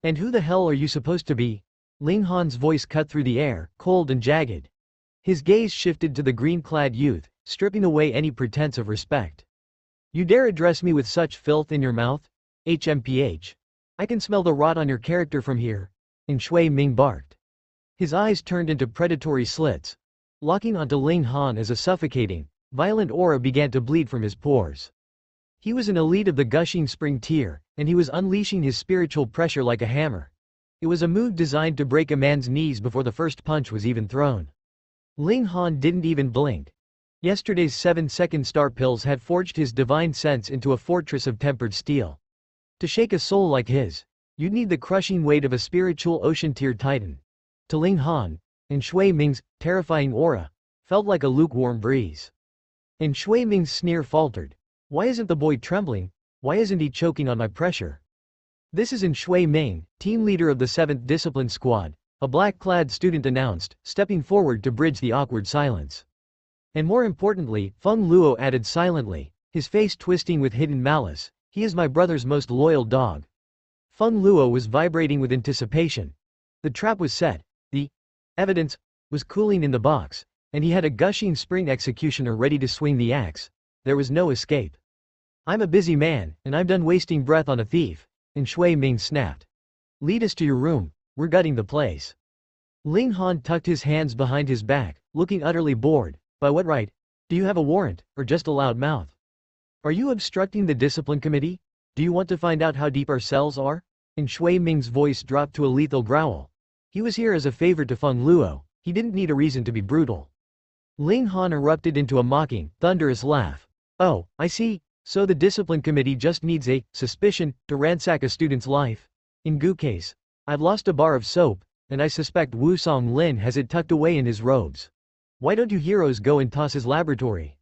And who the hell are you supposed to be? Ling Han's voice cut through the air, cold and jagged. His gaze shifted to the green-clad youth, stripping away any pretense of respect. You dare address me with such filth in your mouth? HMPH. I can smell the rot on your character from here. And Shui Ming barked. His eyes turned into predatory slits, locking onto Ling Han as a suffocating, violent aura began to bleed from his pores. He was an elite of the gushing spring tier, and he was unleashing his spiritual pressure like a hammer. It was a move designed to break a man's knees before the first punch was even thrown. Ling Han didn't even blink. Yesterday's 7-second star pills had forged his divine sense into a fortress of tempered steel. To shake a soul like his, you'd need the crushing weight of a spiritual ocean-tier titan. To Ling Han, and Shui Ming's terrifying aura felt like a lukewarm breeze. And Shui Ming's sneer faltered. Why isn't the boy trembling? Why isn't he choking on my pressure? This isn't Shui Ming, team leader of the 7th Discipline Squad, a black-clad student announced, stepping forward to bridge the awkward silence. And more importantly, Feng Luo added silently, his face twisting with hidden malice, he is my brother's most loyal dog. Feng Luo was vibrating with anticipation. The trap was set, the evidence was cooling in the box, and he had a gushing spring executioner ready to swing the axe. There was no escape. I'm a busy man, and I'm done wasting breath on a thief, and Shui Ming snapped. Lead us to your room, we're gutting the place. Ling Han tucked his hands behind his back, looking utterly bored. By what right? Do you have a warrant, or just a loud mouth? Are you obstructing the discipline committee? Do you want to find out how deep our cells are? And Shui Ming's voice dropped to a lethal growl. He was here as a favor to Feng Luo, he didn't need a reason to be brutal. Ling Han erupted into a mocking, thunderous laugh. Oh, I see, so the discipline committee just needs a suspicion to ransack a student's life. In Gu case, I've lost a bar of soap, and I suspect Wu Song Lin has it tucked away in his robes. Why don't you heroes go and toss his laboratory?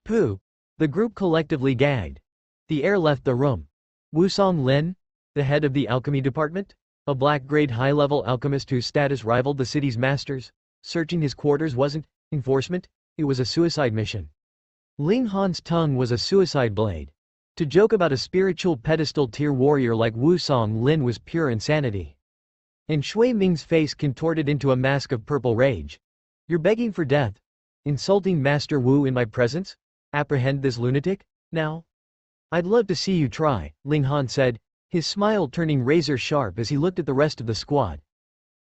Pooh. The group collectively gagged. The air left the room. Wu Song Lin? The head of the alchemy department? A black-grade high-level alchemist whose status rivaled the city's masters? Searching his quarters wasn't enforcement, it was a suicide mission. Ling Han's tongue was a suicide blade. To joke about a spiritual pedestal-tier warrior like Wu Song Lin was pure insanity. And Shui Ming's face contorted into a mask of purple rage. You're begging for death? Insulting Master Wu in my presence? Apprehend this lunatic? Now? I'd love to see you try, Ling Han said, his smile turning razor-sharp as he looked at the rest of the squad.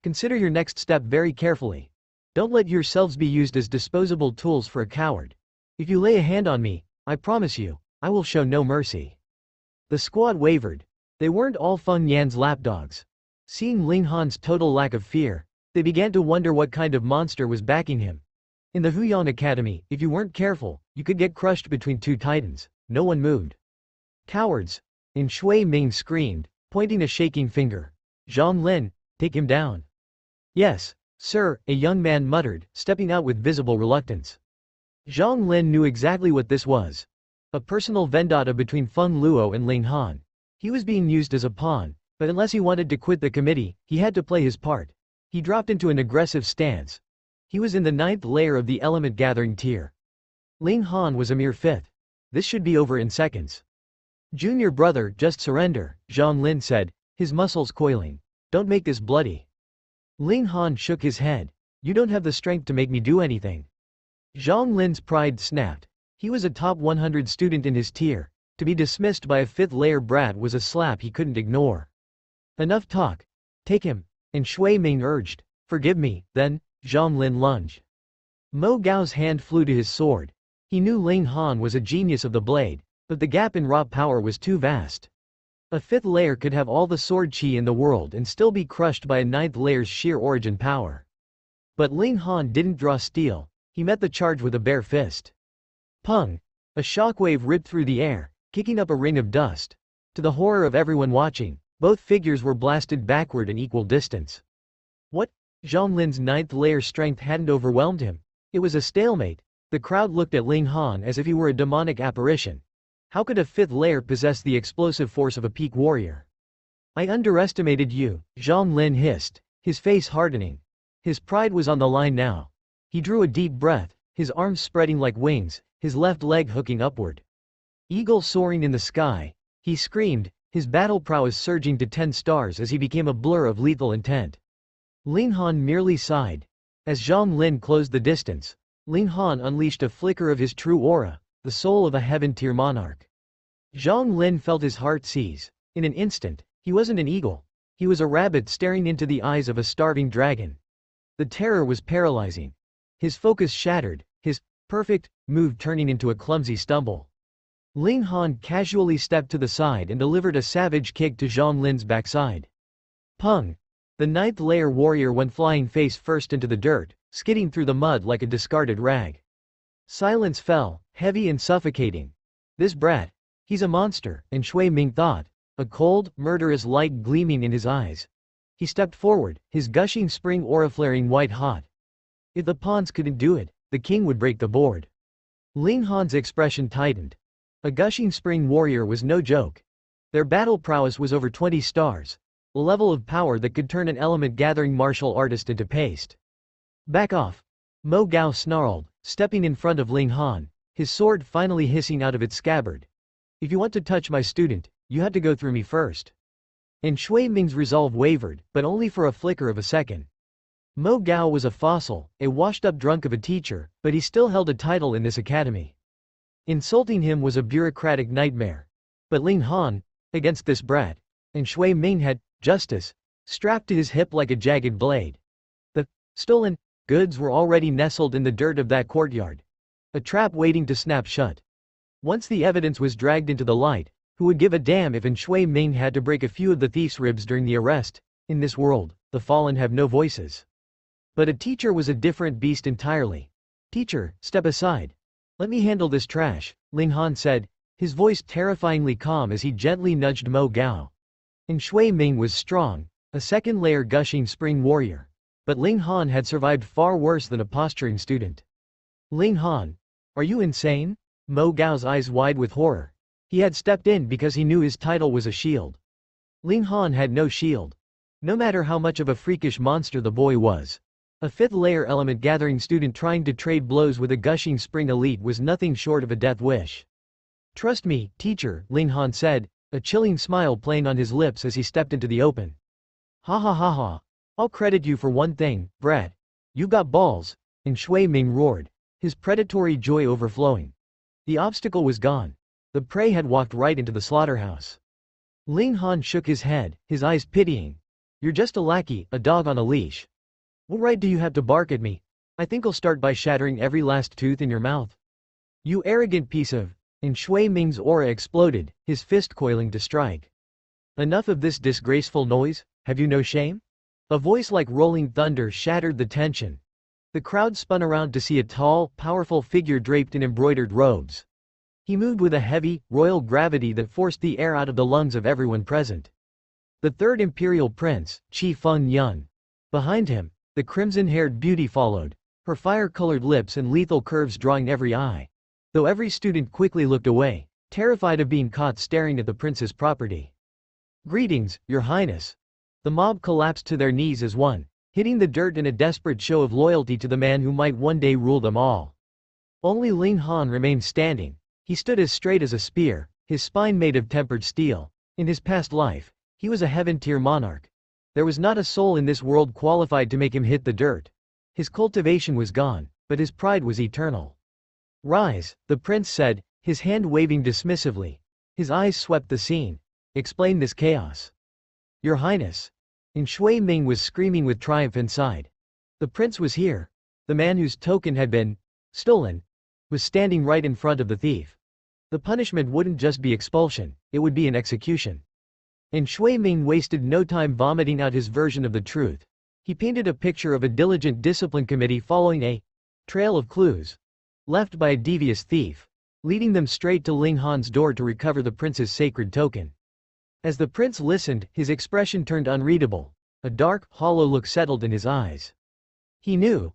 Consider your next step very carefully. Don't let yourselves be used as disposable tools for a coward. If you lay a hand on me, I promise you, I will show no mercy. The squad wavered. They weren't all Feng Yan's lapdogs. Seeing Ling Han's total lack of fear, they began to wonder what kind of monster was backing him. In the Huyan Academy, if you weren't careful, you could get crushed between two titans. No one moved. Cowards! And Shui Ming screamed, pointing a shaking finger. Zhang Lin, take him down. Yes, sir, a young man muttered, stepping out with visible reluctance. Zhang Lin knew exactly what this was. A personal vendetta between Feng Luo and Ling Han. He was being used as a pawn, but unless he wanted to quit the committee, he had to play his part. He dropped into an aggressive stance. He was in the 9th layer of the element gathering tier. Ling Han was a mere 5th. This should be over in seconds. Junior brother, just surrender, Zhang Lin said, his muscles coiling. Don't make this bloody. Ling Han shook his head. You don't have the strength to make me do anything. Zhang Lin's pride snapped. He was a top 100 student in his tier. To be dismissed by a 5th layer brat was a slap he couldn't ignore. Enough talk. Take him. And Shui Ming urged. Forgive me, then. Zhang Lin lunged. Mo Gao's hand flew to his sword. He knew Ling Han was a genius of the blade, but the gap in raw power was too vast. A 5th layer could have all the sword chi in the world and still be crushed by a 9th layer's sheer origin power. But Ling Han didn't draw steel, he met the charge with a bare fist. Pung! A shockwave ripped through the air, kicking up a ring of dust. To the horror of everyone watching, both figures were blasted backward an equal distance. What? Zhang Lin's 9th layer strength hadn't overwhelmed him. It was a stalemate. The crowd looked at Ling Han as if he were a demonic apparition. How could a 5th layer possess the explosive force of a peak warrior? I underestimated you, Zhang Lin hissed, his face hardening. His pride was on the line now. He drew a deep breath, his arms spreading like wings, his left leg hooking upward. Eagle soaring in the sky, he screamed, his battle prowess surging to 10 stars as he became a blur of lethal intent. Ling Han merely sighed. As Zhang Lin closed the distance, Ling Han unleashed a flicker of his true aura, the soul of a heaven-tier monarch. Zhang Lin felt his heart seize. In an instant, he wasn't an eagle. He was a rabbit staring into the eyes of a starving dragon. The terror was paralyzing. His focus shattered, his perfect move turning into a clumsy stumble. Ling Han casually stepped to the side and delivered a savage kick to Zhang Lin's backside. Pung! The ninth layer warrior went flying face first into the dirt, skidding through the mud like a discarded rag. Silence fell, heavy and suffocating. This brat. He's a monster, and Shui Ming thought, a cold, murderous light gleaming in his eyes. He stepped forward, his gushing spring aura flaring white-hot. If the pawns couldn't do it, the king would break the board. Ling Han's expression tightened. A gushing spring warrior was no joke. Their battle prowess was over 20 stars, a level of power that could turn an element-gathering martial artist into paste. Back off! Mo Gao snarled, stepping in front of Ling Han, his sword finally hissing out of its scabbard. If you want to touch my student, you had to go through me first. And Shui Ming's resolve wavered, but only for a flicker of a second. Mo Gao was a fossil, a washed-up drunk of a teacher, but he still held a title in this academy. Insulting him was a bureaucratic nightmare. But Ling Han, against this brat, and Shui Ming had justice strapped to his hip like a jagged blade. The stolen goods were already nestled in the dirt of that courtyard. A trap waiting to snap shut. Once the evidence was dragged into the light, who would give a damn if Shui Ming had to break a few of the thief's ribs during the arrest? In this world, the fallen have no voices. But a teacher was a different beast entirely. Teacher, step aside. Let me handle this trash, Ling Han said, his voice terrifyingly calm as he gently nudged Mo Gao. And Shui Ming was strong, a second-layer gushing spring warrior. But Ling Han had survived far worse than a posturing student. Ling Han, are you insane? Mo Gao's eyes wide with horror. He had stepped in because he knew his title was a shield. Ling Han had no shield. No matter how much of a freakish monster the boy was. A fifth-layer element-gathering student trying to trade blows with a gushing spring elite was nothing short of a death wish. Trust me, teacher, Ling Han said, a chilling smile playing on his lips as he stepped into the open. Ha ha ha ha. I'll credit you for one thing, brat. You got balls. And Shui Ming roared, his predatory joy overflowing. The obstacle was gone. The prey had walked right into the slaughterhouse. Ling Han shook his head, his eyes pitying. You're just a lackey, a dog on a leash. What right do you have to bark at me? I think I'll start by shattering every last tooth in your mouth. You arrogant piece of... And Shui Ming's aura exploded, his fist coiling to strike. Enough of this disgraceful noise, have you no shame? A voice like rolling thunder shattered the tension. The crowd spun around to see a tall, powerful figure draped in embroidered robes. He moved with a heavy, royal gravity that forced the air out of the lungs of everyone present. The third imperial prince, Qi Feng Yun. Behind him, the crimson-haired beauty followed, her fire-colored lips and lethal curves drawing every eye. Though every student quickly looked away, terrified of being caught staring at the prince's property. Greetings, your highness. The mob collapsed to their knees as one, hitting the dirt in a desperate show of loyalty to the man who might one day rule them all. Only Ling Han remained standing. He stood as straight as a spear, his spine made of tempered steel. In his past life, he was a heaven-tier monarch. There was not a soul in this world qualified to make him hit the dirt. His cultivation was gone, but his pride was eternal. Rise, the prince said, his hand waving dismissively. His eyes swept the scene. Explain this chaos. Your highness. And Shui Ming was screaming with triumph inside. The prince was here. The man whose token had been stolen was standing right in front of the thief. The punishment wouldn't just be expulsion, it would be an execution. And Shui Ming wasted no time vomiting out his version of the truth. He painted a picture of a diligent discipline committee following a trail of clues left by a devious thief, leading them straight to Ling Han's door to recover the prince's sacred token. As the prince listened, his expression turned unreadable. A dark, hollow look settled in his eyes. He knew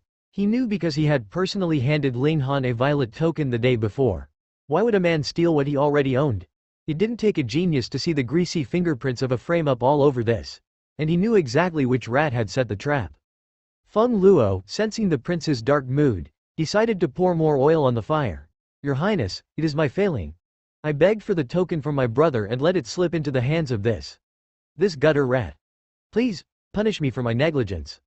because he had personally handed Ling Han a violet token the day before. Why would a man steal what he already owned? It didn't take a genius to see the greasy fingerprints of a frame-up all over this. And he knew exactly which rat had set the trap. Feng Luo, sensing the prince's dark mood, decided to pour more oil on the fire. Your highness, it is my failing. I begged for the token from my brother and let it slip into the hands of this gutter rat. Please, punish me for my negligence."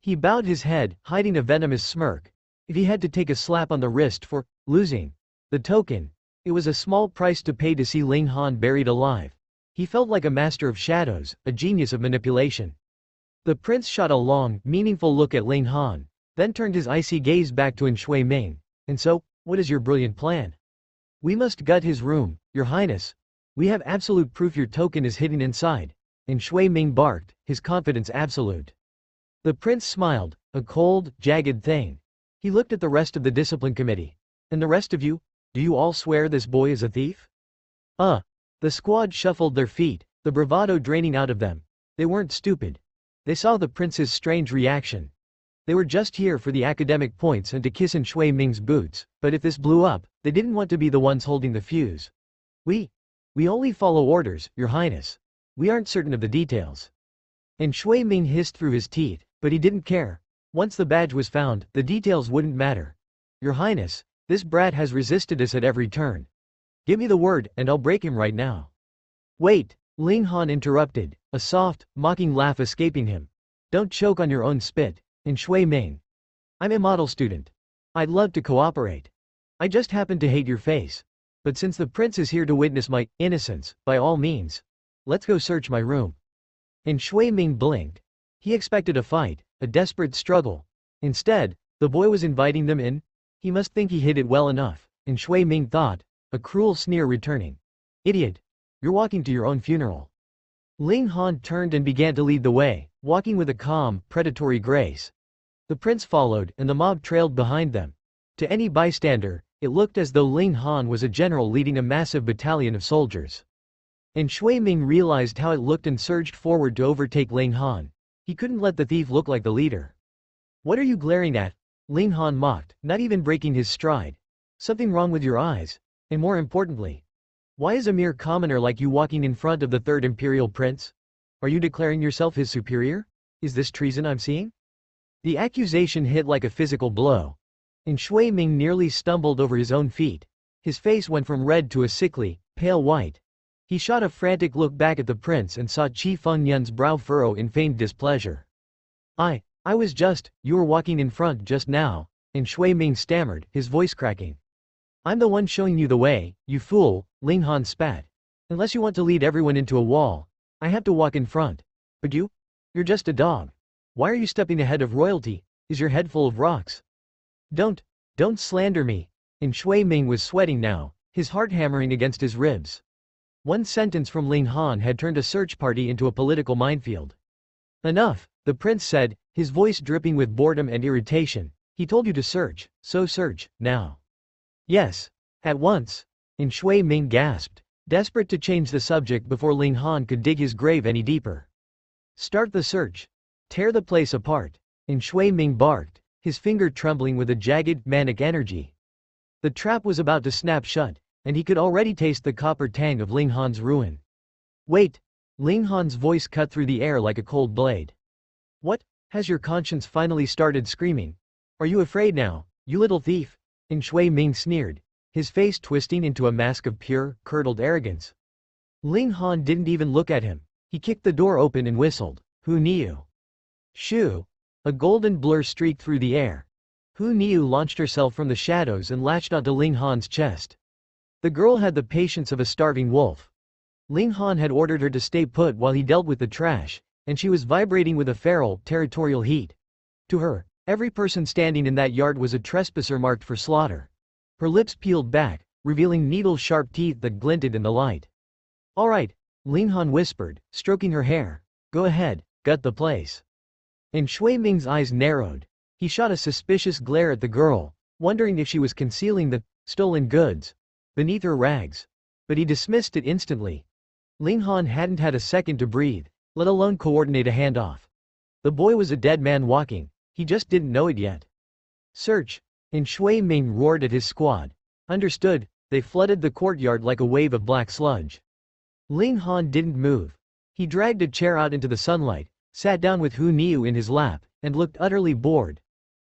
He bowed his head, hiding a venomous smirk. If he had to take a slap on the wrist for losing the token, it was a small price to pay to see Ling Han buried alive. He felt like a master of shadows, a genius of manipulation. The prince shot a long, meaningful look at Ling Han, then turned his icy gaze back to Shui Ming. "And so, what is your brilliant plan?" "We must gut his room, Your Highness. We have absolute proof your token is hidden inside." Shui Ming barked, his confidence absolute. The prince smiled, a cold, jagged thing. He looked at the rest of the discipline committee. "And the rest of you? Do you all swear this boy is a thief?" The squad shuffled their feet, the bravado draining out of them. They weren't stupid. They saw the prince's strange reaction. They were just here for the academic points and to kiss Shui Ming's boots, but if this blew up, they didn't want to be the ones holding the fuse. We only follow orders, Your Highness. We aren't certain of the details." Shui Ming hissed through his teeth, but he didn't care. Once the badge was found, the details wouldn't matter. "Your Highness, this brat has resisted us at every turn. Give me the word, and I'll break him right now." "Wait," Ling Han interrupted, a soft, mocking laugh escaping him. "Don't choke on your own spit, Shui Ming. I'm a model student. I'd love to cooperate. I just happen to hate your face. But since the prince is here to witness my innocence, by all means, let's go search my room." Shui Ming blinked. He expected a fight, a desperate struggle. Instead, the boy was inviting them in. He must think he hid it well enough, Shui Ming thought, a cruel sneer returning. "Idiot. You're walking to your own funeral." Ling Han turned and began to lead the way, walking with a calm, predatory grace. The prince followed, and the mob trailed behind them. To any bystander, it looked as though Ling Han was a general leading a massive battalion of soldiers. Shui Ming realized how it looked and surged forward to overtake Ling Han. He couldn't let the thief look like the leader. "What are you glaring at?" Ling Han mocked, not even breaking his stride. "Something wrong with your eyes? And more importantly, why is a mere commoner like you walking in front of the third imperial prince? Are you declaring yourself his superior? Is this treason I'm seeing?" The accusation hit like a physical blow. Shui Ming nearly stumbled over his own feet. His face went from red to a sickly, pale white. He shot a frantic look back at the prince and saw Qi Fengyun's brow furrow in feigned displeasure. I was just, you were walking in front just now," Shui Ming stammered, his voice cracking. "I'm the one showing you the way, you fool," Ling Han spat. "Unless you want to lead everyone into a wall, I have to walk in front. But you're just a dog. Why are you stepping ahead of royalty? Is your head full of rocks?" Don't slander me." Shui Ming was sweating now, his heart hammering against his ribs. One sentence from Ling Han had turned a search party into a political minefield. "Enough," the prince said, his voice dripping with boredom and irritation. "He told you to search, so search, now." "Yes. At once." Shui Ming gasped, desperate to change the subject before Ling Han could dig his grave any deeper. "Start the search. Tear the place apart." Shui Ming barked, his finger trembling with a jagged, manic energy. The trap was about to snap shut, and he could already taste the copper tang of Ling Han's ruin. "Wait!" Ling Han's voice cut through the air like a cold blade. "What? Has your conscience finally started screaming? Are you afraid now, you little thief?" Shui Ming sneered, his face twisting into a mask of pure, curdled arrogance. Ling Han didn't even look at him. He kicked the door open and whistled. "Hu Niu." Shoo! A golden blur streaked through the air. Hu Niu launched herself from the shadows and latched onto Ling Han's chest. The girl had the patience of a starving wolf. Ling Han had ordered her to stay put while he dealt with the trash, and she was vibrating with a feral, territorial heat. To her, every person standing in that yard was a trespasser marked for slaughter. Her lips peeled back, revealing needle-sharp teeth that glinted in the light. "All right," Ling Han whispered, stroking her hair. "Go ahead, gut the place." Shui Ming's eyes narrowed. He shot a suspicious glare at the girl, wondering if she was concealing the stolen goods beneath her rags. But he dismissed it instantly. Ling Han hadn't had a second to breathe, let alone coordinate a handoff. The boy was a dead man walking, he just didn't know it yet. "Search!" Shui Ming roared at his squad. "Understood." They flooded the courtyard like a wave of black sludge. Ling Han didn't move. He dragged a chair out into the sunlight, sat down with Hu Niu in his lap, and looked utterly bored.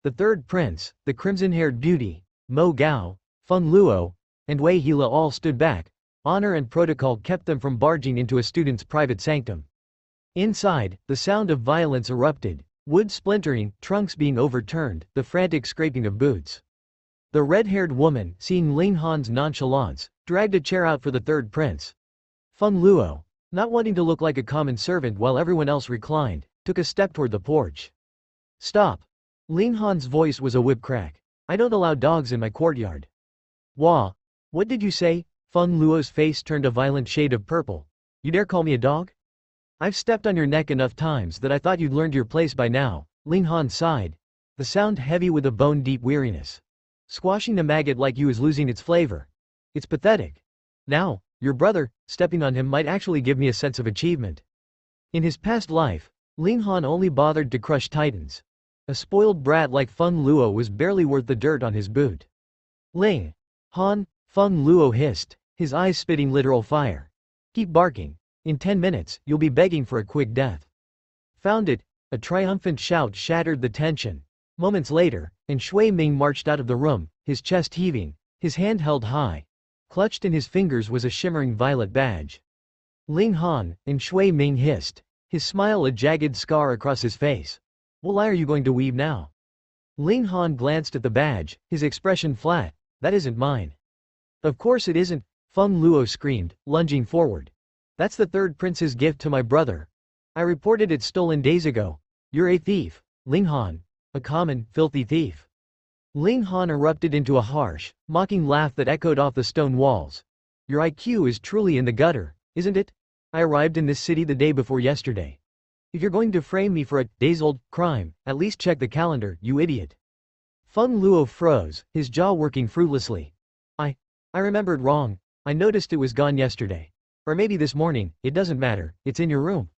The third prince, the crimson-haired beauty, Mo Gao, Feng Luo, and Wei Hila all stood back, Honor and protocol kept them from barging into a student's private sanctum. Inside, the sound of violence erupted, wood splintering, trunks being overturned, the frantic scraping of boots. The red-haired woman, seeing Ling Han's nonchalance, dragged a chair out for the third prince. Feng Luo, not wanting to look like a common servant while everyone else reclined, took a step toward the porch. Stop. Ling Han's voice was a whip crack. I don't allow dogs in my courtyard. Wah. What did you say? Feng Luo's face turned a violent shade of purple. You dare call me a dog? I've stepped on your neck enough times that I thought you'd learned your place by now. Ling Han sighed, the sound heavy with a bone-deep weariness. Squashing a maggot like you is losing its flavor. It's pathetic. Now, your brother, stepping on him might actually give me a sense of achievement. In his past life, Ling Han only bothered to crush titans. A spoiled brat like Feng Luo was barely worth the dirt on his boot. Ling Han, Feng Luo hissed, his eyes spitting literal fire. Keep barking. In 10 minutes, you'll be begging for a quick death. Found it. A triumphant shout shattered the tension. Moments later, and Shui Ming marched out of the room, his chest heaving, his hand held high. Clutched in his fingers was a shimmering violet badge. Ling Han, and Shui Ming hissed, his smile a jagged scar across his face. What lie are you going to weave now? Ling Han glanced at the badge, his expression flat. That isn't mine. Of course it isn't, Feng Luo screamed, lunging forward. That's the third prince's gift to my brother. I reported it stolen days ago. You're a thief, Ling Han. A common, filthy thief. Ling Han erupted into a harsh, mocking laugh that echoed off the stone walls. Your IQ is truly in the gutter, isn't it? I arrived in this city the day before yesterday. If you're going to frame me for a days-old crime, at least check the calendar, you idiot. Feng Luo froze, his jaw working fruitlessly. I remembered wrong. I noticed it was gone yesterday. Or maybe this morning, it doesn't matter, it's in your room.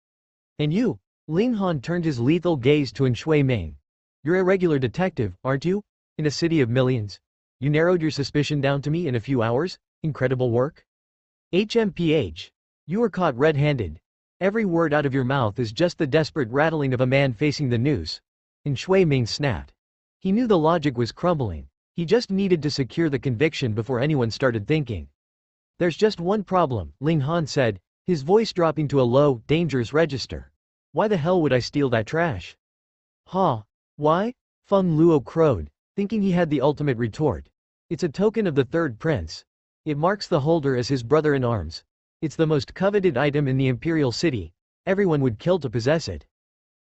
And you? Ling Han turned his lethal gaze to Shui Ming. You're a regular detective, aren't you? In a city of millions. You narrowed your suspicion down to me in a few hours? Incredible work. HMPH. You were caught red-handed. Every word out of your mouth is just the desperate rattling of a man facing the noose. Shui Ming snapped. He knew the logic was crumbling. He just needed to secure the conviction before anyone started thinking. There's just one problem, Ling Han said, his voice dropping to a low, dangerous register. Why the hell would I steal that trash? Huh? Why? Feng Luo crowed, thinking he had the ultimate retort. It's a token of the third prince. It marks the holder as his brother-in-arms. It's the most coveted item in the imperial city. Everyone would kill to possess it.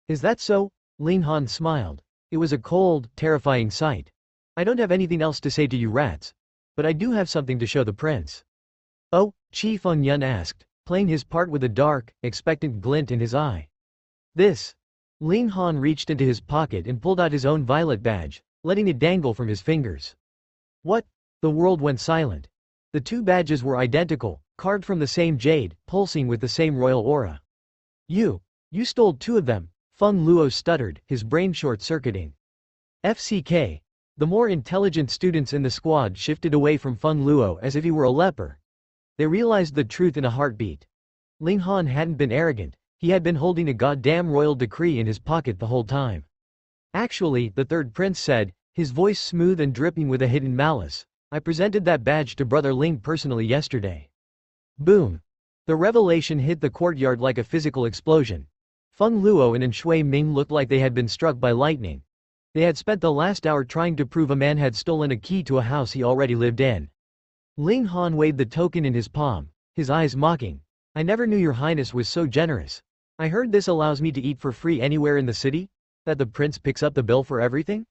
Is that so? Ling Han smiled. It was a cold, terrifying sight. I don't have anything else to say to you rats. But I do have something to show the prince. Oh? Qi Fengyun asked, playing his part with a dark, expectant glint in his eye. This. Ling Han reached into his pocket and pulled out his own violet badge, letting it dangle from his fingers. What? The world went silent. The two badges were identical, carved from the same jade, pulsing with the same royal aura. You stole two of them, Feng Luo stuttered, his brain short-circuiting. FCK. The more intelligent students in the squad shifted away from Feng Luo as if he were a leper. They realized the truth in a heartbeat. Ling Han hadn't been arrogant, he had been holding a goddamn royal decree in his pocket the whole time. Actually, the third prince said, his voice smooth and dripping with a hidden malice, I presented that badge to Brother Ling personally yesterday. Boom. The revelation hit the courtyard like a physical explosion. Feng Luo and Shui Ming looked like they had been struck by lightning. They had spent the last hour trying to prove a man had stolen a key to a house he already lived in. Ling Han weighed the token in his palm, his eyes mocking. I never knew your highness was so generous. I heard this allows me to eat for free anywhere in the city? That the prince picks up the bill for everything?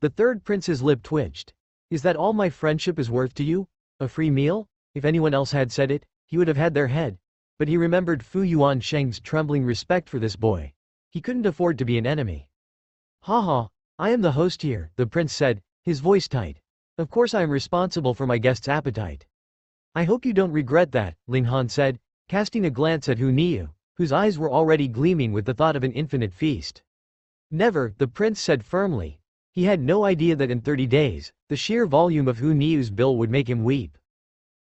The third prince's lip twitched. Is that all my friendship is worth to you? A free meal? If anyone else had said it, he would have had their head. But he remembered Fu Yuan Sheng's trembling respect for this boy. He couldn't afford to be an enemy. Haha, I am the host here, the prince said, his voice tight. Of course I am responsible for my guest's appetite. I hope you don't regret that, Ling Han said, casting a glance at Hu Niu, whose eyes were already gleaming with the thought of an infinite feast. Never, the prince said firmly. He had no idea that in 30 days, the sheer volume of Hu Niu's bill would make him weep.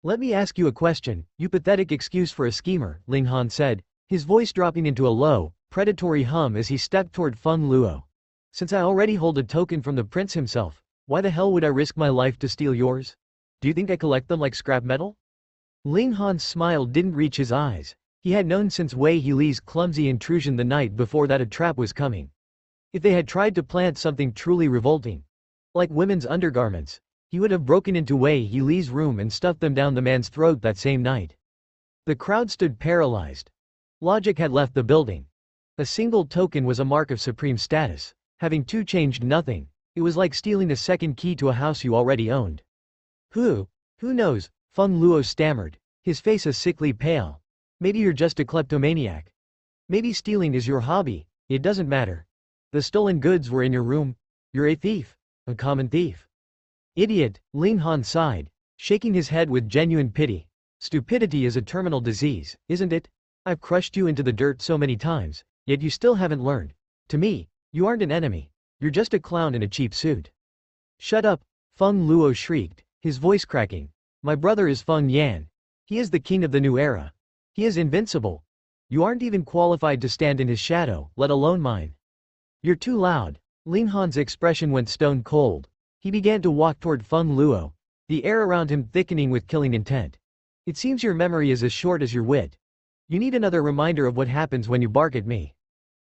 Let me ask you a question, you pathetic excuse for a schemer, Ling Han said, his voice dropping into a low, predatory hum as he stepped toward Feng Luo. Since I already hold a token from the prince himself, why the hell would I risk my life to steal yours? Do you think I collect them like scrap metal? Ling Han's smile didn't reach his eyes. He had known since Wei Heili's clumsy intrusion the night before that a trap was coming. If they had tried to plant something truly revolting, like women's undergarments, he would have broken into Wei Heili's room and stuffed them down the man's throat that same night. The crowd stood paralyzed. Logic had left the building. A single token was a mark of supreme status. Having two changed nothing. It was like stealing a second key to a house you already owned. Who knows? Feng Luo stammered, his face a sickly pale. Maybe you're just a kleptomaniac. Maybe stealing is your hobby, it doesn't matter. The stolen goods were in your room. You're a thief. A common thief. Idiot, Ling Han sighed, shaking his head with genuine pity. Stupidity is a terminal disease, isn't it? I've crushed you into the dirt so many times, yet you still haven't learned. To me, you aren't an enemy. You're just a clown in a cheap suit. Shut up, Feng Luo shrieked, his voice cracking. My brother is Feng Yan. He is the king of the new era. He is invincible. You aren't even qualified to stand in his shadow, let alone mine. You're too loud. Ling Han's expression went stone cold. He began to walk toward Feng Luo, the air around him thickening with killing intent. It seems your memory is as short as your wit. You need another reminder of what happens when you bark at me.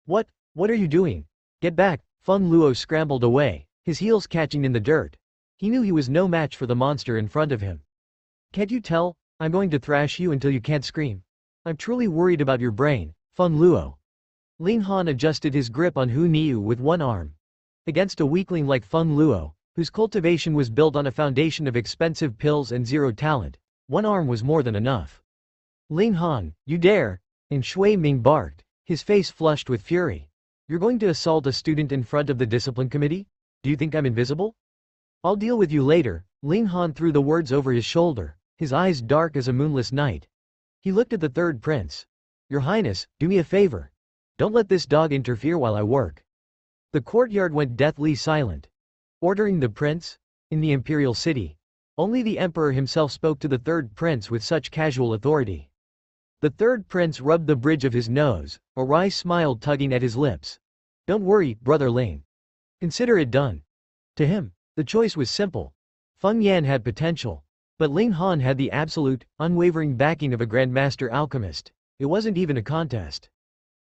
What are you doing? Get back, Feng Luo scrambled away, his heels catching in the dirt. He knew he was no match for the monster in front of him. Can't you tell? I'm going to thrash you until you can't scream. I'm truly worried about your brain, Feng Luo. Ling Han adjusted his grip on Hu Niu with one arm. Against a weakling like Feng Luo, whose cultivation was built on a foundation of expensive pills and zero talent, one arm was more than enough. Ling Han, you dare! And Shui Ming barked, his face flushed with fury. You're going to assault a student in front of the discipline committee? Do you think I'm invisible? I'll deal with you later. Ling Han threw the words over his shoulder, his eyes dark as a moonless night. He looked at the third prince. Your Highness, do me a favor. Don't let this dog interfere while I work. The courtyard went deathly silent. Ordering the prince? In the imperial city, only the emperor himself spoke to the third prince with such casual authority. The third prince rubbed the bridge of his nose, a wry smile tugging at his lips. Don't worry, brother Ling. Consider it done. To him, the choice was simple. Feng Yan had potential, but Ling Han had the absolute, unwavering backing of a grandmaster alchemist. It wasn't even a contest.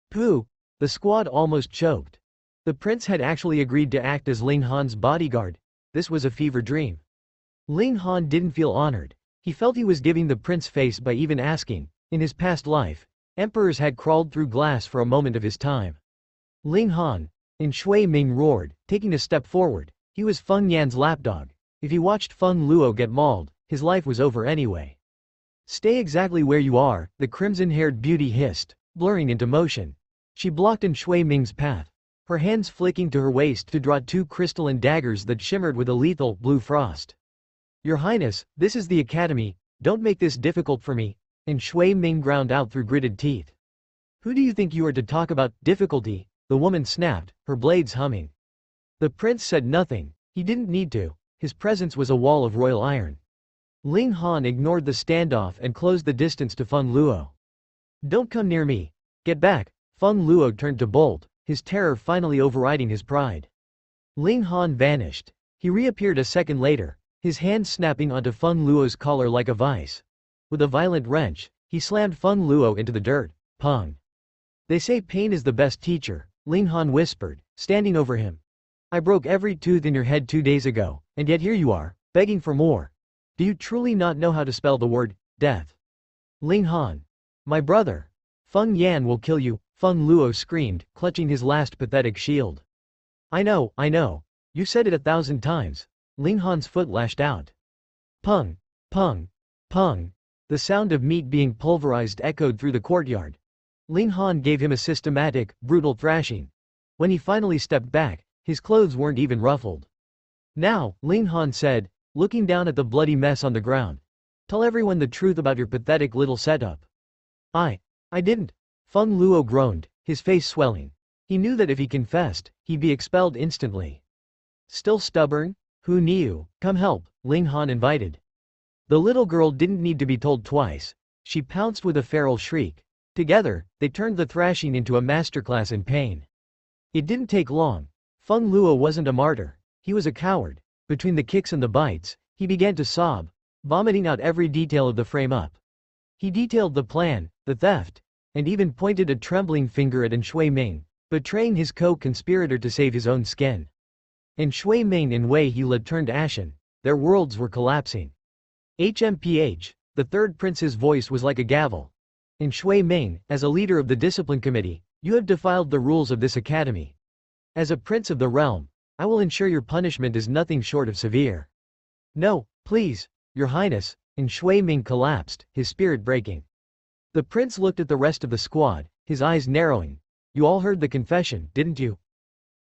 Pooh! The squad almost choked. The prince had actually agreed to act as Ling Han's bodyguard. This was a fever dream. Ling Han didn't feel honored. He felt he was giving the prince face by even asking. In his past life, emperors had crawled through glass for a moment of his time. Ling Han, and Shui Ming roared, taking a step forward. He was Feng Yan's lapdog. If he watched Feng Luo get mauled, his life was over anyway. Stay exactly where you are, the crimson-haired beauty hissed, blurring into motion. She blocked in Shui Ming's path, her hands flicking to her waist to draw two crystalline daggers that shimmered with a lethal, blue frost. Your Highness, this is the academy, don't make this difficult for me, and Shui Ming ground out through gritted teeth. Who do you think you are to talk about difficulty? The woman snapped, her blades humming. The prince said nothing. He didn't need to. His presence was a wall of royal iron. Ling Han ignored the standoff and closed the distance to Feng Luo. Don't come near me. Get back. Feng Luo turned to bolt, his terror finally overriding his pride. Ling Han vanished. He reappeared a second later, his hand snapping onto Feng Luo's collar like a vice. With a violent wrench, he slammed Feng Luo into the dirt. Pong. They say pain is the best teacher, Ling Han whispered, standing over him. I broke every tooth in your head 2 days ago, and yet here you are, begging for more. Do you truly not know how to spell the word, death? Ling Han. My brother. Feng Yan will kill you, Feng Luo screamed, clutching his last pathetic shield. I know. You said it 1,000 times. Ling Han's foot lashed out. Pung. Pung. Pung. The sound of meat being pulverized echoed through the courtyard. Ling Han gave him a systematic, brutal thrashing. When he finally stepped back, his clothes weren't even ruffled. Now, Ling Han said, looking down at the bloody mess on the ground. Tell everyone the truth about your pathetic little setup. I didn't. Feng Luo groaned, his face swelling. He knew that if he confessed, he'd be expelled instantly. Still stubborn? Hu Niu, come help, Ling Han invited. The little girl didn't need to be told twice. She pounced with a feral shriek. Together, they turned the thrashing into a masterclass in pain. It didn't take long. Feng Luo wasn't a martyr. He was a coward. Between the kicks and the bites, he began to sob, vomiting out every detail of the frame-up. He detailed the plan, the theft, and even pointed a trembling finger at Shui Ming, betraying his co-conspirator to save his own skin. And Shui Ming and Wei He turned ashen. Their worlds were collapsing. HMPH, the third prince's voice was like a gavel. And Shui Ming, as a leader of the discipline committee, you have defiled the rules of this academy. As a prince of the realm, I will ensure your punishment is nothing short of severe. No, please, your highness, and Shui Ming collapsed, his spirit breaking. The prince looked at the rest of the squad, his eyes narrowing. You all heard the confession, didn't you?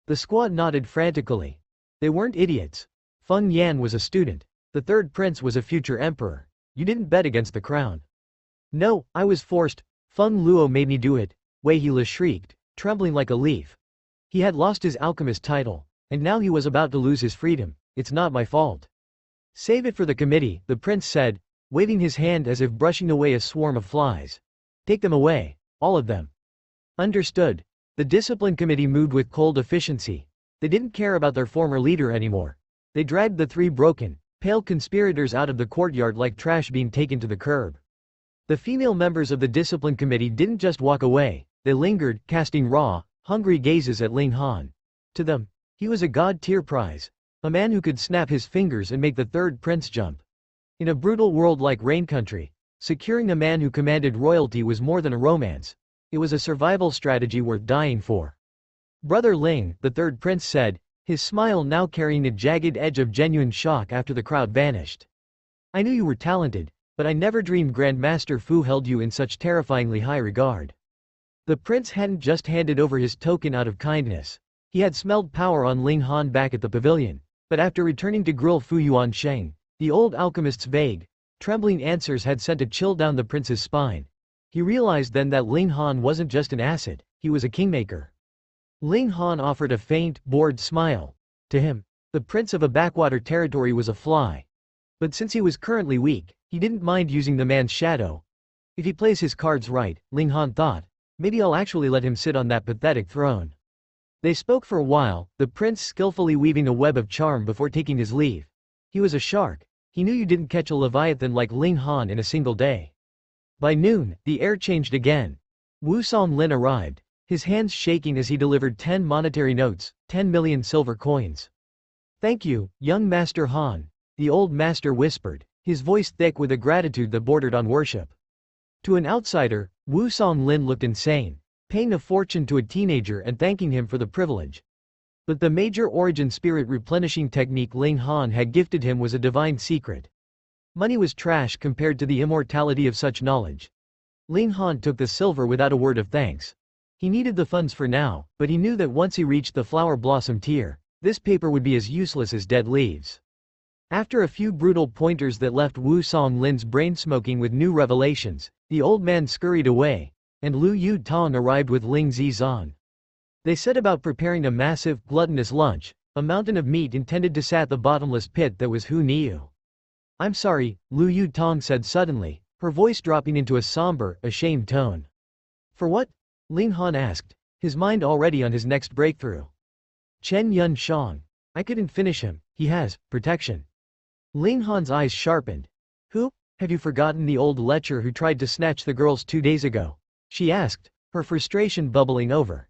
The squad nodded frantically. They weren't idiots. Feng Yan was a student. The third prince was a future emperor. You didn't bet against the crown. No, I was forced. Feng Luo made me do it, Wei He shrieked, trembling like a leaf. He had lost his alchemist title, and now he was about to lose his freedom. It's not my fault. Save it for the committee, the prince said, waving his hand as if brushing away a swarm of flies. Take them away, all of them. Understood. The discipline committee moved with cold efficiency. They didn't care about their former leader anymore. They dragged the three broken, pale conspirators out of the courtyard like trash being taken to the curb. The female members of the discipline committee didn't just walk away, they lingered, casting raw, hungry gazes at Ling Han. To them, he was a god-tier prize, a man who could snap his fingers and make the third prince jump. In a brutal world like Rain Country, securing a man who commanded royalty was more than a romance. It was a survival strategy worth dying for. Brother Ling, the third prince said, his smile now carrying a jagged edge of genuine shock after the crowd vanished. I knew you were talented, but I never dreamed Grandmaster Fu held you in such terrifyingly high regard. The prince hadn't just handed over his token out of kindness. He had smelled power on Ling Han back at the pavilion, but after returning to grill Fu Yuansheng, the old alchemist's vague, trembling answers had sent a chill down the prince's spine. He realized then that Ling Han wasn't just an asset, he was a kingmaker. Ling Han offered a faint, bored smile. To him, the prince of a backwater territory was a fly. But since he was currently weak, he didn't mind using the man's shadow. If he plays his cards right, Ling Han thought, maybe I'll actually let him sit on that pathetic throne. They spoke for a while, the prince skillfully weaving a web of charm before taking his leave. He was a shark. He knew you didn't catch a leviathan like Ling Han in a single day. By noon, the air changed again. Wu Songlin arrived, his hands shaking as he delivered 10 monetary notes, 10 million silver coins. Thank you, young Master Han, the old master whispered, his voice thick with a gratitude that bordered on worship. To an outsider, Wu Songlin looked insane, paying a fortune to a teenager and thanking him for the privilege. But the major origin spirit replenishing technique Ling Han had gifted him was a divine secret. Money was trash compared to the immortality of such knowledge. Ling Han took the silver without a word of thanks. He needed the funds for now, but he knew that once he reached the flower blossom tier, this paper would be as useless as dead leaves. After a few brutal pointers that left Wu Songlin's brain smoking with new revelations, the old man scurried away, and Lu Yu Tong arrived with Ling Zizan. They set about preparing a massive, gluttonous lunch, a mountain of meat intended to sat the bottomless pit that was Hu Niu. I'm sorry, Lu Yu Tong said suddenly, her voice dropping into a somber, ashamed tone. For what? Ling Han asked, his mind already on his next breakthrough. Chen Yun Shang. I couldn't finish him, he has protection. Ling Han's eyes sharpened. Who? Have you forgotten the old lecher who tried to snatch the girls 2 days ago? She asked, her frustration bubbling over.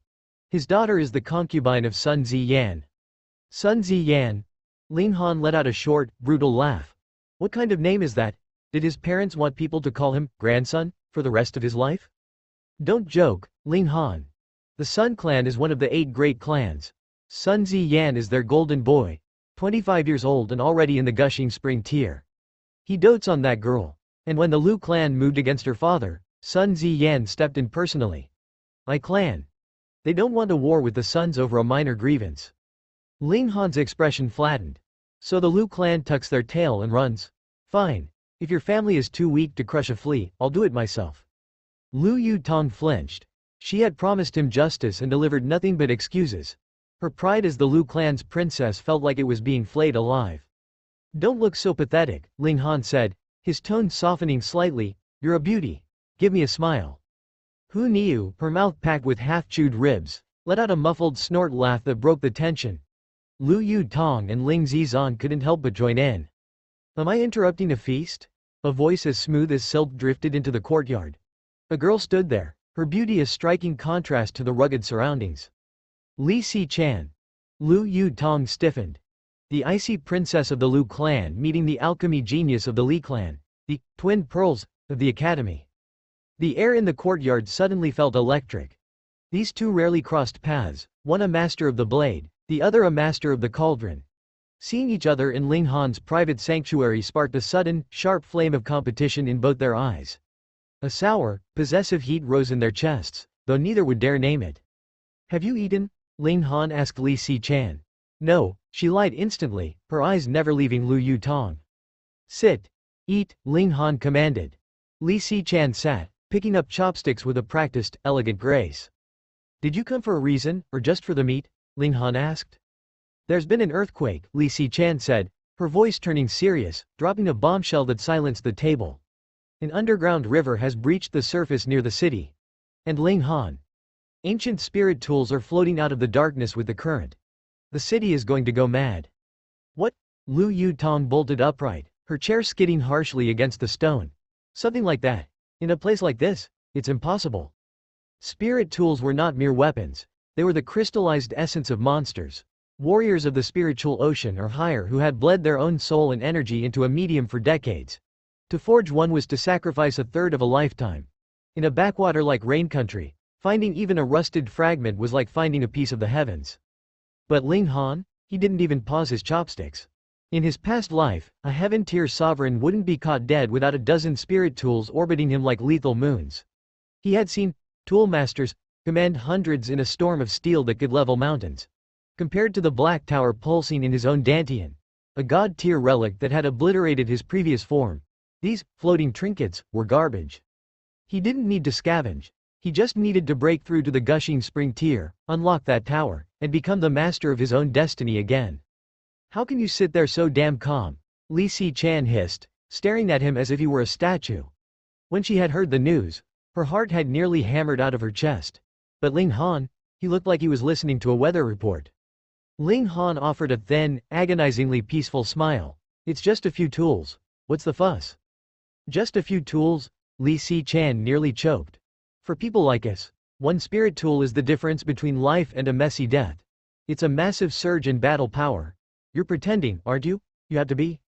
His daughter is the concubine of Sun Ziyan. Sun Ziyan? Ling Han let out a short, brutal laugh. What kind of name is that? Did his parents want people to call him grandson for the rest of his life? Don't joke, Ling Han. The Sun clan is one of the 8 great clans. Sun Ziyan is their golden boy, 25 years old and already in the gushing spring tier. He dotes on that girl. And when the Lu clan moved against her father, Sun Ziyan stepped in personally. My clan. They don't want a war with the Suns over a minor grievance. Ling Han's expression flattened. So the Lu clan tucks their tail and runs. Fine. If your family is too weak to crush a flea, I'll do it myself. Lu Yu Tong flinched. She had promised him justice and delivered nothing but excuses. Her pride as the Lu clan's princess felt like it was being flayed alive. Don't look so pathetic, Ling Han said, his tone softening slightly. You're a beauty. Give me a smile. Hu Niu, her mouth packed with half-chewed ribs, let out a muffled snort laugh that broke the tension. Lu Yu Tong and Ling Zizan couldn't help but join in. Am I interrupting a feast? A voice as smooth as silk drifted into the courtyard. A girl stood there, her beauty a striking contrast to the rugged surroundings. Li Si-chan. Lu Yu-tong stiffened. The icy princess of the Lu clan meeting the alchemy genius of the Li clan, the twin pearls of the academy. The air in the courtyard suddenly felt electric. These two rarely crossed paths, one a master of the blade, the other a master of the cauldron. Seeing each other in Ling Han's private sanctuary sparked a sudden, sharp flame of competition in both their eyes. A sour, possessive heat rose in their chests, though neither would dare name it. "Have you eaten?" Ling Han asked Li Si-chan. "No," she lied instantly, her eyes never leaving Lu Yu-tong. "Sit. Eat," Ling Han commanded. Li Si-chan sat, picking up chopsticks with a practiced, elegant grace. "Did you come for a reason, or just for the meat?" Ling Han asked. "There's been an earthquake," Li Si-chan said, her voice turning serious, dropping a bombshell that silenced the table. "An underground river has breached the surface near the city." And Ling Han. "Ancient spirit tools are floating out of the darkness with the current. The city is going to go mad." "What?" Lu Yu-tong bolted upright, her chair skidding harshly against the stone. "Something like that. In a place like this, it's impossible." Spirit tools were not mere weapons. They were the crystallized essence of monsters. Warriors of the spiritual ocean or higher who had bled their own soul and energy into a medium for decades. To forge one was to sacrifice a third of a lifetime. In a backwater-like rain country, finding even a rusted fragment was like finding a piece of the heavens. But Ling Han? He didn't even pause his chopsticks. In his past life, a heaven-tier sovereign wouldn't be caught dead without a dozen spirit tools orbiting him like lethal moons. He had seen tool masters command hundreds in a storm of steel that could level mountains. Compared to the Black Tower pulsing in his own dantian, a god-tier relic that had obliterated his previous form, these floating trinkets were garbage. He didn't need to scavenge. He just needed to break through to the gushing spring tier, unlock that tower, and become the master of his own destiny again. "How can you sit there so damn calm?" Li Si-chan hissed, staring at him as if he were a statue. When she had heard the news, her heart had nearly hammered out of her chest. But Ling Han, he looked like he was listening to a weather report. Ling Han offered a thin, agonizingly peaceful smile. "It's just a few tools. What's the fuss?" "Just a few tools?" Li Si-chan nearly choked. "For people like us, one spirit tool is the difference between life and a messy death. It's a massive surge in battle power. You're pretending, aren't you? You have to be."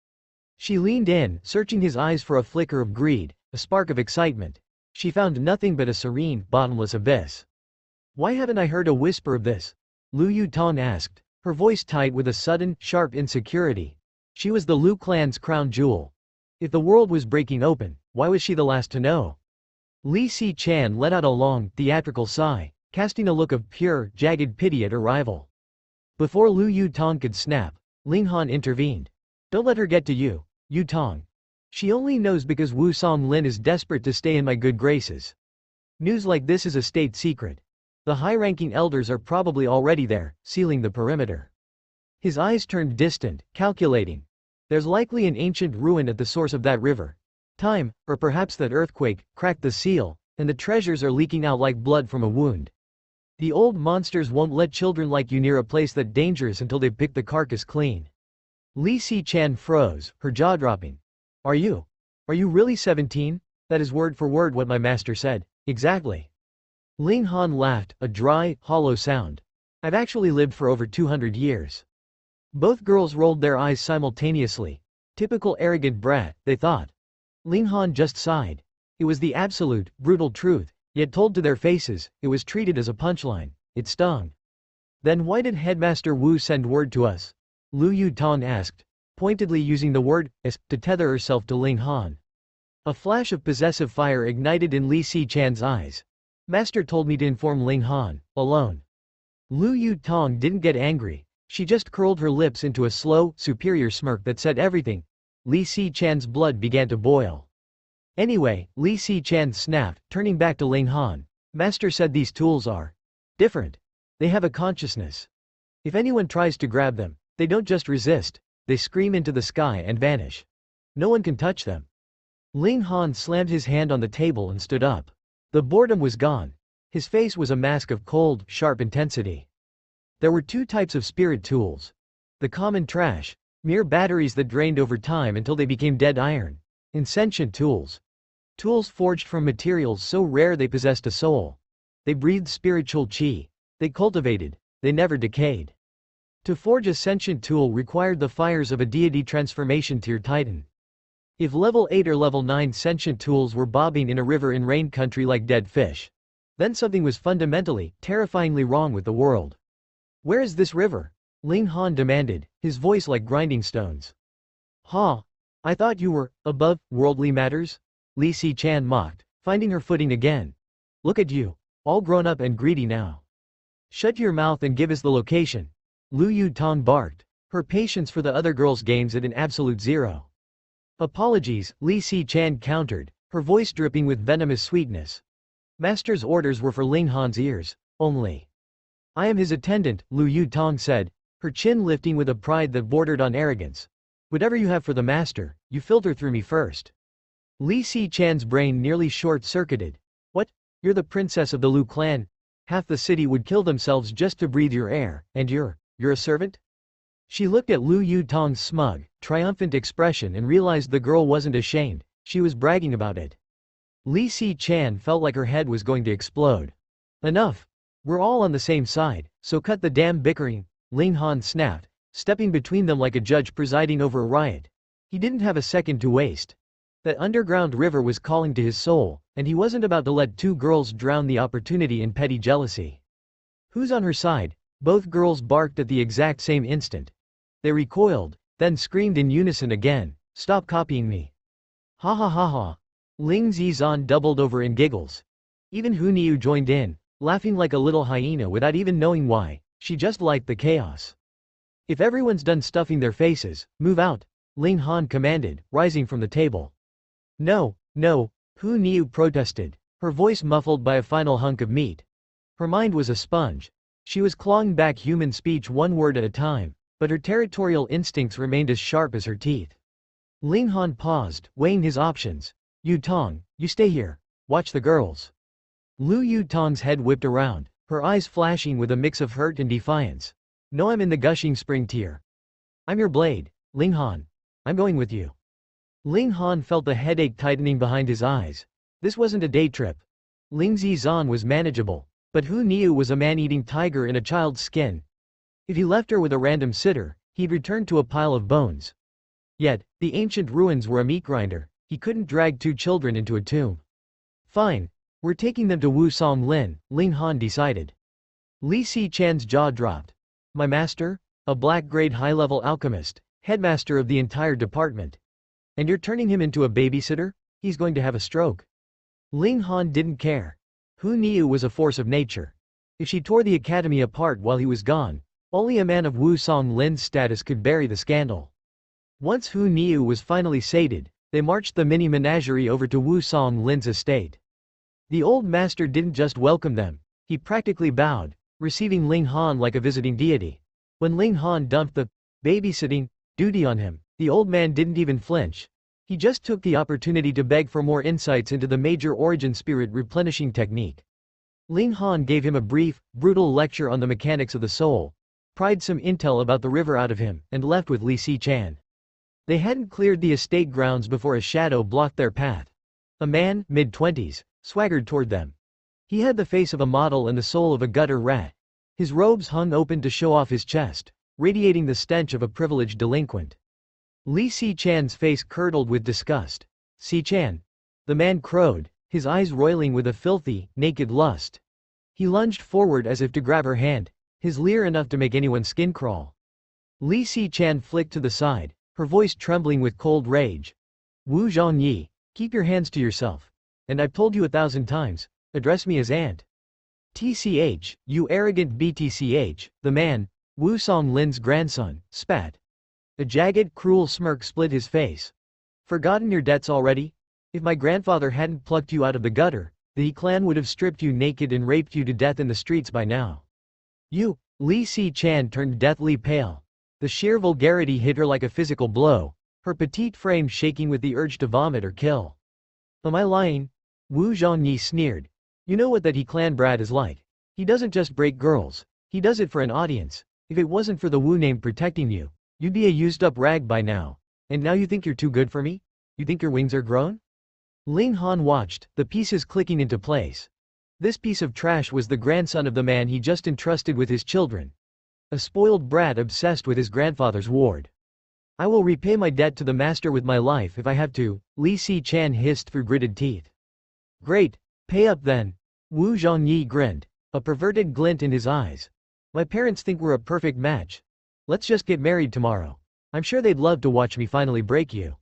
She leaned in, searching his eyes for a flicker of greed, a spark of excitement. She found nothing but a serene, bottomless abyss. "Why haven't I heard a whisper of this?" Lu Yu-tong asked, her voice tight with a sudden, sharp insecurity. She was the Lu clan's crown jewel. If the world was breaking open, why was she the last to know? Li Si-chan let out a long, theatrical sigh, casting a look of pure, jagged pity at her rival. Before Lu Yu-tong could snap, Ling Han intervened. "Don't let her get to you, Yu-tong. She only knows because Wu Song-lin is desperate to stay in my good graces. News like this is a state secret. The high-ranking elders are probably already there, sealing the perimeter." His eyes turned distant, calculating. "There's likely an ancient ruin at the source of that river. Time, or perhaps that earthquake, cracked the seal, and the treasures are leaking out like blood from a wound. The old monsters won't let children like you near a place that dangerous until they've picked the carcass clean." Li Si-chan froze, her jaw dropping. Are you really 17? That is word for word what my master said. Exactly." Ling Han laughed, a dry, hollow sound. "I've actually lived for over 200 years. Both girls rolled their eyes simultaneously. Typical arrogant brat, they thought. Ling Han just sighed. It was the absolute, brutal truth, yet told to their faces, it was treated as a punchline. It stung. "Then why did Headmaster Wu send word to us?" Lu Yu-tong asked, pointedly using the word "s" to tether herself to Ling Han. A flash of possessive fire ignited in Li Si-chan's eyes. "Master told me to inform Ling Han, alone." Lu Yu-tong didn't get angry. She just curled her lips into a slow, superior smirk that said everything. Li Si-chan's blood began to boil. "Anyway," Li Si-chan snapped, turning back to Ling Han. "Master said these tools are different. They have a consciousness. If anyone tries to grab them, they don't just resist, they scream into the sky and vanish. No one can touch them." Ling Han slammed his hand on the table and stood up. The boredom was gone. His face was a mask of cold, sharp intensity. There were two types of spirit tools. The common trash, mere batteries that drained over time until they became dead iron. Insentient tools. Tools forged from materials so rare they possessed a soul. They breathed spiritual chi. They cultivated. They never decayed. To forge a sentient tool required the fires of a deity transformation tier titan. If level 8 or level 9 sentient tools were bobbing in a river in rain country like dead fish, then something was fundamentally, terrifyingly wrong with the world. Where is this river? Ling Han demanded, his voice like grinding stones. Ha! I thought you were above worldly matters? Li Si-chan mocked, finding her footing again. Look at you, all grown up and greedy now. Shut your mouth and give us the location. Lu Yutong barked, her patience for the other girls' games at an absolute zero. Apologies, Li Si-chan countered, her voice dripping with venomous sweetness. Master's orders were for Ling Han's ears, only. I am his attendant, Lu Yutong said, her chin lifting with a pride that bordered on arrogance. Whatever you have for the master, you filter through me first. Li Si-chan's brain nearly short-circuited. What? You're the princess of the Lu clan? Half the city would kill themselves just to breathe your air, and you're a servant? She looked at Lu Yutong's smug, triumphant expression and realized the girl wasn't ashamed, she was bragging about it. Li Si-chan felt like her head was going to explode. Enough. We're all on the same side, so cut the damn bickering, Ling Han snapped, stepping between them like a judge presiding over a riot. He didn't have a second to waste. That underground river was calling to his soul, and he wasn't about to let two girls drown the opportunity in petty jealousy. Who's on her side? Both girls barked at the exact same instant. They recoiled, then screamed in unison again, stop copying me. Ha ha ha ha. Ling Zizan doubled over in giggles. Even Hu Niu joined in, laughing like a little hyena without even knowing why, she just liked the chaos. If everyone's done stuffing their faces, move out, Ling Han commanded, rising from the table. No, no, Hu Niu protested, her voice muffled by a final hunk of meat. Her mind was a sponge. She was clawing back human speech one word at a time, but her territorial instincts remained as sharp as her teeth. Ling Han paused, weighing his options. Yutong, you stay here. Watch the girls. Lu Yutong's head whipped around, her eyes flashing with a mix of hurt and defiance. No, I'm in the gushing spring tier. I'm your blade, Ling Han. I'm going with you. Ling Han felt the headache tightening behind his eyes. This wasn't a day trip. Ling Zizan was manageable, but Hu Niu was a man-eating tiger in a child's skin. If he left her with a random sitter, he'd return to a pile of bones. Yet, the ancient ruins were a meat grinder. He couldn't drag two children into a tomb. Fine. We're taking them to Wu Song Lin, Ling Han decided. Li Si-chan's jaw dropped. My master? A black-grade high-level alchemist, headmaster of the entire department. And you're turning him into a babysitter? He's going to have a stroke. Ling Han didn't care. Hu Niu was a force of nature. If she tore the academy apart while he was gone, only a man of Wu Song Lin's status could bury the scandal. Once Hu Niu was finally sated, they marched the mini-menagerie over to Wu Song Lin's estate. The old master didn't just welcome them, he practically bowed, receiving Ling Han like a visiting deity. When Ling Han dumped the babysitting duty on him, the old man didn't even flinch. He just took the opportunity to beg for more insights into the major origin spirit replenishing technique. Ling Han gave him a brief, brutal lecture on the mechanics of the soul, pried some intel about the river out of him, and left with Li Si-chan. They hadn't cleared the estate grounds before a shadow blocked their path. A man, mid-20s, swaggered toward them. He had the face of a model and the soul of a gutter rat. His robes hung open to show off his chest, radiating the stench of a privileged delinquent. Li Si-chan's face curdled with disgust. Si-chan. The man crowed, his eyes roiling with a filthy, naked lust. He lunged forward as if to grab her hand, his leer enough to make anyone's skin crawl. Li Si-chan flicked to the side, her voice trembling with cold rage. Wu Zhongyi, keep your hands to yourself. And I've told you 1,000 times, address me as aunt. TCH, you arrogant BTCH, the man, Wu Song Lin's grandson, spat. A jagged, cruel smirk split his face. Forgotten your debts already? If my grandfather hadn't plucked you out of the gutter, the He clan would have stripped you naked and raped you to death in the streets by now. You, Li Si-chan turned deathly pale. The sheer vulgarity hit her like a physical blow, her petite frame shaking with the urge to vomit or kill. Am I lying? Wu Zhongyi sneered. You know what that He clan brat is like. He doesn't just break girls, he does it for an audience. If it wasn't for the Wu name protecting you, you'd be a used-up rag by now. And now you think you're too good for me? You think your wings are grown? Ling Han watched, the pieces clicking into place. This piece of trash was the grandson of the man he just entrusted with his children. A spoiled brat obsessed with his grandfather's ward. I will repay my debt to the master with my life if I have to, Li Si Chan hissed through gritted teeth. Great, pay up then. Wu Zhongyi grinned, a perverted glint in his eyes. My parents think we're a perfect match. Let's just get married tomorrow. I'm sure they'd love to watch me finally break you.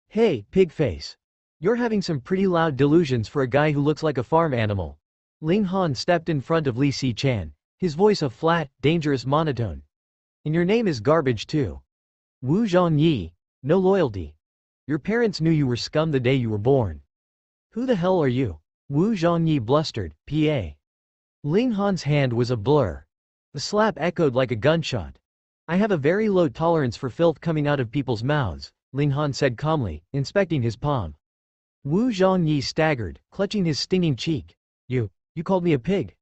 Hey, pig face. You're having some pretty loud delusions for a guy who looks like a farm animal. Ling Han stepped in front of Li Si Chan, his voice a flat, dangerous monotone. And your name is garbage too. Wu Zhongyi, no loyalty. Your parents knew you were scum the day you were born. Who the hell are you? Wu Zhongyi blustered, PA. Ling Han's hand was a blur. The slap echoed like a gunshot. I have a very low tolerance for filth coming out of people's mouths, Ling Han said calmly, inspecting his palm. Wu Zhongyi staggered, clutching his stinging cheek. You called me a pig.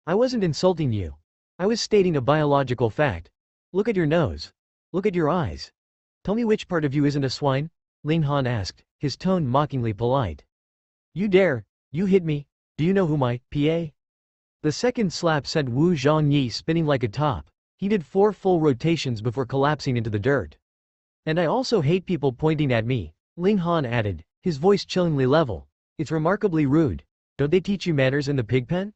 I wasn't insulting you. I was stating a biological fact. Look at your nose. Look at your eyes. Tell me which part of you isn't a swine? Ling Han asked, his tone mockingly polite. You dare, you hit me, do you know who my PA? The second slap sent Wu Zhongyi spinning like a top. He did 4 full rotations before collapsing into the dirt. And I also hate people pointing at me, Ling Han added, his voice chillingly level. It's remarkably rude. Don't they teach you manners in the pigpen?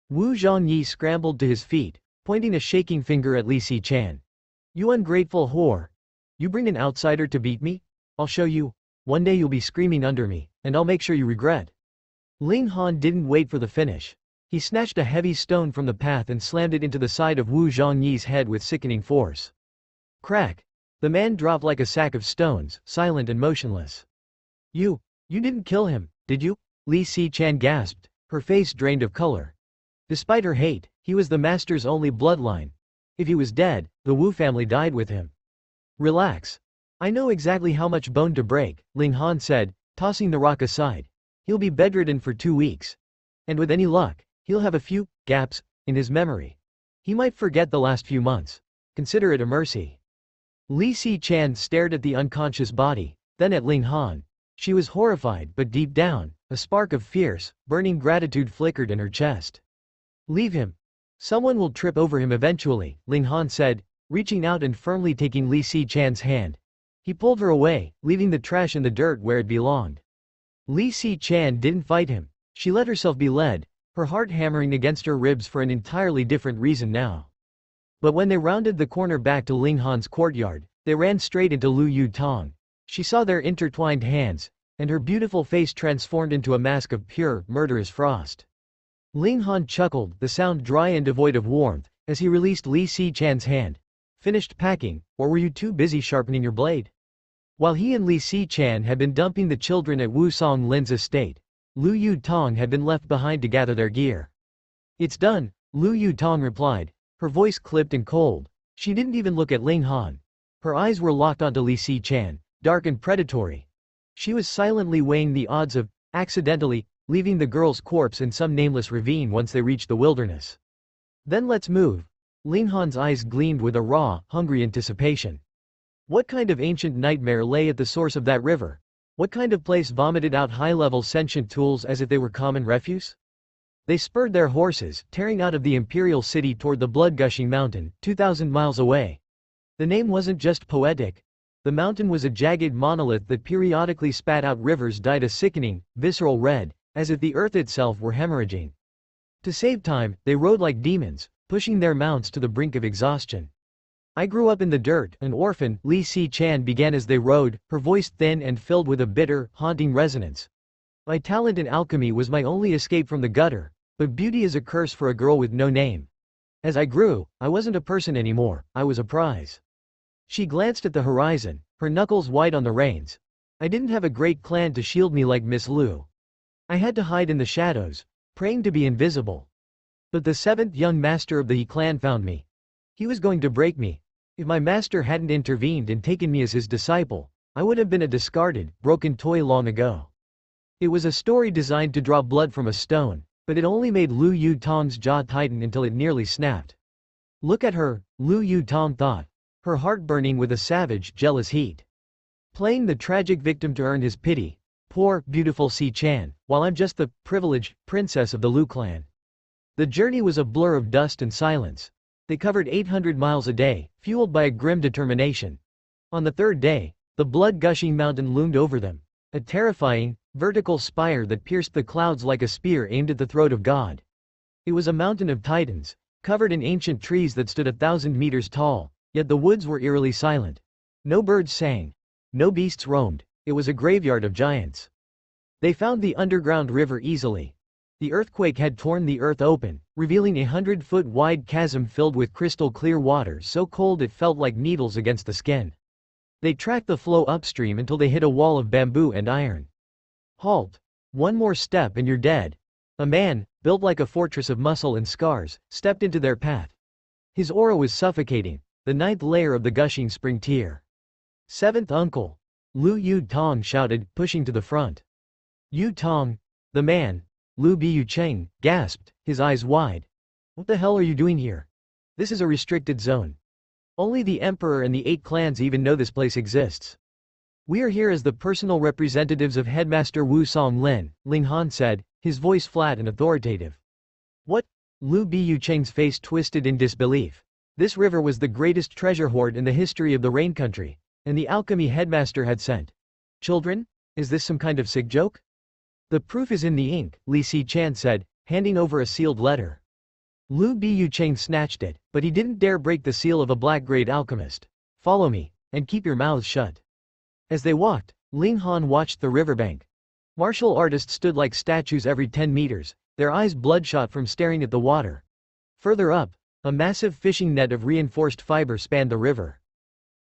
Wu Zhongyi scrambled to his feet, pointing a shaking finger at Li Si Chan. You ungrateful whore. You bring an outsider to beat me? I'll show you. One day you'll be screaming under me, and I'll make sure you regret. Ling Han didn't wait for the finish. He snatched a heavy stone from the path and slammed it into the side of Wu Zhongyi's head with sickening force. Crack. The man dropped like a sack of stones, silent and motionless. You didn't kill him, did you? Li Si Chan gasped, her face drained of color. Despite her hate, he was the master's only bloodline. If he was dead, the Wu family died with him. Relax. I know exactly how much bone to break, Ling Han said, tossing the rock aside. He'll be bedridden for 2 weeks. And with any luck, he'll have a few gaps in his memory. He might forget the last few months. Consider it a mercy. Li Si Chan stared at the unconscious body, then at Ling Han. She was horrified, but deep down, a spark of fierce, burning gratitude flickered in her chest. Leave him. Someone will trip over him eventually, Ling Han said, reaching out and firmly taking Li Si Chan's hand. He pulled her away, leaving the trash in the dirt where it belonged. Li Si Chan didn't fight him. She let herself be led, her heart hammering against her ribs for an entirely different reason now. But when they rounded the corner back to Ling Han's courtyard, they ran straight into Lu Yutong. She saw their intertwined hands, and her beautiful face transformed into a mask of pure, murderous frost. Ling Han chuckled, the sound dry and devoid of warmth, as he released Li Si Chan's hand. Finished packing, or were you too busy sharpening your blade? While he and Li Si Chan had been dumping the children at Wu Song Lin's estate, Lu Yutong had been left behind to gather their gear. It's done, Lu Yutong replied, her voice clipped and cold. She didn't even look at Ling Han. Her eyes were locked onto Li Si Chan, dark and predatory. She was silently weighing the odds of, accidentally, leaving the girl's corpse in some nameless ravine once they reached the wilderness. Then let's move. Ling Han's eyes gleamed with a raw, hungry anticipation. What kind of ancient nightmare lay at the source of that river? What kind of place vomited out high-level sentient tools as if they were common refuse? They spurred their horses, tearing out of the imperial city toward the blood-gushing mountain, 2,000 miles away. The name wasn't just poetic. The mountain was a jagged monolith that periodically spat out rivers dyed a sickening, visceral red, as if the earth itself were hemorrhaging. To save time, they rode like demons, pushing their mounts to the brink of exhaustion. I grew up in the dirt, an orphan, Li Si Chan began as they rode, her voice thin and filled with a bitter, haunting resonance. My talent in alchemy was my only escape from the gutter, but beauty is a curse for a girl with no name. As I grew, I wasn't a person anymore, I was a prize. She glanced at the horizon, her knuckles white on the reins. I didn't have a great clan to shield me like Miss Lu. I had to hide in the shadows, praying to be invisible. But the 7th young master of the He clan found me. He was going to break me. If my master hadn't intervened and taken me as his disciple, I would have been a discarded, broken toy long ago. It was a story designed to draw blood from a stone, but it only made Lu Yutong's jaw tighten until it nearly snapped. Look at her, Lu Yutong thought, her heart burning with a savage, jealous heat. playing the tragic victim to earn his pity. Poor, beautiful Si-chan, while I'm just the privileged princess of the Lu clan. The journey was a blur of dust and silence. They covered 800 miles a day, fueled by a grim determination. On the third day, the blood-gushing mountain loomed over them, a terrifying, vertical spire that pierced the clouds like a spear aimed at the throat of God. It was a mountain of titans, covered in ancient trees that stood 1,000 meters tall, yet the woods were eerily silent. No birds sang. No beasts roamed. It was a graveyard of giants. They found the underground river easily. The earthquake had torn the earth open, revealing a 100-foot wide chasm filled with crystal-clear water so cold it felt like needles against the skin. They tracked the flow upstream until they hit a wall of bamboo and iron. Halt. One more step and you're dead. A man, built like a fortress of muscle and scars, stepped into their path. His aura was suffocating, the 9th layer of the gushing spring tear. Seventh uncle. Lu Yu Tong shouted, pushing to the front. Yu Tong, the man, Lu Biyu Cheng, gasped, his eyes wide. What the hell are you doing here? This is a restricted zone. Only the Emperor and the 8 clans even know this place exists. We are here as the personal representatives of Headmaster Wu Songlin, Ling Han said, his voice flat and authoritative. What? Lu Biyu Cheng's face twisted in disbelief. This river was the greatest treasure hoard in the history of the Rain Country, and the alchemy headmaster had sent. Children? Is this some kind of sick joke? The proof is in the ink, Li Si-chan said, handing over a sealed letter. Lu Biyu Cheng snatched it, but he didn't dare break the seal of a black-grade alchemist. Follow me, and keep your mouths shut. As they walked, Ling Han watched the riverbank. Martial artists stood like statues every 10 meters, their eyes bloodshot from staring at the water. Further up, a massive fishing net of reinforced fiber spanned the river.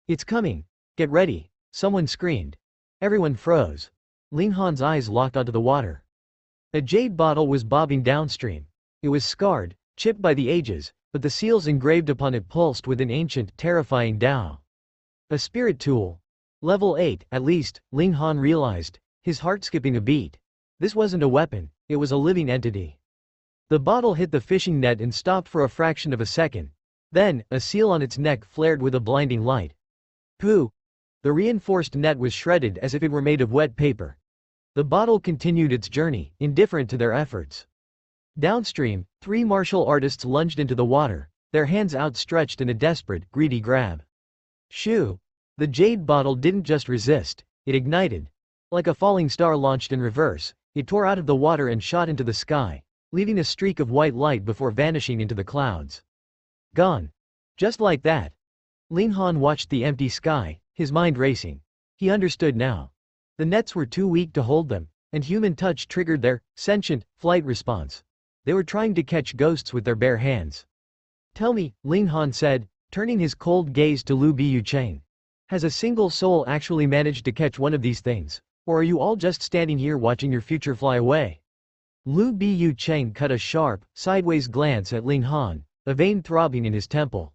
It's coming. Get ready, someone screamed. Everyone froze. Ling Han's eyes locked onto the water. A jade bottle was bobbing downstream. It was scarred, chipped by the ages, but the seals engraved upon it pulsed with an ancient, terrifying Dao. A spirit tool. Level 8, at least, Ling Han realized, his heart skipping a beat. This wasn't a weapon, it was a living entity. The bottle hit the fishing net and stopped for a fraction of a second. Then, a seal on its neck flared with a blinding light. Pooh! The reinforced net was shredded as if it were made of wet paper. The bottle continued its journey, indifferent to their efforts. Downstream, 3 martial artists lunged into the water, their hands outstretched in a desperate, greedy grab. Shoo! The jade bottle didn't just resist, it ignited. Like a falling star launched in reverse, it tore out of the water and shot into the sky, leaving a streak of white light before vanishing into the clouds. Gone. Just like that. Ling Han watched the empty sky, his mind racing. He understood now. The nets were too weak to hold them, and human touch triggered their sentient flight response. They were trying to catch ghosts with their bare hands. Tell me, Ling Han said, turning his cold gaze to Lu Biyu Cheng. Has a single soul actually managed to catch one of these things, or are you all just standing here watching your future fly away? Lu Biyu Cheng cut a sharp, sideways glance at Ling Han, a vein throbbing in his temple.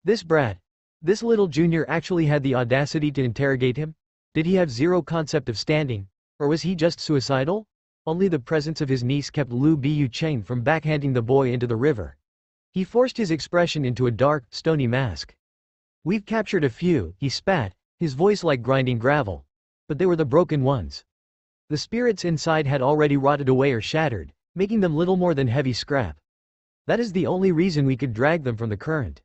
This brat. This little junior actually had the audacity to interrogate him? Did he have zero concept of standing? Or was he just suicidal? Only the presence of his niece kept Lu Biyu Cheng from backhanding the boy into the river. He forced his expression into a dark, stony mask. We've captured a few, he spat, his voice like grinding gravel. But they were the broken ones. The spirits inside had already rotted away or shattered, making them little more than heavy scrap. That is the only reason we could drag them from the current.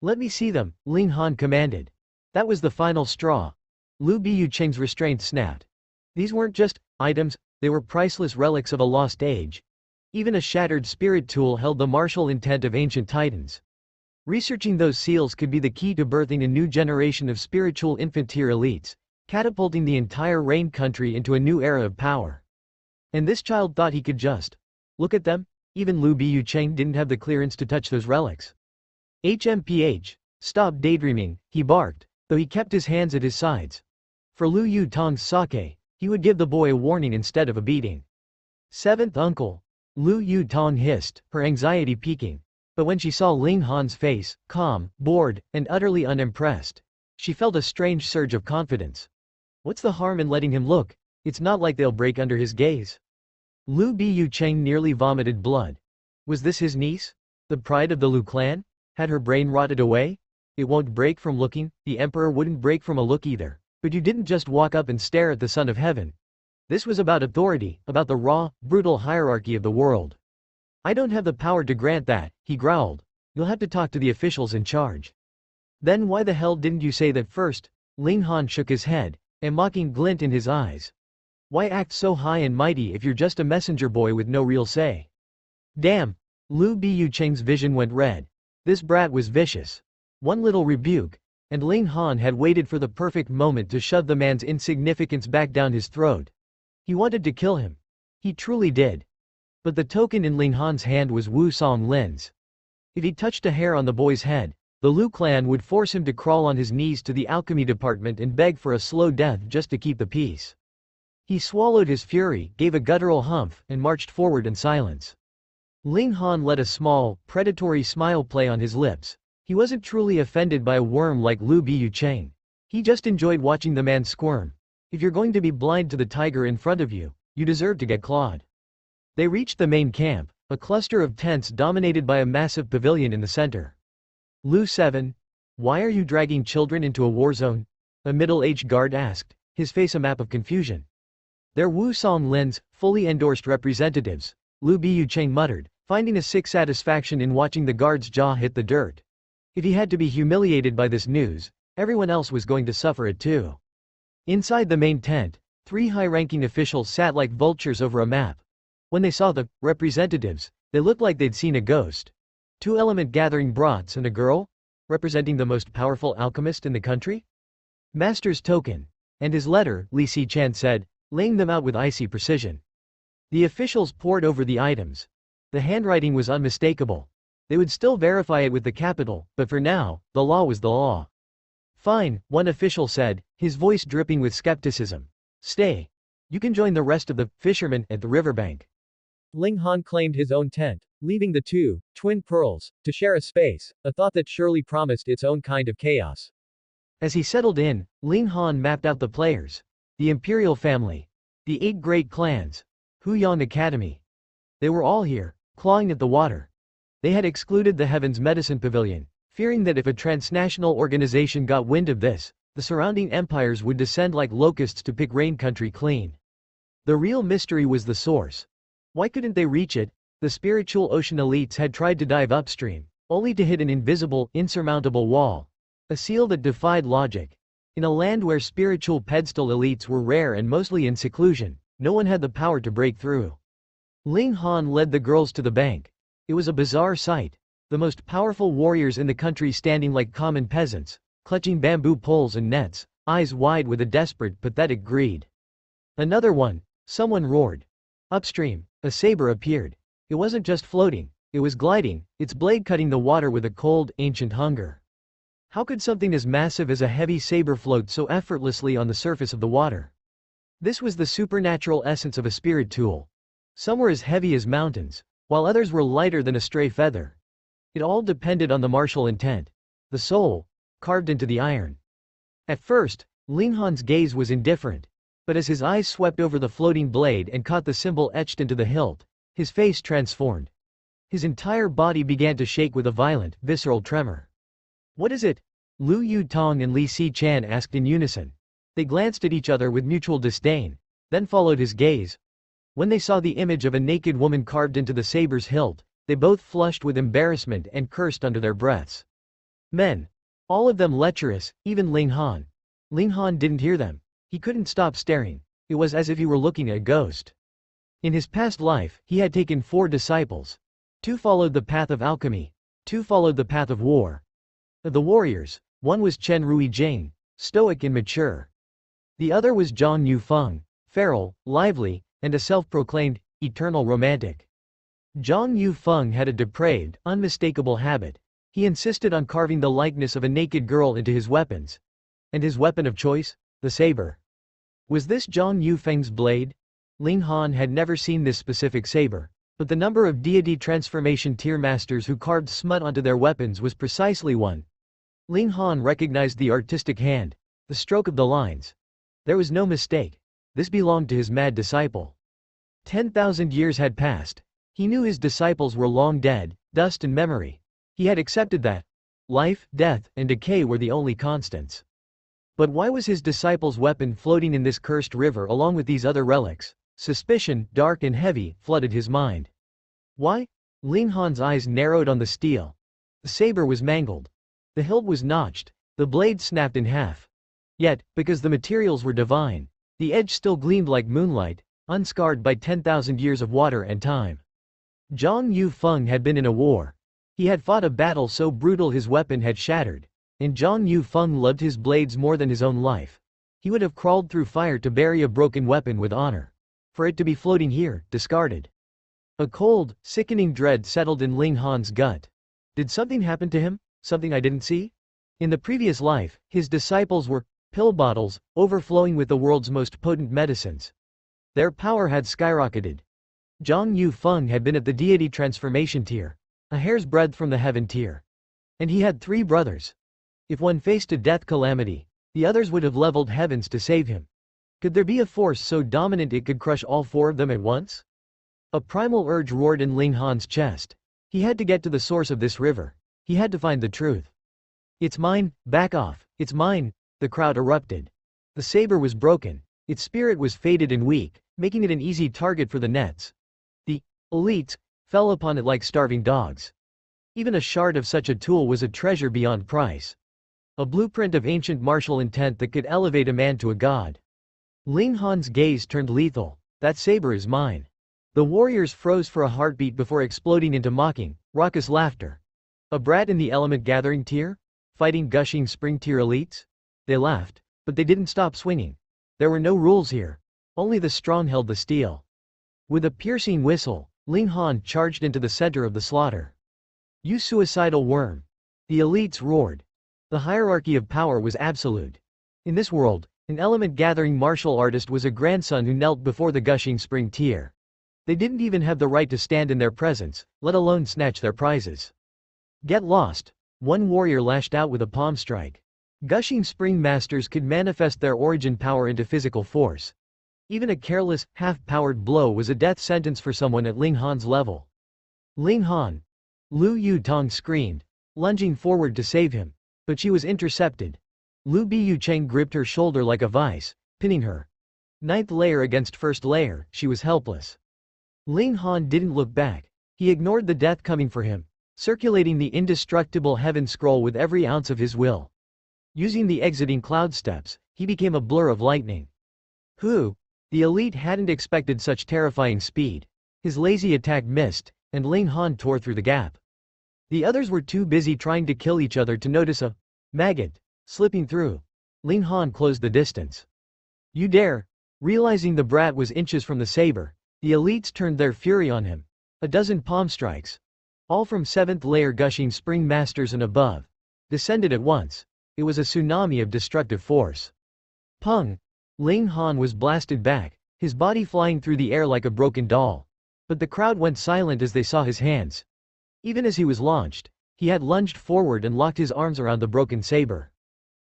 Let me see them, Ling Han commanded. That was the final straw. Lu Biyu Cheng's restraint snapped. These weren't just items, they were priceless relics of a lost age. Even a shattered spirit tool held the martial intent of ancient titans. Researching those seals could be the key to birthing a new generation of spiritual infant-tier elites, catapulting the entire Rain Country into a new era of power. And this child thought he could just look at them? Even Lu Biyu Cheng didn't have the clearance to touch those relics. HMPH. Stop daydreaming, he barked, though he kept his hands at his sides. For Lu Yu Tong's sake, he would give the boy a warning instead of a beating. Seventh uncle. Lu Yu Tong hissed, her anxiety peaking. But when she saw Ling Han's face, calm, bored, and utterly unimpressed, she felt a strange surge of confidence. What's the harm in letting him look? It's not like they'll break under his gaze. Lu Biyu Cheng nearly vomited blood. Was this his niece? The pride of the Lu clan? Had her brain rotted away? It won't break from looking, the emperor wouldn't break from a look either. But you didn't just walk up and stare at the Son of Heaven. This was about authority, about the raw, brutal hierarchy of the world. I don't have the power to grant that, he growled. You'll have to talk to the officials in charge. Then why the hell didn't you say that first? Ling Han shook his head, a mocking glint in his eyes. Why act so high and mighty if you're just a messenger boy with no real say? Damn! Lu Biucheng's vision went red. This brat was vicious. One little rebuke, and Ling Han had waited for the perfect moment to shove the man's insignificance back down his throat. He wanted to kill him. He truly did. But the token in Ling Han's hand was Wu Song Lin's. If he touched a hair on the boy's head, the Lu clan would force him to crawl on his knees to the alchemy department and beg for a slow death just to keep the peace. He swallowed his fury, gave a guttural humph, and marched forward in silence. Ling Han let a small, predatory smile play on his lips. He wasn't truly offended by a worm like Lu Biucheng. He just enjoyed watching the man squirm. If you're going to be blind to the tiger in front of you, you deserve to get clawed. They reached the main camp, a cluster of tents dominated by a massive pavilion in the center. Lu 7, why are you dragging children into a war zone? A middle-aged guard asked, his face a map of confusion. They're Wu Song Lin's, fully endorsed representatives, Lu Biucheng muttered, finding a sick satisfaction in watching the guard's jaw hit the dirt. If he had to be humiliated by this news, everyone else was going to suffer it too. Inside the main tent, 3 high-ranking officials sat like vultures over a map. When they saw the representatives, they looked like they'd seen a ghost. 2 element gathering brats and a girl? Representing the most powerful alchemist in the country? Master's token. And his letter, Li Si-chan said, laying them out with icy precision. The officials pored over the items. The handwriting was unmistakable. They would still verify it with the capital, but for now, the law was the law. Fine, one official said, his voice dripping with skepticism. Stay. You can join the rest of the fishermen at the riverbank. Ling Han claimed his own tent, leaving the 2 twin pearls to share a space, a thought that surely promised its own kind of chaos. As he settled in, Ling Han mapped out the players. The imperial family. The 8 great clans. Huyang Academy. They were all here, clawing at the water. They had excluded the Heaven's Medicine Pavilion, fearing that if a transnational organization got wind of this, the surrounding empires would descend like locusts to pick Rain Country clean. The real mystery was the source. Why couldn't they reach it? The spiritual ocean elites had tried to dive upstream, only to hit an invisible, insurmountable wall. A seal that defied logic. In a land where spiritual pedestal elites were rare and mostly in seclusion, no one had the power to break through. Ling Han led the girls to the bank. It was a bizarre sight. The most powerful warriors in the country standing like common peasants, clutching bamboo poles and nets, eyes wide with a desperate, pathetic greed. Another one, someone roared. Upstream, a saber appeared. It wasn't just floating, it was gliding, its blade cutting the water with a cold, ancient hunger. How could something as massive as a heavy saber float so effortlessly on the surface of the water? This was the supernatural essence of a spirit tool. Some were as heavy as mountains, while others were lighter than a stray feather. It all depended on the martial intent. The soul, carved into the iron. At first, Ling Han's gaze was indifferent. But as his eyes swept over the floating blade and caught the symbol etched into the hilt, his face transformed. His entire body began to shake with a violent, visceral tremor. What is it? Lu Yutong and Li Si-chan asked in unison. They glanced at each other with mutual disdain, then followed his gaze. When they saw the image of a naked woman carved into the saber's hilt, they both flushed with embarrassment and cursed under their breaths. Men. All of them lecherous, even Ling Han. Ling Han didn't hear them. He couldn't stop staring. It was as if he were looking at a ghost. In his past life, he had taken 4 disciples. 2 followed the path of alchemy. 2 followed the path of war. Of the warriors, one was Chen Ruijing, stoic and mature. The other was Zhang Yufeng, feral, lively, and a self-proclaimed, eternal romantic. Zhang Yufeng had a depraved, unmistakable habit. He insisted on carving the likeness of a naked girl into his weapons. And his weapon of choice? The saber. Was this Zhang Yufeng's blade? Ling Han had never seen this specific saber, but the number of deity transformation tier masters who carved smut onto their weapons was precisely one. Ling Han recognized the artistic hand, the stroke of the lines. There was no mistake. This belonged to his mad disciple. 10,000 years had passed. He knew his disciples were long dead, dust and memory. He had accepted that. Life, death, and decay were the only constants. But why was his disciple's weapon floating in this cursed river along with these other relics? Suspicion, dark and heavy, flooded his mind. Why? Ling Han's eyes narrowed on the steel. The saber was mangled. The hilt was notched, the blade snapped in half. Yet, because the materials were divine, the edge still gleamed like moonlight, unscarred by 10,000 years of water and time. Zhang Yufeng had been in a war. He had fought a battle so brutal his weapon had shattered, and Zhang Yufeng loved his blades more than his own life. He would have crawled through fire to bury a broken weapon with honor. For it to be floating here, discarded. A cold, sickening dread settled in Ling Han's gut. Did something happen to him? Something I didn't see? In the previous life, his disciples were pill bottles, overflowing with the world's most potent medicines. Their power had skyrocketed. Zhang Yufeng had been at the deity transformation tier, a hair's breadth from the heaven tier. And he had 3 brothers. If one faced a death calamity, the others would have leveled heavens to save him. Could there be a force so dominant it could crush all 4 of them at once? A primal urge roared in Ling Han's chest. He had to get to the source of this river. He had to find the truth. It's mine, back off, it's mine, the crowd erupted. The saber was broken. Its spirit was faded and weak, making it an easy target for the nets. The elites fell upon it like starving dogs. Even a shard of such a tool was a treasure beyond price. A blueprint of ancient martial intent that could elevate a man to a god. Ling Han's gaze turned lethal. That saber is mine. The warriors froze for a heartbeat before exploding into mocking, raucous laughter. A brat in the element gathering tier? Fighting gushing spring tier elites? They laughed, but they didn't stop swinging. There were no rules here. Only the strong held the steel. With a piercing whistle, Ling Han charged into the center of the slaughter. You suicidal worm! The elites roared. The hierarchy of power was absolute. In this world, an element-gathering martial artist was a grandson who knelt before the gushing spring tier. They didn't even have the right to stand in their presence, let alone snatch their prizes. Get lost! One warrior lashed out with a palm strike. Gushing spring masters could manifest their origin power into physical force. Even a careless, half-powered blow was a death sentence for someone at Ling Han's level. Ling Han! Lu Yutong screamed, lunging forward to save him. But she was intercepted. Lu Biyucheng gripped her shoulder like a vice, pinning her. 9th layer against 1st layer, she was helpless. Ling Han didn't look back. He ignored the death coming for him, circulating the indestructible heaven scroll with every ounce of his will. Using the exiting cloud steps, he became a blur of lightning. Who? The elite hadn't expected such terrifying speed. His lazy attack missed, and Ling Han tore through the gap. The others were too busy trying to kill each other to notice a maggot slipping through. Ling Han closed the distance. You dare! Realizing the brat was inches from the saber, the elites turned their fury on him. A dozen palm strikes, all from 7th layer gushing spring masters and above, descended at once. It was a tsunami of destructive force. Pung! Ling Han was blasted back, his body flying through the air like a broken doll. But the crowd went silent as they saw his hands. Even as he was launched, he had lunged forward and locked his arms around the broken saber.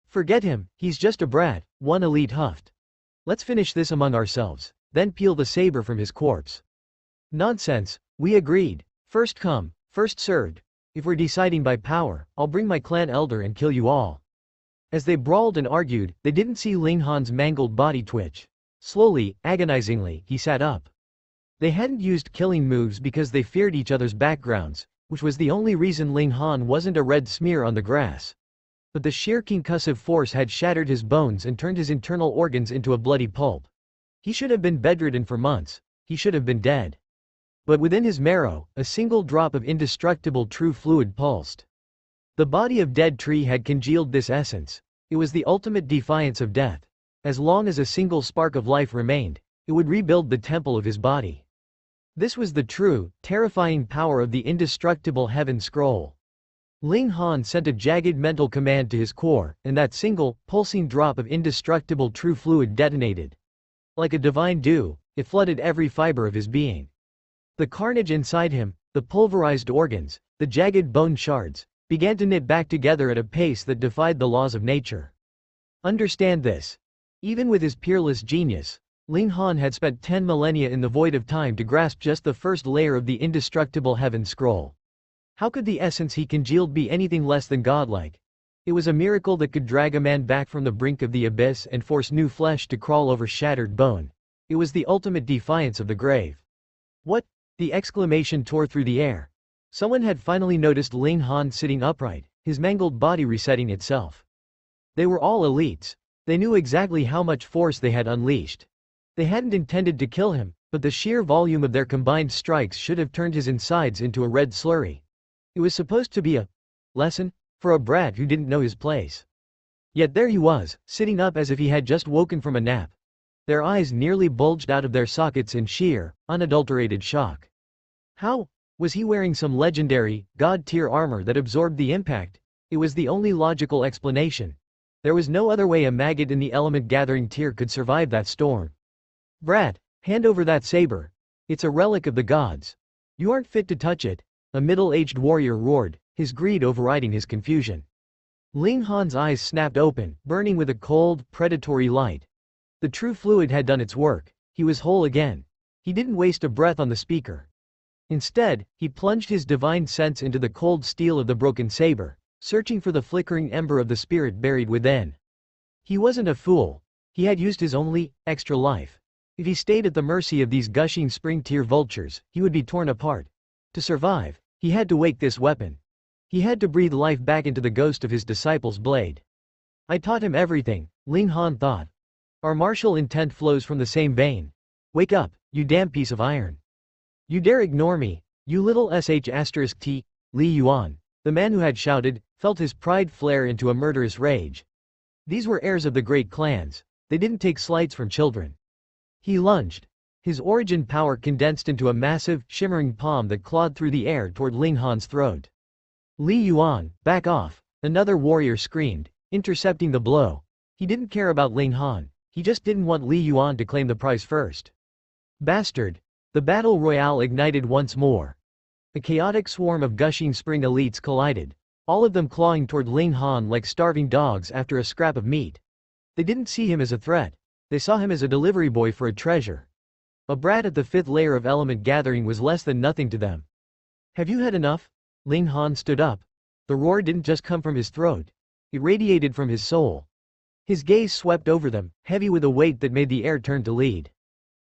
Forget him, he's just a brat, one elite huffed. Let's finish this among ourselves, then peel the saber from his corpse. Nonsense, we agreed. First come, first served. If we're deciding by power, I'll bring my clan elder and kill you all. As they brawled and argued, they didn't see Ling Han's mangled body twitch. Slowly, agonizingly, he sat up. They hadn't used killing moves because they feared each other's backgrounds, which was the only reason Ling Han wasn't a red smear on the grass. But the sheer concussive force had shattered his bones and turned his internal organs into a bloody pulp. He should have been bedridden for months. He should have been dead. But within his marrow, a single drop of indestructible true fluid pulsed. The body of dead tree had congealed this essence. It was the ultimate defiance of death. As long as a single spark of life remained, it would rebuild the temple of his body. This was the true, terrifying power of the indestructible heaven scroll. Ling Han sent a jagged mental command to his core, and that single, pulsing drop of indestructible true fluid detonated. Like a divine dew, it flooded every fiber of his being. The carnage inside him, the pulverized organs, the jagged bone shards, began to knit back together at a pace that defied the laws of nature. Understand this. Even with his peerless genius, Ling Han had spent 10 millennia in the void of time to grasp just the first layer of the indestructible heaven scroll. How could the essence he congealed be anything less than godlike? It was a miracle that could drag a man back from the brink of the abyss and force new flesh to crawl over shattered bone. It was the ultimate defiance of the grave. What? The exclamation tore through the air. Someone had finally noticed Ling Han sitting upright, his mangled body resetting itself. They were all elites. They knew exactly how much force they had unleashed. They hadn't intended to kill him, but the sheer volume of their combined strikes should have turned his insides into a red slurry. It was supposed to be a lesson for a brat who didn't know his place. Yet there he was, sitting up as if he had just woken from a nap. Their eyes nearly bulged out of their sockets in sheer, unadulterated shock. How? Was he wearing some legendary, god-tier armor that absorbed the impact? It was the only logical explanation. There was no other way a maggot in the element-gathering tier could survive that storm. Brat, hand over that saber. It's a relic of the gods. You aren't fit to touch it, a middle-aged warrior roared, his greed overriding his confusion. Ling Han's eyes snapped open, burning with a cold, predatory light. The true fluid had done its work. He was whole again. He didn't waste a breath on the speaker. Instead, he plunged his divine sense into the cold steel of the broken saber, searching for the flickering ember of the spirit buried within. He wasn't a fool. He had used his only, extra life. If he stayed at the mercy of these gushing spring-tier vultures, he would be torn apart. To survive, he had to wake this weapon. He had to breathe life back into the ghost of his disciple's blade. I taught him everything, Ling Han thought. Our martial intent flows from the same vein. Wake up, you damn piece of iron. You dare ignore me, you little sh*t, Li Yuan. The man who had shouted, felt his pride flare into a murderous rage. These were heirs of the great clans. They didn't take slights from children. He lunged. His origin power condensed into a massive, shimmering palm that clawed through the air toward Ling Han's throat. Li Yuan, back off, another warrior screamed, intercepting the blow. He didn't care about Ling Han. He just didn't want Li Yuan to claim the prize first. Bastard. The battle royale ignited once more. A chaotic swarm of gushing spring elites collided, all of them clawing toward Ling Han like starving dogs after a scrap of meat. They didn't see him as a threat. They saw him as a delivery boy for a treasure. A brat at the fifth layer of element gathering was less than nothing to them. Have you had enough? Ling Han stood up. The roar didn't just come from his throat. It radiated from his soul. His gaze swept over them, heavy with a weight that made the air turn to lead.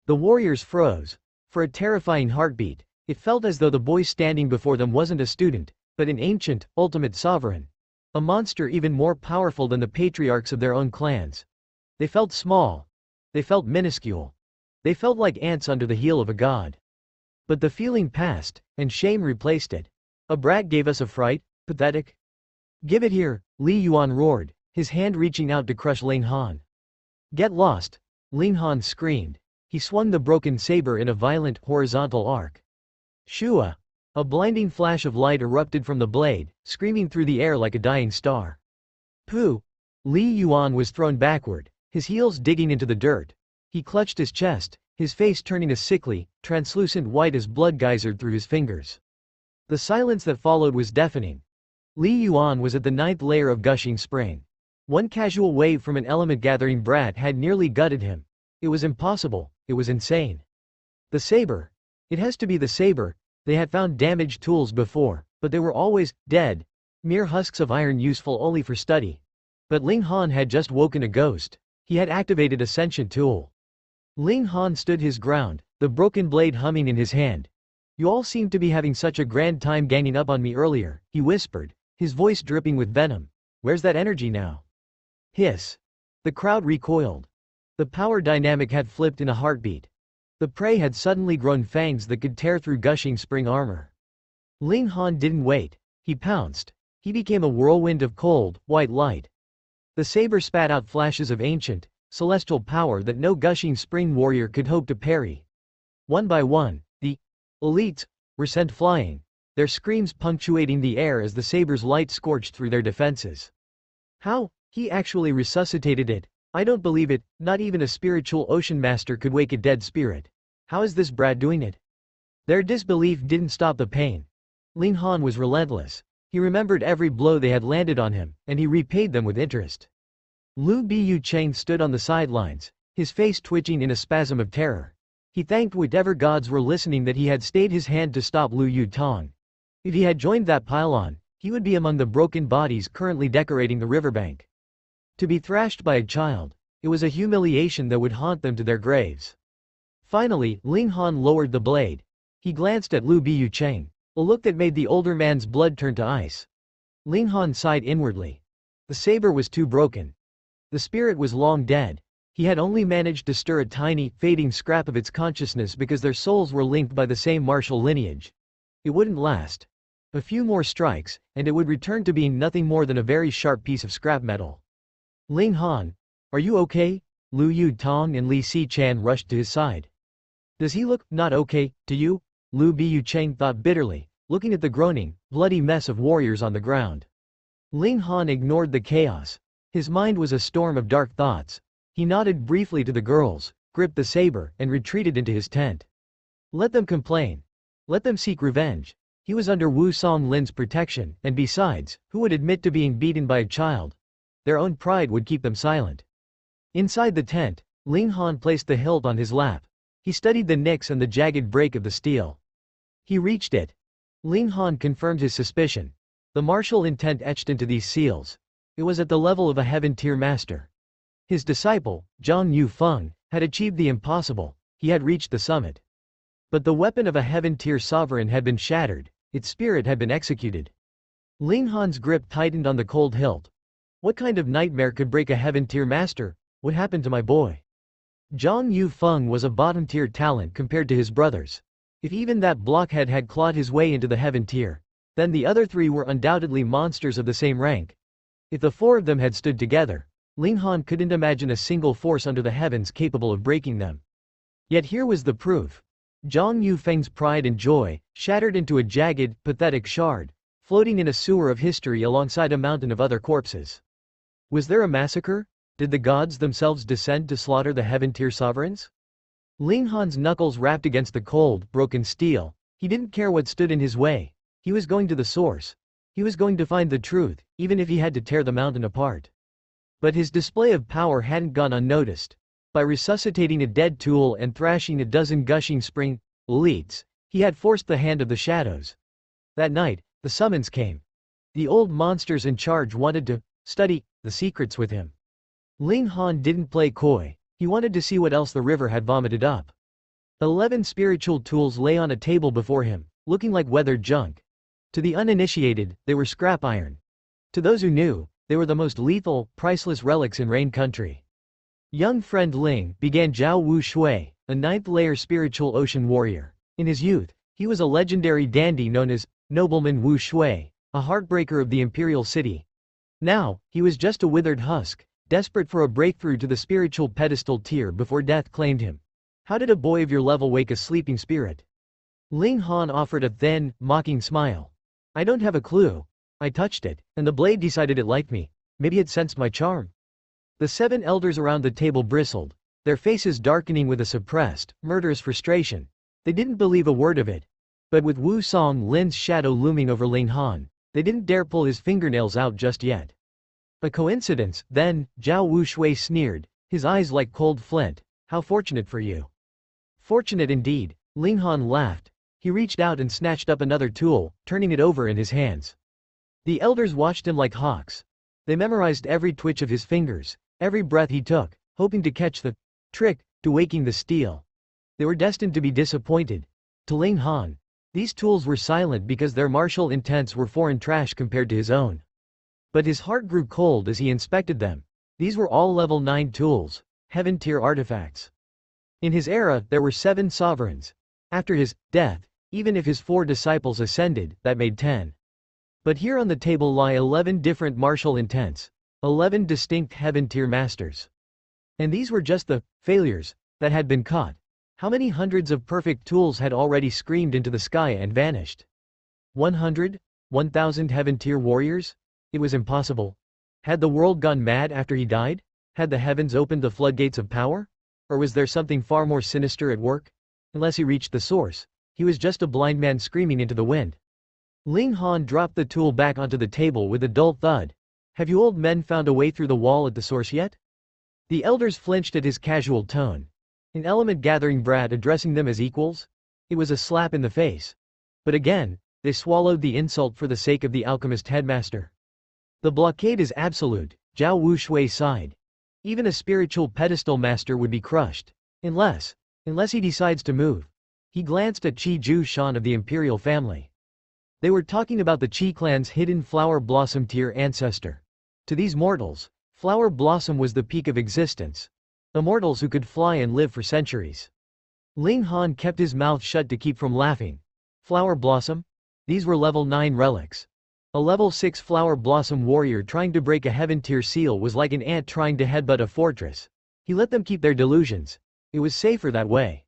The warriors froze. For a terrifying heartbeat, it felt as though the boy standing before them wasn't a student, but an ancient, ultimate sovereign. A monster even more powerful than the patriarchs of their own clans. They felt small. They felt minuscule. They felt like ants under the heel of a god. But the feeling passed, and shame replaced it. A brat gave us a fright? Pathetic. Give it here, Li Yuan roared, his hand reaching out to crush Ling Han. Get lost, Ling Han screamed. He swung the broken saber in a violent, horizontal arc. Shua! A blinding flash of light erupted from the blade, screaming through the air like a dying star. Pooh! Li Yuan was thrown backward, his heels digging into the dirt. He clutched his chest, his face turning a sickly, translucent white as blood geysered through his fingers. The silence that followed was deafening. Li Yuan was at the 9th layer of gushing spring. One casual wave from an element-gathering brat had nearly gutted him. It was impossible, it was insane. The saber. It has to be the saber. They had found damaged tools before, but they were always dead. Mere husks of iron useful only for study. But Ling Han had just woken a ghost. He had activated a sentient tool. Ling Han stood his ground, the broken blade humming in his hand. You all seemed to be having such a grand time ganging up on me earlier, he whispered, his voice dripping with venom. Where's that energy now? Hiss. The crowd recoiled. The power dynamic had flipped in a heartbeat. The prey had suddenly grown fangs that could tear through gushing spring armor. Ling Han didn't wait. He pounced. He became a whirlwind of cold, white light. The saber spat out flashes of ancient, celestial power that no gushing spring warrior could hope to parry. One by one, the elites were sent flying, their screams punctuating the air as the saber's light scorched through their defenses. How? He actually resuscitated it. I don't believe it, not even a spiritual ocean master could wake a dead spirit. How is this brat doing it? Their disbelief didn't stop the pain. Ling Han was relentless. He remembered every blow they had landed on him, and he repaid them with interest. Lu Bu Cheng stood on the sidelines, his face twitching in a spasm of terror. He thanked whatever gods were listening that he had stayed his hand to stop Lu Yutong. If he had joined that pylon, He would be among the broken bodies currently decorating the riverbank. To be thrashed by a child, it was a humiliation that would haunt them to their graves. Finally, Ling Han lowered the blade. He glanced at Liu Biucheng, a look that made the older man's blood turn to ice. Ling Han sighed inwardly. The saber was too broken. The spirit was long dead. He had only managed to stir a tiny, fading scrap of its consciousness because their souls were linked by the same martial lineage. It wouldn't last. A few more strikes, and it would return to being nothing more than a very sharp piece of scrap metal. Ling Han, are you okay? Liu Yutong and Li Si-chan rushed to his side. Does he look not okay to you? Liu Biucheng thought bitterly, looking at the groaning, bloody mess of warriors on the ground. Ling Han ignored the chaos. His mind was a storm of dark thoughts. He nodded briefly to the girls, gripped the saber, and retreated into his tent. Let them complain. Let them seek revenge. He was under Wu Songlin's protection, and besides, who would admit to being beaten by a child? Their own pride would keep them silent. Inside the tent, Ling Han placed the hilt on his lap. He studied the nicks and the jagged break of the steel. He reached it. Ling Han confirmed his suspicion. The martial intent etched into these seals. It was at the level of a heaven-tier master. His disciple, Zhang Yufeng, had achieved the impossible. He had reached the summit. But the weapon of a heaven-tier sovereign had been shattered. Its spirit had been executed. Ling Han's grip tightened on the cold hilt. What kind of nightmare could break a heaven-tier master? What happened to my boy? Zhang Yufeng was a bottom-tier talent compared to his brothers. If even that blockhead had clawed his way into the heaven tier, then the other three were undoubtedly monsters of the same rank. If the four of them had stood together, Ling Han couldn't imagine a single force under the heavens capable of breaking them. Yet here was the proof. Zhang Yufeng's pride and joy, shattered into a jagged, pathetic shard, floating in a sewer of history alongside a mountain of other corpses. Was there a massacre? Did the gods themselves descend to slaughter the heaven-tier sovereigns? Ling Han's knuckles rapped against the cold, broken steel. He didn't care what stood in his way. He was going to the source. He was going to find the truth, even if he had to tear the mountain apart. But his display of power hadn't gone unnoticed. By resuscitating a dead tool and thrashing a dozen gushing spring elites, he had forced the hand of the shadows. That night, the summons came. The old monsters in charge wanted to study the secrets with him. Ling Han didn't play coy. He wanted to see what else the river had vomited up. 11 spiritual tools lay on a table before him, looking like weathered junk. To the uninitiated, they were scrap iron. To those who knew, they were the most lethal, priceless relics in Rain Country. Young friend Ling, began Zhao Wu Shui, a 9th-layer spiritual ocean warrior. In his youth, he was a legendary dandy known as Nobleman Wu Shui, a heartbreaker of the imperial city. Now, he was just a withered husk, desperate for a breakthrough to the spiritual pedestal tier before death claimed him. How did a boy of your level wake a sleeping spirit? Ling Han offered a thin, mocking smile. I don't have a clue. I touched it, and the blade decided it liked me. Maybe it sensed my charm. The 7 elders around the table bristled, their faces darkening with a suppressed, murderous frustration. They didn't believe a word of it. But with Wu Songlin's shadow looming over Ling Han, they didn't dare pull his fingernails out just yet. A coincidence, then, Zhao Wu Shui sneered, his eyes like cold flint. How fortunate for you. Fortunate indeed, Ling Han laughed. He reached out and snatched up another tool, turning it over in his hands. The elders watched him like hawks. They memorized every twitch of his fingers, every breath he took, hoping to catch the trick to waking the steel. They were destined to be disappointed. To Ling Han, these tools were silent because their martial intents were foreign trash compared to his own. But his heart grew cold as he inspected them. These were all level 9 tools, heaven-tier artifacts. In his era, there were 7 sovereigns. After his death, even if his 4 disciples ascended, that made 10. But here on the table lie 11 different martial intents, 11 distinct heaven-tier masters. And these were just the failures that had been caught. How many hundreds of perfect tools had already screamed into the sky and vanished? 100? 1,000 heaven-tier warriors? It was impossible. Had the world gone mad after he died? Had the heavens opened the floodgates of power? Or was there something far more sinister at work? Unless he reached the source, he was just a blind man screaming into the wind. Ling Han dropped the tool back onto the table with a dull thud. Have you old men found a way through the wall at the source yet? The elders flinched at his casual tone. An element gathering brat addressing them as equals? It was a slap in the face. But again, They swallowed the insult for the sake of the alchemist headmaster. The blockade is absolute, Zhao Wushui sighed. Even a spiritual pedestal master would be crushed. Unless he decides to move. He glanced at Qi Ju Shan of the imperial family. They were talking about the Qi clan's hidden flower blossom tier ancestor. To these mortals, flower blossom was the peak of existence. Immortals who could fly and live for centuries. Ling Han kept his mouth shut to keep from laughing. Flower blossom? These were level 9 relics. A level 6 flower blossom warrior trying to break a heaven tier seal was like an ant trying to headbutt a fortress. He let them keep their delusions. It was safer that way.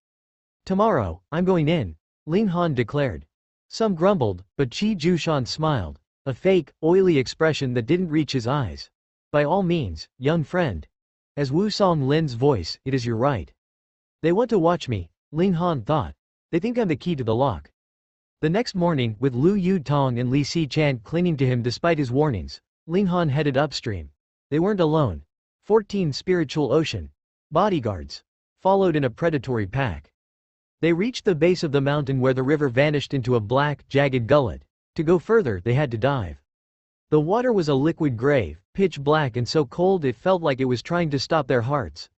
Tomorrow, I'm going in, Ling Han declared. Some grumbled, but Qi Jushan smiled, a fake, oily expression that didn't reach his eyes. By all means, young friend. As Wu Song Lin's voice, it is your right. They want to watch me, Ling Han thought. They think I'm the key to the lock. The next morning, with Lu Yutong and Li Xichan clinging to him despite his warnings, Ling Han headed upstream. They weren't alone. 14 spiritual ocean bodyguards followed in a predatory pack. They reached the base of the mountain where the river vanished into a black, jagged gullet. To go further, they had to dive. The water was a liquid gray, pitch black and so cold it felt like it was trying to stop their hearts.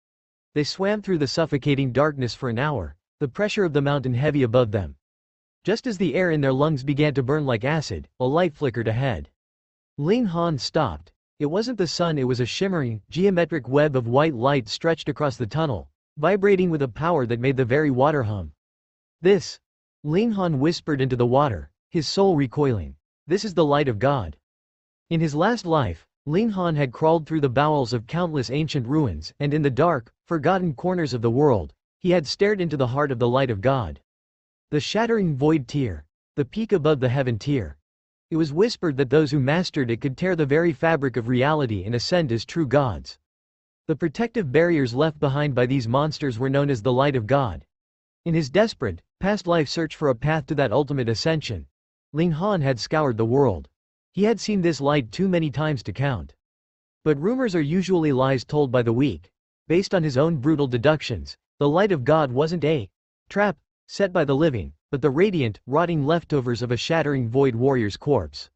They swam through the suffocating darkness for an hour, the pressure of the mountain heavy above them. Just as the air in their lungs began to burn like acid, a light flickered ahead. Ling Han stopped. It wasn't the sun, it was a shimmering, geometric web of white light stretched across the tunnel, vibrating with a power that made the very water hum. This, Ling Han whispered into the water, his soul recoiling. This is the light of God. In his last life, Ling Han had crawled through the bowels of countless ancient ruins, and in the dark, forgotten corners of the world, he had stared into the heart of the light of God. The shattering void tier. The peak above the heaven tier. It was whispered that those who mastered it could tear the very fabric of reality and ascend as true gods. The protective barriers left behind by these monsters were known as the light of God. In his desperate, past life search for a path to that ultimate ascension, Ling Han had scoured the world. He had seen this light too many times to count. But rumors are usually lies told by the weak. Based on his own brutal deductions, the light of God wasn't a trap set by the living, but the radiant, rotting leftovers of a shattering void warrior's corpse.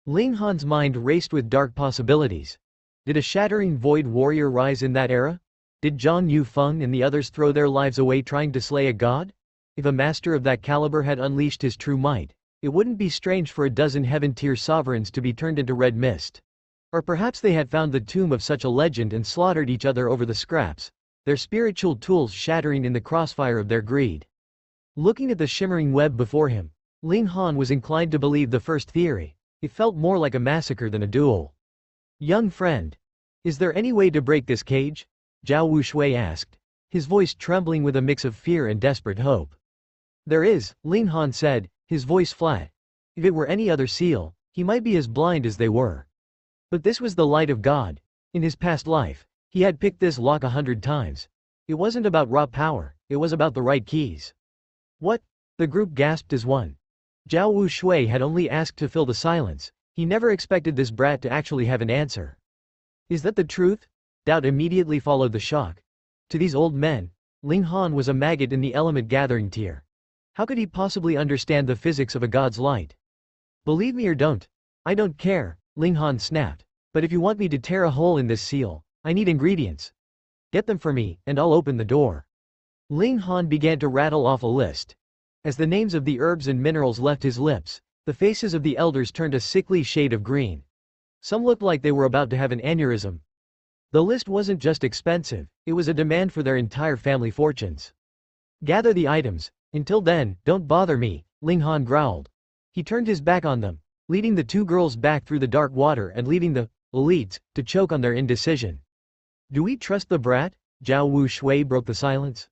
Ling Han's mind raced with dark possibilities. Did a shattering void warrior rise in that era? Did Zhang Yufeng and the others throw their lives away trying to slay a god? If a master of that caliber had unleashed his true might, it wouldn't be strange for a dozen heaven-tier sovereigns to be turned into red mist. Or perhaps they had found the tomb of such a legend and slaughtered each other over the scraps, their spiritual tools shattering in the crossfire of their greed. Looking at the shimmering web before him, Ling Han was inclined to believe the first theory. It felt more like a massacre than a duel. Young friend, is there any way to break this cage? Zhao Wushui asked, his voice trembling with a mix of fear and desperate hope. There is, Ling Han said, his voice flat. If it were any other seal, he might be as blind as they were. But this was the light of God. In his past life, he had picked this lock 100 times. It wasn't about raw power, it was about the right keys. What? The group gasped as one. Zhao Wushui had only asked to fill the silence. He never expected this brat to actually have an answer. Is that the truth? Doubt immediately followed the shock. To these old men, Ling Han was a maggot in the element gathering tier. How could he possibly understand the physics of a god's light? Believe me or don't. I don't care, Ling Han snapped. But if you want me to tear a hole in this seal, I need ingredients. Get them for me, and I'll open the door. Ling Han began to rattle off a list. As the names of the herbs and minerals left his lips, the faces of the elders turned a sickly shade of green. Some looked like they were about to have an aneurysm. The list wasn't just expensive, it was a demand for their entire family fortunes. Gather the items. Until then, don't bother me, Ling Han growled. He turned his back on them, leading the two girls back through the dark water and leaving the elites to choke on their indecision. Do we trust the brat? Zhao Wushui broke the silence.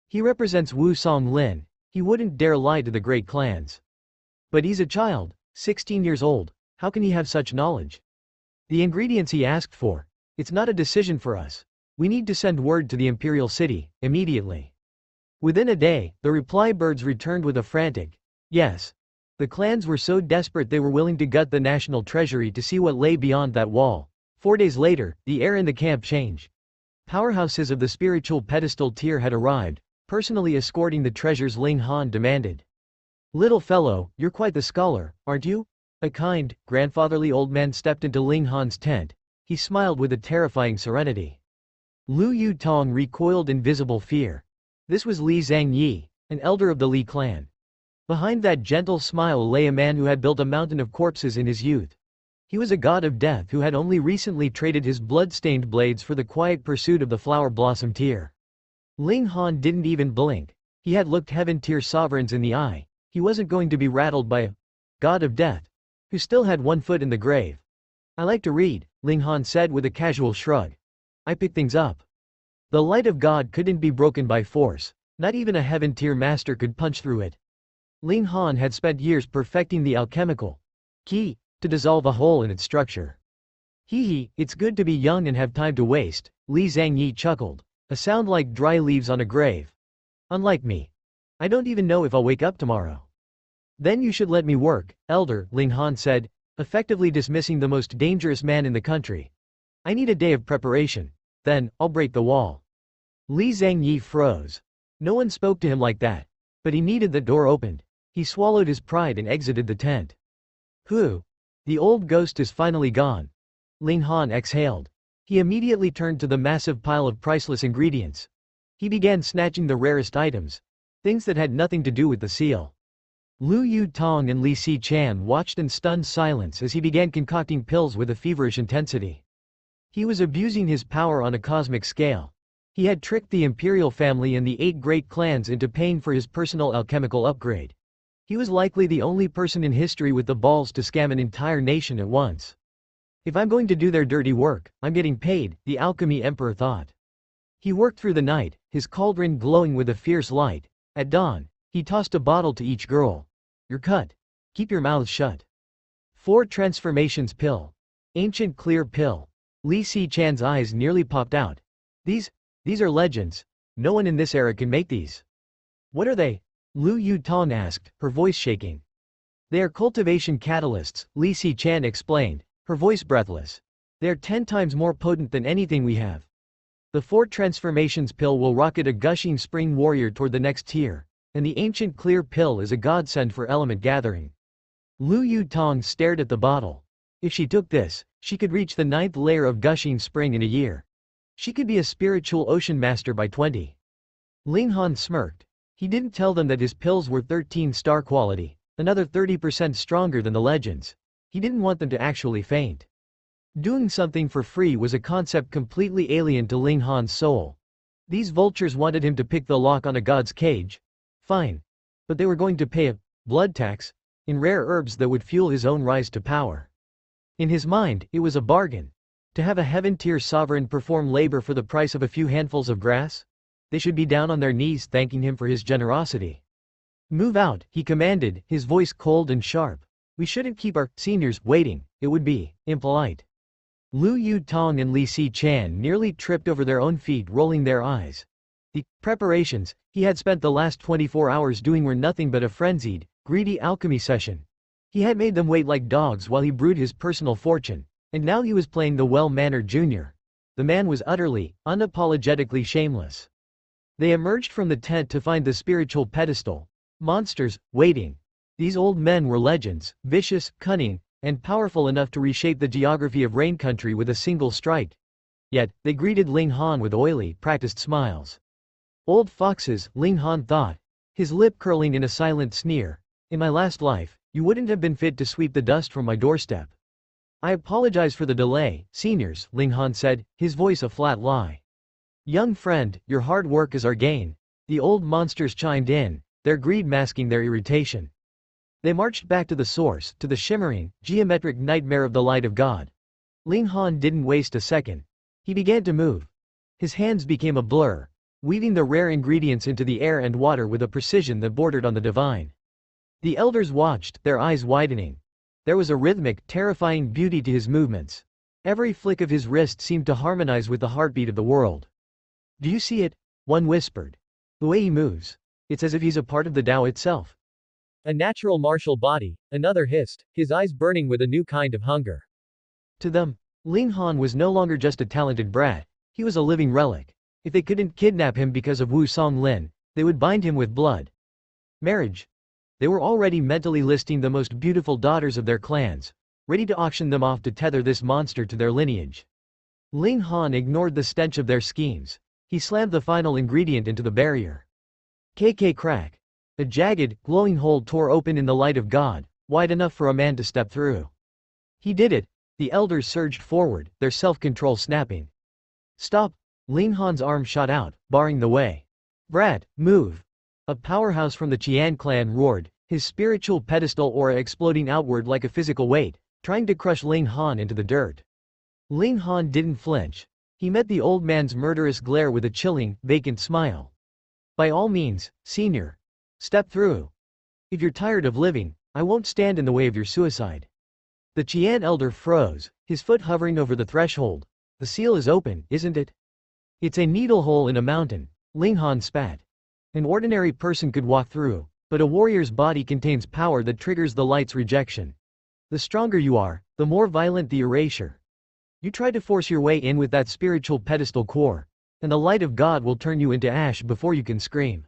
He represents Wu Song Lin. He wouldn't dare lie to the great clans. But he's a child, 16 years old. How can he have such knowledge? The ingredients he asked for. It's not a decision for us. We need to send word to the imperial city, immediately. Within a day, the reply birds returned with a frantic yes. The clans were so desperate they were willing to gut the national treasury to see what lay beyond that wall. 4 days later, the air in the camp changed. Powerhouses of the spiritual pedestal tier had arrived, personally escorting the treasures Ling Han demanded. Little fellow, you're quite the scholar, aren't you? A kind, grandfatherly old man stepped into Ling Han's tent. He smiled with a terrifying serenity. Lu Yutong recoiled in visible fear. This was Li Zhangyi, an elder of the Li clan. Behind that gentle smile lay a man who had built a mountain of corpses in his youth. He was a god of death who had only recently traded his blood-stained blades for the quiet pursuit of the flower blossom tear. Ling Han didn't even blink. He had looked heaven-tier sovereigns in the eye. He wasn't going to be rattled by a god of death who still had one foot in the grave. I like to read, Ling Han said with a casual shrug. I pick things up. The light of God couldn't be broken by force. Not even a heaven-tier master could punch through it. Ling Han had spent years perfecting the alchemical key to dissolve a hole in its structure. Hee, it's good to be young and have time to waste, Li Zhangyi chuckled, a sound like dry leaves on a grave. Unlike me. I don't even know if I'll wake up tomorrow. Then you should let me work, elder, Ling Han said, effectively dismissing the most dangerous man in the country. I need a day of preparation. Then, I'll break the wall. Li Zhangyi froze. No one spoke to him like that. But he needed the door opened. He swallowed his pride and exited the tent. Whew. The old ghost is finally gone. Ling Han exhaled. He immediately turned to the massive pile of priceless ingredients. He began snatching the rarest items. Things that had nothing to do with the seal. Lu Yutong and Li Si-chan watched in stunned silence as he began concocting pills with a feverish intensity. He was abusing his power on a cosmic scale. He had tricked the imperial family and the 8 great clans into paying for his personal alchemical upgrade. He was likely the only person in history with the balls to scam an entire nation at once. If I'm going to do their dirty work, I'm getting paid, the Alchemy Emperor thought. He worked through the night, his cauldron glowing with a fierce light. At dawn, he tossed a bottle to each girl. You're cut. Keep your mouths shut. 4 transformations pill. Ancient clear pill. Li Si-chan's eyes nearly popped out. These are legends. No one in this era can make these. What are they? Lu Yutong asked, her voice shaking. They are cultivation catalysts, Li Si-chan explained, her voice breathless. They are 10 times more potent than anything we have. The 4 transformations pill will rocket a gushing spring warrior toward the next tier, and the ancient clear pill is a godsend for element gathering. Lu Yutong stared at the bottle. If she took this, she could reach the 9th layer of gushing spring in a year. She could be a spiritual ocean master by 20. Ling Han smirked. He didn't tell them that his pills were 13-star quality, another 30% stronger than the legends. He didn't want them to actually faint. Doing something for free was a concept completely alien to Ling Han's soul. These vultures wanted him to pick the lock on a god's cage. Fine. But they were going to pay a blood tax in rare herbs that would fuel his own rise to power. In his mind, it was a bargain. To have a heaven-tier sovereign perform labor for the price of a few handfuls of grass? They should be down on their knees thanking him for his generosity. Move out, he commanded, his voice cold and sharp. We shouldn't keep our seniors waiting, it would be impolite. Lu Yutong and Li Si-chan nearly tripped over their own feet, rolling their eyes. The preparations he had spent the last 24 hours doing were nothing but a frenzied, greedy alchemy session. He had made them wait like dogs while he brewed his personal fortune, and now he was playing the well-mannered junior. The man was utterly, unapologetically shameless. They emerged from the tent to find the spiritual pedestal. Monsters, waiting. These old men were legends, vicious, cunning, and powerful enough to reshape the geography of Rain Country with a single strike. Yet, they greeted Ling Han with oily, practiced smiles. Old foxes, Ling Han thought, his lip curling in a silent sneer. In my last life, you wouldn't have been fit to sweep the dust from my doorstep. I apologize for the delay, seniors, Ling Han said, his voice a flat lie. Young friend, your hard work is our gain. The old monsters chimed in, their greed masking their irritation. They marched back to the source, to the shimmering, geometric nightmare of the light of God. Ling Han didn't waste a second. He began to move. His hands became a blur, weaving the rare ingredients into the air and water with a precision that bordered on the divine. The elders watched, their eyes widening. There was a rhythmic, terrifying beauty to his movements. Every flick of his wrist seemed to harmonize with the heartbeat of the world. Do you see it? One whispered. The way he moves. It's as if he's a part of the Tao itself. A natural martial body, another hissed, his eyes burning with a new kind of hunger. To them, Ling Han was no longer just a talented brat, he was a living relic. If they couldn't kidnap him because of Wu Songlin, they would bind him with blood. Marriage. They were already mentally listing the most beautiful daughters of their clans, ready to auction them off to tether this monster to their lineage. Ling Han ignored the stench of their schemes. He slammed the final ingredient into the barrier. KK crack. A jagged, glowing hole tore open in the light of God, wide enough for a man to step through. He did it. The elders surged forward, their self-control snapping. Stop! Ling Han's arm shot out, barring the way. Brat, move! A powerhouse from the Qian clan roared, his spiritual pedestal aura exploding outward like a physical weight, trying to crush Ling Han into the dirt. Ling Han didn't flinch. He met the old man's murderous glare with a chilling, vacant smile. By all means, senior. Step through. If you're tired of living, I won't stand in the way of your suicide. The Qian elder froze, his foot hovering over the threshold. The seal is open, isn't it? It's a needle hole in a mountain, Ling Han spat. An ordinary person could walk through, but a warrior's body contains power that triggers the light's rejection. The stronger you are, the more violent the erasure. You try to force your way in with that spiritual pedestal core, and the light of God will turn you into ash before you can scream.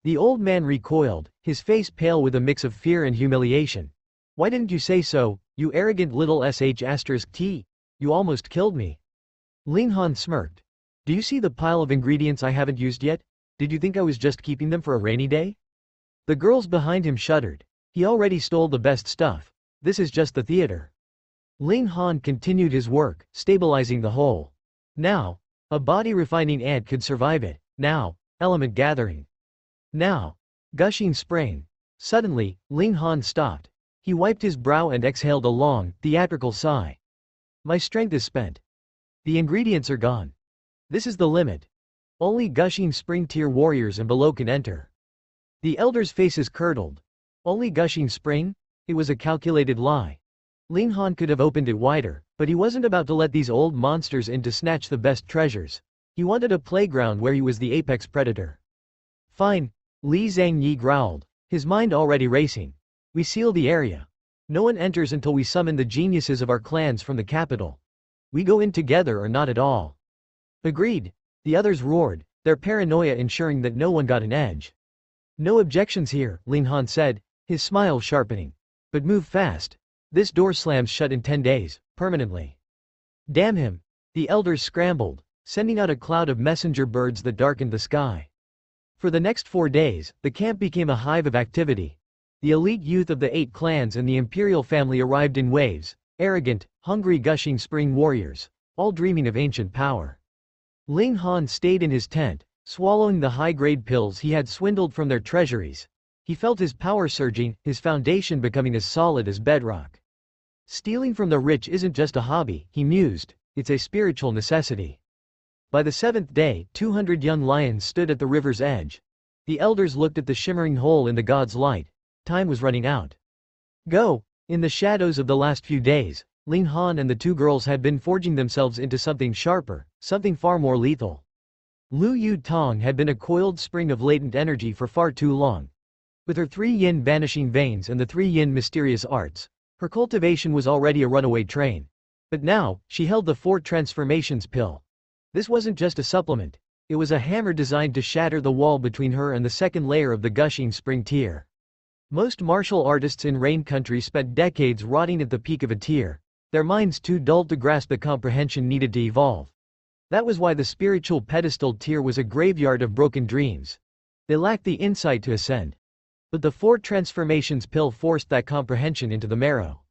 The old man recoiled, his face pale with a mix of fear and humiliation. Why didn't you say so, you arrogant little sh*t? You almost killed me. Ling Han smirked. Do you see the pile of ingredients I haven't used yet? Did you think I was just keeping them for a rainy day? The girls behind him shuddered. He already stole the best stuff. This is just the theater. Ling Han continued his work, stabilizing the hole. Now, a body refining ant could survive it. Now, element gathering. Now, gushing spring. Suddenly, Ling Han stopped. He wiped his brow and exhaled a long, theatrical sigh. My strength is spent. The ingredients are gone. This is the limit. Only gushing spring tier warriors and below can enter. The elders' faces curdled. Only gushing spring? It was a calculated lie. Ling Han could have opened it wider, but he wasn't about to let these old monsters in to snatch the best treasures. He wanted a playground where he was the apex predator. Fine, Li Zhangyi growled, his mind already racing. We seal the area. No one enters until we summon the geniuses of our clans from the capital. We go in together or not at all. Agreed. The others roared, their paranoia ensuring that no one got an edge. No objections here, Ling Han said, his smile sharpening. But move fast. This door slams shut in 10 days, permanently. Damn him. The elders scrambled, sending out a cloud of messenger birds that darkened the sky. For the next 4 days, the camp became a hive of activity. The elite youth of the 8 clans and the imperial family arrived in waves, arrogant, hungry gushing spring warriors, all dreaming of ancient power. Ling Han stayed in his tent, swallowing the high-grade pills he had swindled from their treasuries. He felt his power surging, his foundation becoming as solid as bedrock. Stealing from the rich isn't just a hobby, he mused, it's a spiritual necessity. By the 7th day, 200 young lions stood at the river's edge. The elders looked at the shimmering hole in the god's light. Time was running out. Go! In the shadows of the last few days, Ling Han and the 2 girls had been forging themselves into something sharper, something far more lethal. Lu Yu Tong had been a coiled spring of latent energy for far too long. With her 3 yin vanishing veins and the 3 yin mysterious arts, her cultivation was already a runaway train. But now, she held the 4 transformations pill. This wasn't just a supplement, it was a hammer designed to shatter the wall between her and the second layer of the gushing spring tier. Most martial artists in Rain Country spent decades rotting at the peak of a tier, their minds too dulled to grasp the comprehension needed to evolve. That was why the spiritual pedestal tier was a graveyard of broken dreams. They lacked the insight to ascend. But the 4 transformations pill forced that comprehension into the marrow.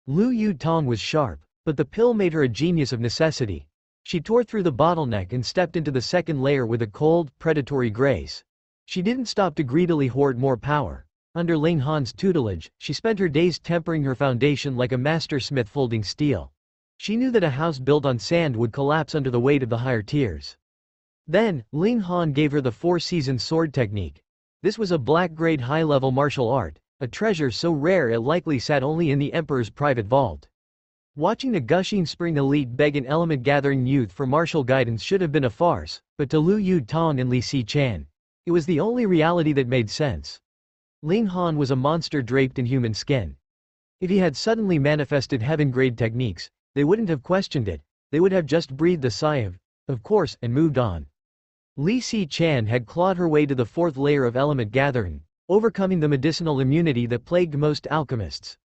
Lu Yu Tong was sharp, but the pill made her a genius of necessity. She tore through the bottleneck and stepped into the second layer with a cold, predatory grace. She didn't stop to greedily hoard more power. Under Ling Han's tutelage, she spent her days tempering her foundation like a master smith folding steel. She knew that a house built on sand would collapse under the weight of the higher tiers. Then, Ling Han gave her the 4-season sword technique. This was a black-grade high-level martial art, a treasure so rare it likely sat only in the Emperor's private vault. Watching a gushing spring elite beg an element-gathering youth for martial guidance should have been a farce, but to Lu Yu Tong and Li Si Chan, it was the only reality that made sense. Ling Han was a monster draped in human skin. If he had suddenly manifested heaven-grade techniques, they wouldn't have questioned it, they would have just breathed a sigh of course, and moved on. Li Si Chan had clawed her way to the 4th layer of element gathering, overcoming the medicinal immunity that plagued most alchemists.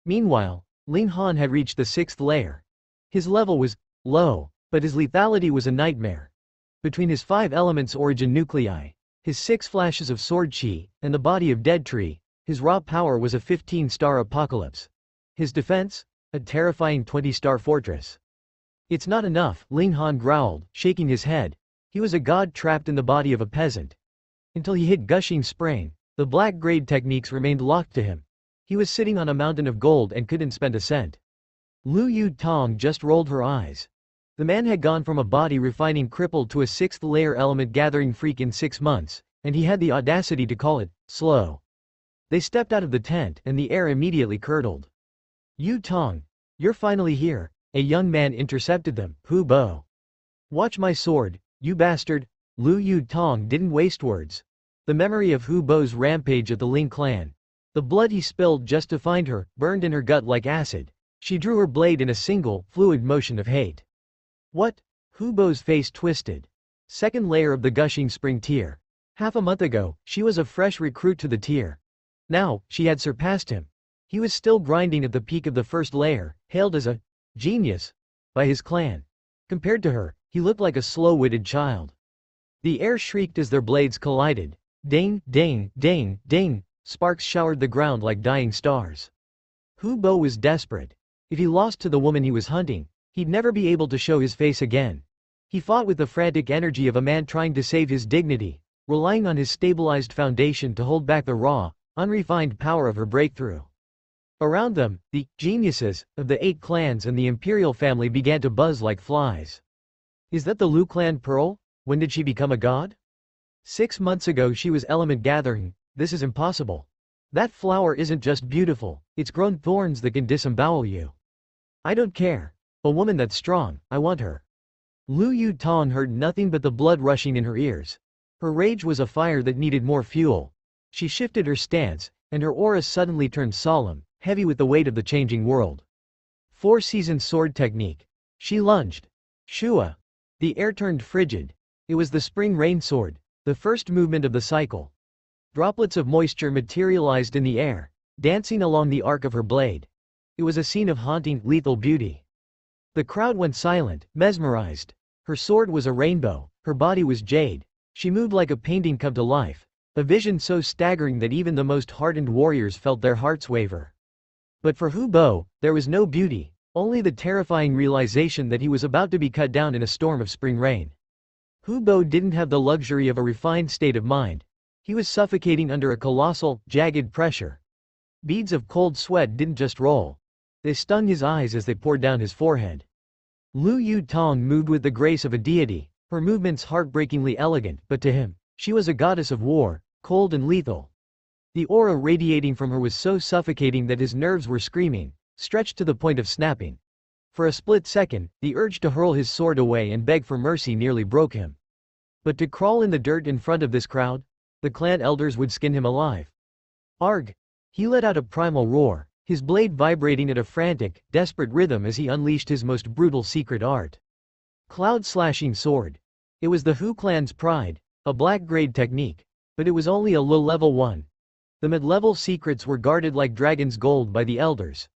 Meanwhile, Ling Han had reached the 6th layer. His level was low, but his lethality was a nightmare. Between his 5 elements origin nuclei, his 6 flashes of sword chi, and the body of dead tree, his raw power was a 15-star apocalypse. His defense? A terrifying 20-star fortress. It's not enough, Ling Han growled, shaking his head. He was a god trapped in the body of a peasant. Until he hit gushing spring, the black grade techniques remained locked to him. He was sitting on a mountain of gold and couldn't spend a cent. Lu Yu Tong just rolled her eyes. The man had gone from a body refining cripple to a 6th layer element gathering freak in 6 months, and he had the audacity to call it slow. They stepped out of the tent and the air immediately curdled. Yu Tong, you're finally here, a young man intercepted them. Hu Bo. Watch my sword, you bastard. Lu Yu Tong didn't waste words. The memory of Hu Bo's rampage at the Ling clan, the blood he spilled just to find her, burned in her gut like acid. She drew her blade in a single, fluid motion of hate. What? Hu Bo's face twisted. 2nd layer of the gushing spring tier. Half a month ago, she was a fresh recruit to the tier. Now, she had surpassed him. He was still grinding at the peak of the 1st layer, hailed as a genius by his clan. Compared to her, he looked like a slow-witted child. The air shrieked as their blades collided. Ding, ding, ding, ding. Sparks showered the ground like dying stars. Hu Bo was desperate. If he lost to the woman he was hunting, he'd never be able to show his face again. He fought with the frantic energy of a man trying to save his dignity, relying on his stabilized foundation to hold back the raw, unrefined power of her breakthrough. Around them, the geniuses of the 8 clans and the imperial family began to buzz like flies. Is that the Lu clan pearl? When did she become a god? 6 months ago she was element gathering. This is impossible. That flower isn't just beautiful, it's grown thorns that can disembowel you. I don't care. A woman that's strong, I want her. Lu Yu Tong heard nothing but the blood rushing in her ears. Her rage was a fire that needed more fuel. She shifted her stance, and her aura suddenly turned solemn, heavy with the weight of the changing world. 4-season sword technique. She lunged. Shua. The air turned frigid. It was the spring rain sword, the first movement of the cycle. Droplets of moisture materialized in the air, dancing along the arc of her blade. It was a scene of haunting, lethal beauty. The crowd went silent, mesmerized. Her sword was a rainbow, her body was jade. She moved like a painting come to life, a vision so staggering that even the most hardened warriors felt their hearts waver. But for Hu Bo, there was no beauty, only the terrifying realization that he was about to be cut down in a storm of spring rain. Hu Bo didn't have the luxury of a refined state of mind. He was suffocating under a colossal, jagged pressure. Beads of cold sweat didn't just roll. They stung his eyes as they poured down his forehead. Lu Yu Tong moved with the grace of a deity, her movements heartbreakingly elegant, but to him, she was a goddess of war, cold and lethal. The aura radiating from her was so suffocating that his nerves were screaming, stretched to the point of snapping. For a split second, the urge to hurl his sword away and beg for mercy nearly broke him. But to crawl in the dirt in front of this crowd? The clan elders would skin him alive. Arg! He let out a primal roar, his blade vibrating at a frantic, desperate rhythm as he unleashed his most brutal secret art. Cloud-slashing sword. It was the Hu clan's pride, a black-grade technique, but it was only a low-level one. The mid-level secrets were guarded like dragon's gold by the elders.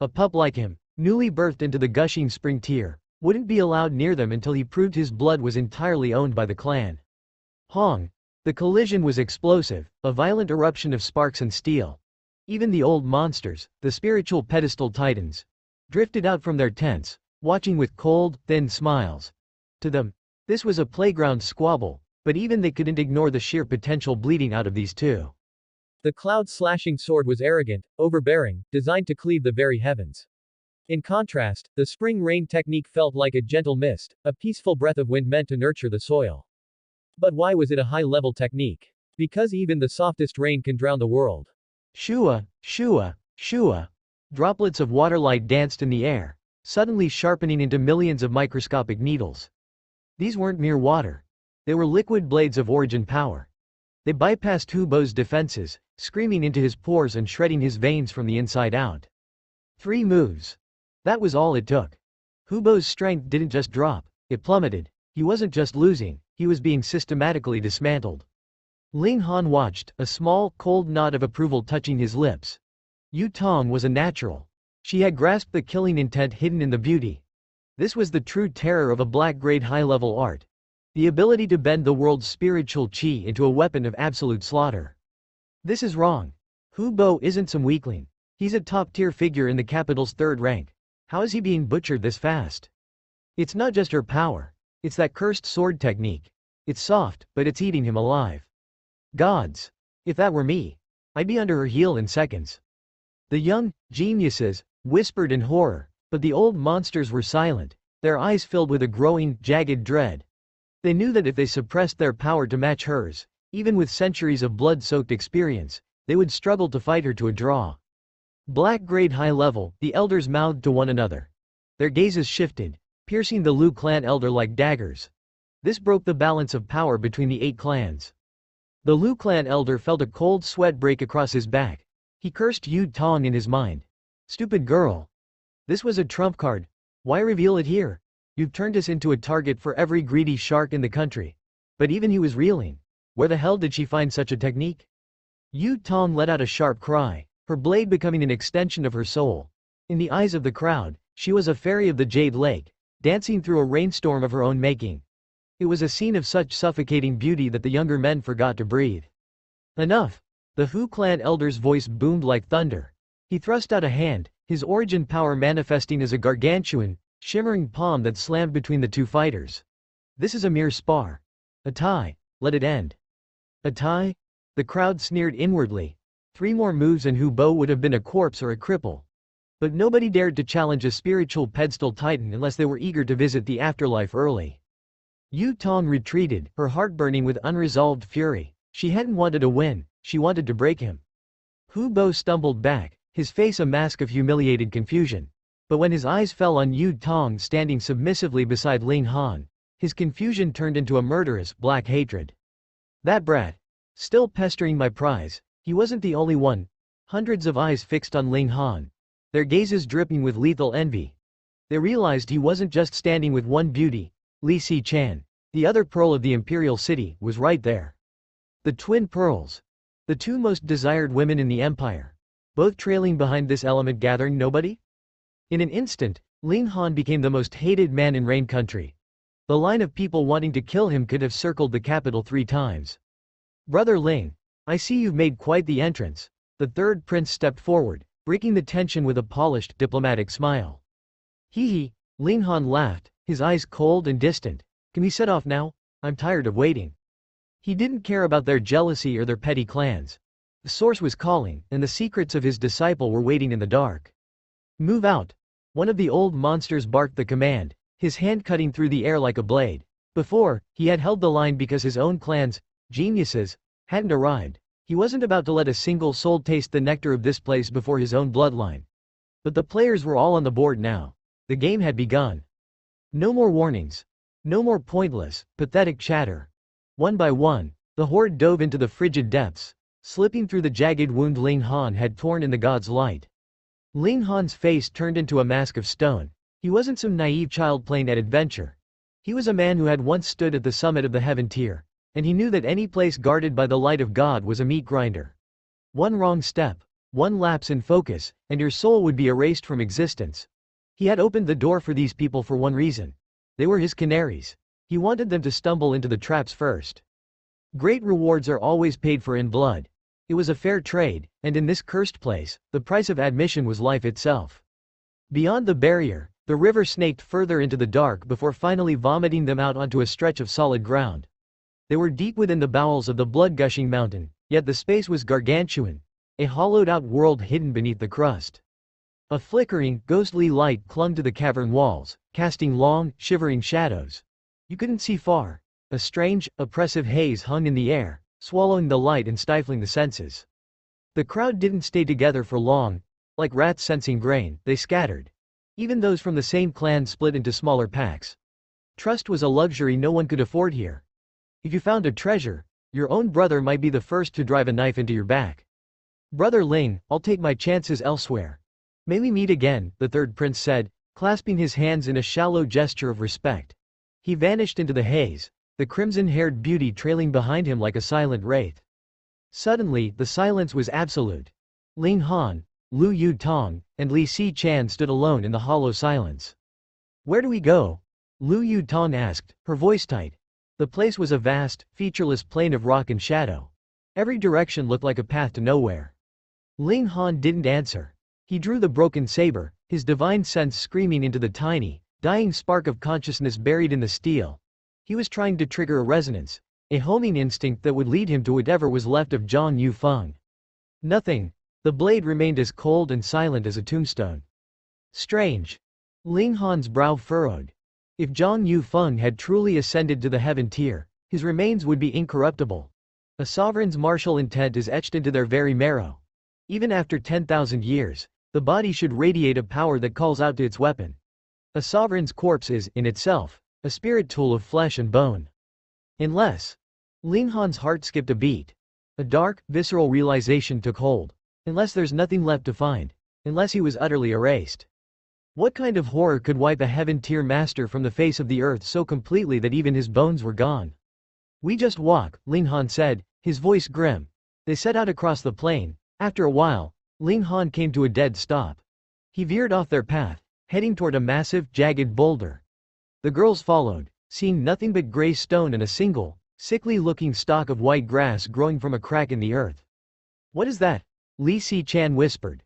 A pup like him, newly birthed into the gushing spring tier, wouldn't be allowed near them until he proved his blood was entirely owned by the clan. Hong! The collision was explosive, a violent eruption of sparks and steel. Even the old monsters, the spiritual pedestal titans, drifted out from their tents, watching with cold, thin smiles. To them, this was a playground squabble, but even they couldn't ignore the sheer potential bleeding out of these two. The cloud-slashing sword was arrogant, overbearing, designed to cleave the very heavens. In contrast, the spring rain technique felt like a gentle mist, a peaceful breath of wind meant to nurture the soil. But why was it a high-level technique? Because even the softest rain can drown the world. Shua, shua, shua. Droplets of waterlight danced in the air, suddenly sharpening into millions of microscopic needles. These weren't mere water. They were liquid blades of origin power. They bypassed Hu Bo's defenses, screaming into his pores and shredding his veins from the inside out. 3 moves. That was all it took. Hu Bo's strength didn't just drop, it plummeted. He wasn't just losing, he was being systematically dismantled. Ling Han watched, a small, cold nod of approval touching his lips. Yu Tong was a natural. She had grasped the killing intent hidden in the beauty. This was the true terror of a black-grade high-level art. The ability to bend the world's spiritual qi into a weapon of absolute slaughter. This is wrong. Hu Bo isn't some weakling. He's a top-tier figure in the capital's third rank. How is he being butchered this fast? It's not just her power. It's that cursed sword technique. It's soft, but it's eating him alive. Gods! If that were me, I'd be under her heel in seconds. The young geniuses whispered in horror, but the old monsters were silent, their eyes filled with a growing, jagged dread. They knew that if they suppressed their power to match hers, even with centuries of blood-soaked experience, they would struggle to fight her to a draw. Black-grade high level, the elders mouthed to one another. Their gazes shifted, piercing the Lu clan elder like daggers. This broke the balance of power between the 8 clans. The Lu clan elder felt a cold sweat break across his back. He cursed Yu Tong in his mind. Stupid girl. This was a trump card. Why reveal it here? You've turned us into a target for every greedy shark in the country. But even he was reeling. Where the hell did she find such a technique? Yu Tong let out a sharp cry, her blade becoming an extension of her soul. In the eyes of the crowd, she was a fairy of the Jade Lake, dancing through a rainstorm of her own making. It was a scene of such suffocating beauty that the younger men forgot to breathe. Enough! The Hu clan elder's voice boomed like thunder. He thrust out a hand, his origin power manifesting as a gargantuan, shimmering palm that slammed between the two fighters. This is a mere spar. A tie. Let it end. A tie? The crowd sneered inwardly. 3 more moves and Hu Bo would have been a corpse or a cripple. But nobody dared to challenge a spiritual pedestal titan unless they were eager to visit the afterlife early. Yu Tong retreated, her heart burning with unresolved fury. She hadn't wanted a win, she wanted to break him. Hu Bo stumbled back, his face a mask of humiliated confusion. But when his eyes fell on Yu Tong standing submissively beside Ling Han, his confusion turned into a murderous, black hatred. That brat. Still pestering my prize. He wasn't the only one. Hundreds of eyes fixed on Ling Han, their gazes dripping with lethal envy. They realized he wasn't just standing with one beauty, Li Si Chan. The other pearl of the imperial city was right there. The twin pearls. The 2 most desired women in the empire. Both trailing behind this element gathering nobody? In an instant, Ling Han became the most hated man in Rain Country. The line of people wanting to kill him could have circled the capital 3 times. Brother Ling, I see you've made quite the entrance. The third prince stepped forward, breaking the tension with a polished, diplomatic smile. Hee hee, Ling Han laughed, his eyes cold and distant. Can we set off now? I'm tired of waiting. He didn't care about their jealousy or their petty clans. The source was calling, and the secrets of his disciple were waiting in the dark. Move out. One of the old monsters barked the command, his hand cutting through the air like a blade. Before, he had held the line because his own clans, geniuses, hadn't arrived. He wasn't about to let a single soul taste the nectar of this place before his own bloodline. But the players were all on the board now. The game had begun. No more warnings. No more pointless, pathetic chatter. One by one, the horde dove into the frigid depths, slipping through the jagged wound Ling Han had torn in the god's light. Ling Han's face turned into a mask of stone. He wasn't some naive child playing at adventure. He was a man who had once stood at the summit of the heaven tier, and he knew that any place guarded by the light of God was a meat grinder. One wrong step, one lapse in focus, and your soul would be erased from existence. He had opened the door for these people for one reason. They were his canaries. He wanted them to stumble into the traps first. Great rewards are always paid for in blood. It was a fair trade, and in this cursed place, the price of admission was life itself. Beyond the barrier, the river snaked further into the dark before finally vomiting them out onto a stretch of solid ground. They were deep within the bowels of the blood-gushing mountain, yet the space was gargantuan, a hollowed-out world hidden beneath the crust. A flickering, ghostly light clung to the cavern walls, casting long, shivering shadows. You couldn't see far. A strange, oppressive haze hung in the air, swallowing the light and stifling the senses. The crowd didn't stay together for long. Like rats sensing grain, they scattered. Even those from the same clan split into smaller packs. Trust was a luxury no one could afford here. If you found a treasure, your own brother might be the first to drive a knife into your back. Brother Ling, I'll take my chances elsewhere. May we meet again, the third prince said, clasping his hands in a shallow gesture of respect. He vanished into the haze, the crimson-haired beauty trailing behind him like a silent wraith. Suddenly, the silence was absolute. Ling Han, Lu Yu Tong, and Li Si Chan stood alone in the hollow silence. "Where do we go?" Lu Yu Tong asked, her voice tight. The place was a vast, featureless plain of rock and shadow. Every direction looked like a path to nowhere. Ling Han didn't answer. He drew the broken saber, his divine sense screaming into the tiny, dying spark of consciousness buried in the steel. He was trying to trigger a resonance, a homing instinct that would lead him to whatever was left of Zhang Yufeng. Nothing. The blade remained as cold and silent as a tombstone. Strange. Ling Han's brow furrowed. If Zhang Yufeng had truly ascended to the heaven tier, his remains would be incorruptible. A sovereign's martial intent is etched into their very marrow. Even after 10,000 years, the body should radiate a power that calls out to its weapon. A sovereign's corpse is, in itself, a spirit tool of flesh and bone. Unless. Ling Han's heart skipped a beat. A dark, visceral realization took hold. Unless there's nothing left to find. Unless he was utterly erased. What kind of horror could wipe a heaven-tier master from the face of the earth so completely that even his bones were gone? "We just walk," Ling Han said, his voice grim. They set out across the plain. After a while, Ling Han came to a dead stop. He veered off their path, heading toward a massive, jagged boulder. The girls followed, seeing nothing but gray stone and a single, sickly-looking stalk of white grass growing from a crack in the earth. "What is that?" Li Si Chan whispered.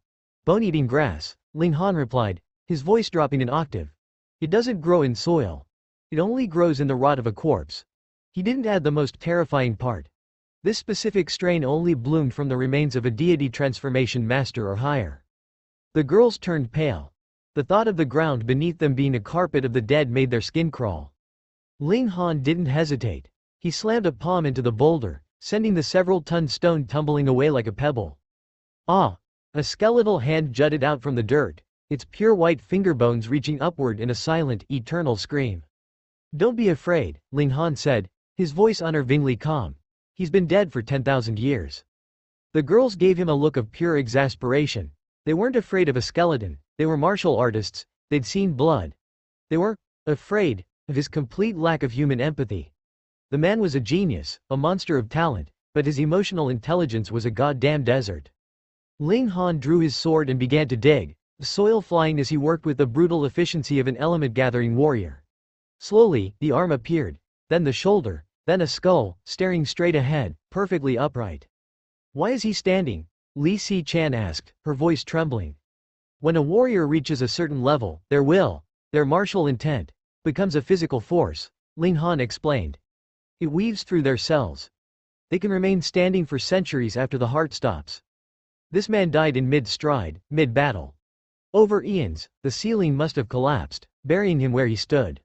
"Bone-eating grass," Ling Han replied, his voice dropping an octave. "It doesn't grow in soil. It only grows in the rot of a corpse." He didn't add the most terrifying part. This specific strain only bloomed from the remains of a deity transformation master or higher. The girls turned pale. The thought of the ground beneath them being a carpet of the dead made their skin crawl. Ling Han didn't hesitate. He slammed a palm into the boulder, sending the several-ton stone tumbling away like a pebble. Ah! A skeletal hand jutted out from the dirt, its pure white fingerbones reaching upward in a silent, eternal scream. "Don't be afraid," Ling Han said, his voice unnervingly calm. "He's been dead for 10,000 years." The girls gave him a look of pure exasperation. They weren't afraid of a skeleton, they were martial artists, they'd seen blood. They were afraid of his complete lack of human empathy. The man was a genius, a monster of talent, but his emotional intelligence was a goddamn desert. Ling Han drew his sword and began to dig, the soil flying as he worked with the brutal efficiency of an element-gathering warrior. Slowly, the arm appeared, then the shoulder, then a skull, staring straight ahead, perfectly upright. "Why is he standing?" Li Si Chan asked, her voice trembling. "When a warrior reaches a certain level, their will, their martial intent, becomes a physical force," Ling Han explained. "It weaves through their cells. They can remain standing for centuries after the heart stops. This man died in mid-stride, mid-battle. Over eons, the ceiling must have collapsed, burying him where he stood."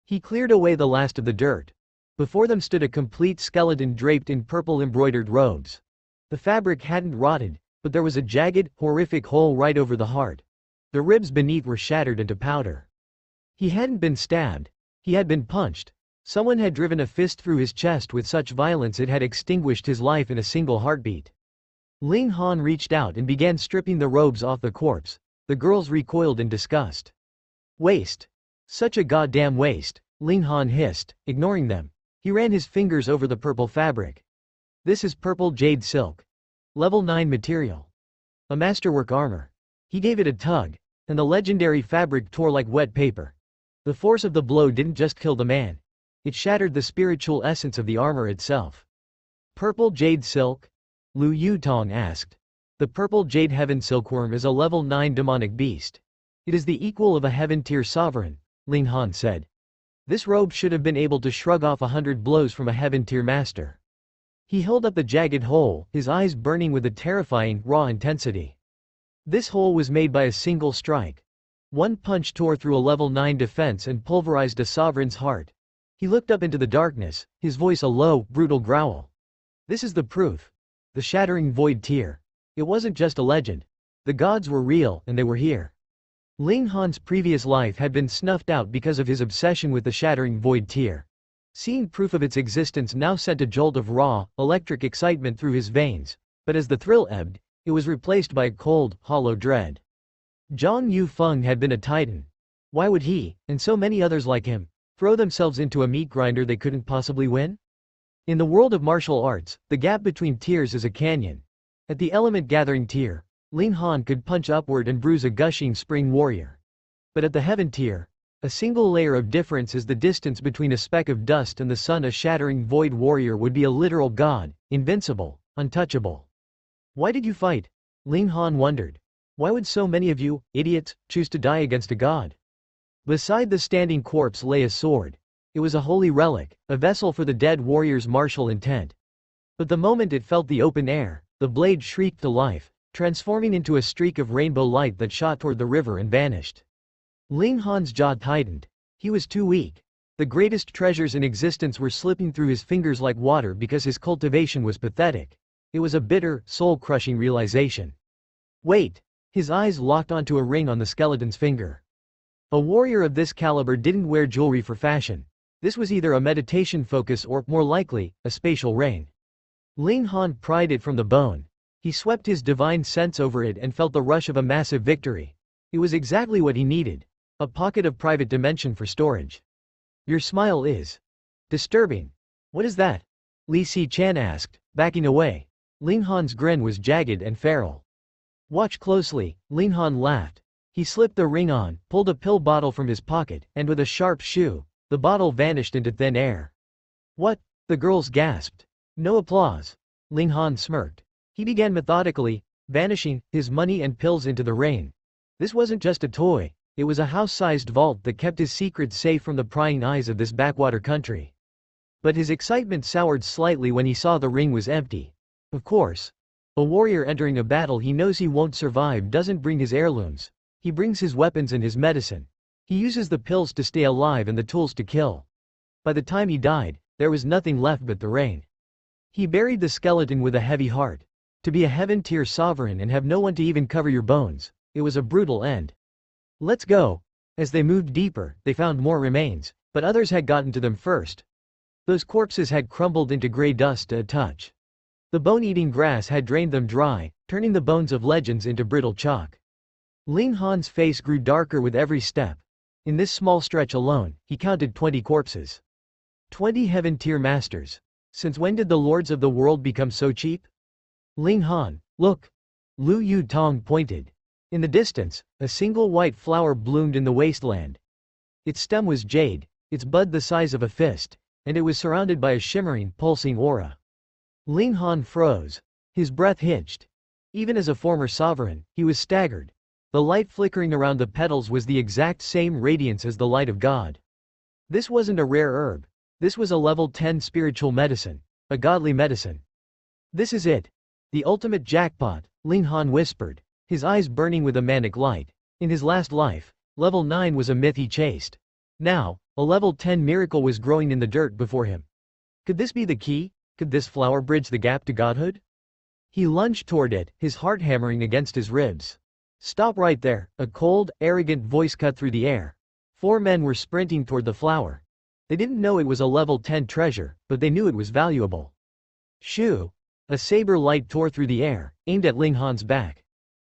He cleared away the last of the dirt. Before them stood a complete skeleton draped in purple embroidered robes. The fabric hadn't rotted, but there was a jagged, horrific hole right over the heart. The ribs beneath were shattered into powder. He hadn't been stabbed. He had been punched. Someone had driven a fist through his chest with such violence it had extinguished his life in a single heartbeat. Ling Han reached out and began stripping the robes off the corpse. The girls recoiled in disgust. "Waste. Such a goddamn waste," Ling Han hissed, ignoring them. He ran his fingers over the purple fabric. "This is purple jade silk. Level 9 material. A masterwork armor." He gave it a tug, and the legendary fabric tore like wet paper. The force of the blow didn't just kill the man. It shattered the spiritual essence of the armor itself. "Purple jade silk?" Lu Yutong asked. "The purple jade heaven silkworm is a level 9 demonic beast. It is the equal of a heaven-tier sovereign," Ling Han said. "This robe should have been able to shrug off 100 blows from a heaven-tier master." He held up the jagged hole, his eyes burning with a terrifying, raw intensity. This hole was made by a single strike. One punch tore through a level 9 defense and pulverized a sovereign's heart. He looked up into the darkness, his voice a low, brutal growl. "This is the proof. The shattering void tier. It wasn't just a legend. The gods were real, and they were here." Ling Han's previous life had been snuffed out because of his obsession with the shattering void tier. Seeing proof of its existence now sent a jolt of raw, electric excitement through his veins, but as the thrill ebbed, it was replaced by a cold, hollow dread. Zhang Yufeng had been a titan. Why would he, and so many others like him, throw themselves into a meat grinder they couldn't possibly win? In the world of martial arts, the gap between tiers is a canyon. At the element-gathering tier, Ling Han could punch upward and bruise a gushing spring warrior. But at the heaven tier, a single layer of difference is the distance between a speck of dust and the sun. A shattering void warrior would be a literal god, invincible, untouchable. Why did you fight? Ling Han wondered. Why would so many of you, idiots, choose to die against a god? Beside the standing corpse lay a sword. It was a holy relic, a vessel for the dead warrior's martial intent. But the moment it felt the open air, the blade shrieked to life, transforming into a streak of rainbow light that shot toward the river and vanished. Ling Han's jaw tightened. He was too weak. The greatest treasures in existence were slipping through his fingers like water because his cultivation was pathetic. It was a bitter, soul-crushing realization. Wait! His eyes locked onto a ring on the skeleton's finger. A warrior of this caliber didn't wear jewelry for fashion. This was either a meditation focus or, more likely, a spatial ring. Ling Han pried it from the bone. He swept his divine sense over it and felt the rush of a massive victory. It was exactly what he needed. A pocket of private dimension for storage. Your smile is disturbing. What is that? Li Si-chan asked, backing away. Ling Han's grin was jagged and feral. Watch closely, Ling Han laughed. He slipped the ring on, pulled a pill bottle from his pocket, and with a sharp shoo, the bottle vanished into thin air. What? The girls gasped. No applause. Ling Han smirked. He began methodically, vanishing, his money and pills into the rain. This wasn't just a toy, it was a house-sized vault that kept his secrets safe from the prying eyes of this backwater country. But his excitement soured slightly when he saw the ring was empty. Of course. A warrior entering a battle he knows he won't survive doesn't bring his heirlooms. He brings his weapons and his medicine. He uses the pills to stay alive and the tools to kill. By the time he died, there was nothing left but the rain. He buried the skeleton with a heavy heart. To be a heaven-tier sovereign and have no one to even cover your bones, it was a brutal end. Let's go. As they moved deeper, they found more remains, but others had gotten to them first. Those corpses had crumbled into gray dust at a touch. The bone-eating grass had drained them dry, turning the bones of legends into brittle chalk. Ling Han's face grew darker with every step. In this small stretch alone, he counted 20 corpses. 20 heaven-tier masters. Since when did the lords of the world become so cheap? Ling Han, look! Lu Yu Tong pointed. In the distance, a single white flower bloomed in the wasteland. Its stem was jade, its bud the size of a fist, and it was surrounded by a shimmering, pulsing aura. Ling Han froze. His breath hitched. Even as a former sovereign, he was staggered. The light flickering around the petals was the exact same radiance as the light of God. This wasn't a rare herb. This was a level 10 spiritual medicine. A godly medicine. This is it. The ultimate jackpot, Ling Han whispered, his eyes burning with a manic light. In his last life, level 9 was a myth he chased. Now, a level 10 miracle was growing in the dirt before him. Could this be the key? Could this flower bridge the gap to godhood? He lunged toward it, his heart hammering against his ribs. Stop right there, a cold, arrogant voice cut through the air. 4 men were sprinting toward the flower. They didn't know it was a level 10 treasure, but they knew it was valuable. Shoo! A saber light tore through the air, aimed at Ling Han's back.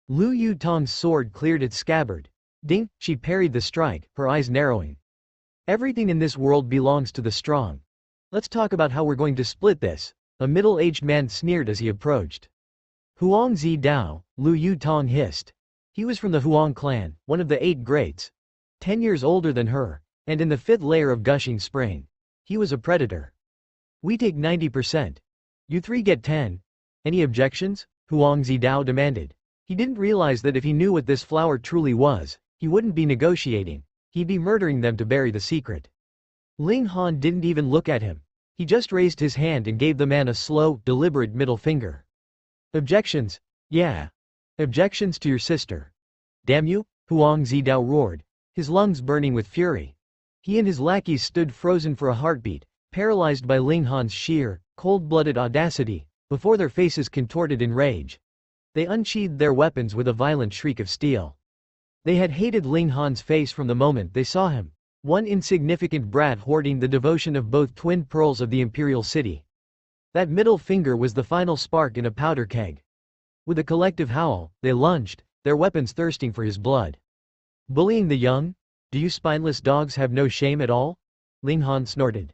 Lu Yu Tong's sword cleared its scabbard. Ding! She parried the strike, her eyes narrowing. Everything in this world belongs to the strong. Let's talk about how we're going to split this, a middle-aged man sneered as he approached. Huang Zi Dao, Lu Yu Tong hissed. He was from the Huang clan, one of the 8 greats. 10 years older than her, and in the 5th layer of gushing spring. He was a predator. We take 90%. You 3 get 10. Any objections? Huang Zi Dao demanded. He didn't realize that if he knew what this flower truly was, he wouldn't be negotiating. He'd be murdering them to bury the secret. Ling Han didn't even look at him. He just raised his hand and gave the man a slow, deliberate middle finger. Objections? Yeah. Objections to your sister. Damn you, Huang Zi Dao roared, his lungs burning with fury. He and his lackeys stood frozen for a heartbeat, paralyzed by Ling Han's sheer, cold-blooded audacity, before their faces contorted in rage. They unsheathed their weapons with a violent shriek of steel. They had hated Ling Han's face from the moment they saw him. One insignificant brat hoarding the devotion of both twin pearls of the imperial city. That middle finger was the final spark in a powder keg. With a collective howl, they lunged, their weapons thirsting for his blood. Bullying the young? Do you spineless dogs have no shame at all? Ling Han snorted.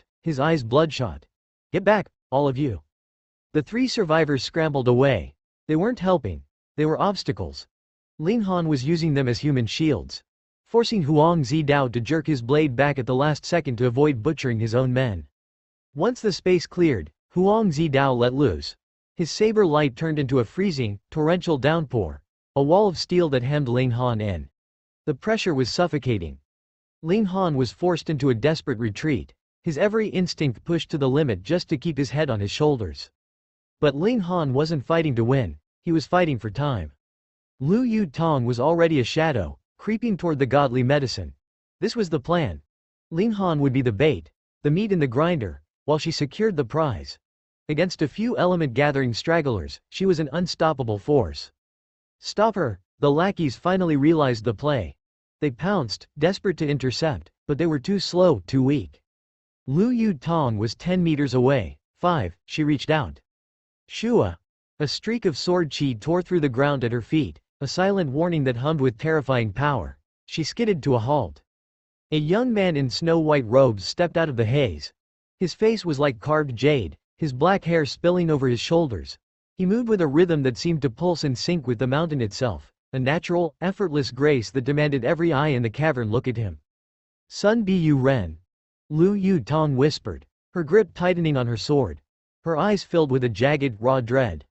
collapsed, his eyes bloodshot. Get back, all of you. The three survivors scrambled away. They weren't helping. They were obstacles. Ling Han was using them as human shields, forcing Huang Zidao to jerk his blade back at the last second to avoid butchering his own men. Once the space cleared, Huang Zidao let loose. His saber light turned into a freezing, torrential downpour, a wall of steel that hemmed Ling Han in. The pressure was suffocating. Ling Han was forced into a desperate retreat, his every instinct pushed to the limit just to keep his head on his shoulders. But Ling Han wasn't fighting to win, he was fighting for time. Lu Yu Tong was already a shadow, creeping toward the godly medicine. This was the plan. Ling Han would be the bait, the meat in the grinder, while she secured the prize. Against a few element-gathering stragglers, she was an unstoppable force. Stop her! The lackeys finally realized the play. They pounced, desperate to intercept, but they were too slow, too weak. Lu Yu Tong was 10 meters away. 5, she reached out. Shua! A streak of sword chi tore through the ground at her feet, a silent warning that hummed with terrifying power. She skidded to a halt. A young man in snow-white robes stepped out of the haze. His face was like carved jade, his black hair spilling over his shoulders. He moved with a rhythm that seemed to pulse in sync with the mountain itself, a natural, effortless grace that demanded every eye in the cavern look at him. Sun Bu Ren. Lu Yu Tong whispered, her grip tightening on her sword. Her eyes filled with a jagged, raw dread.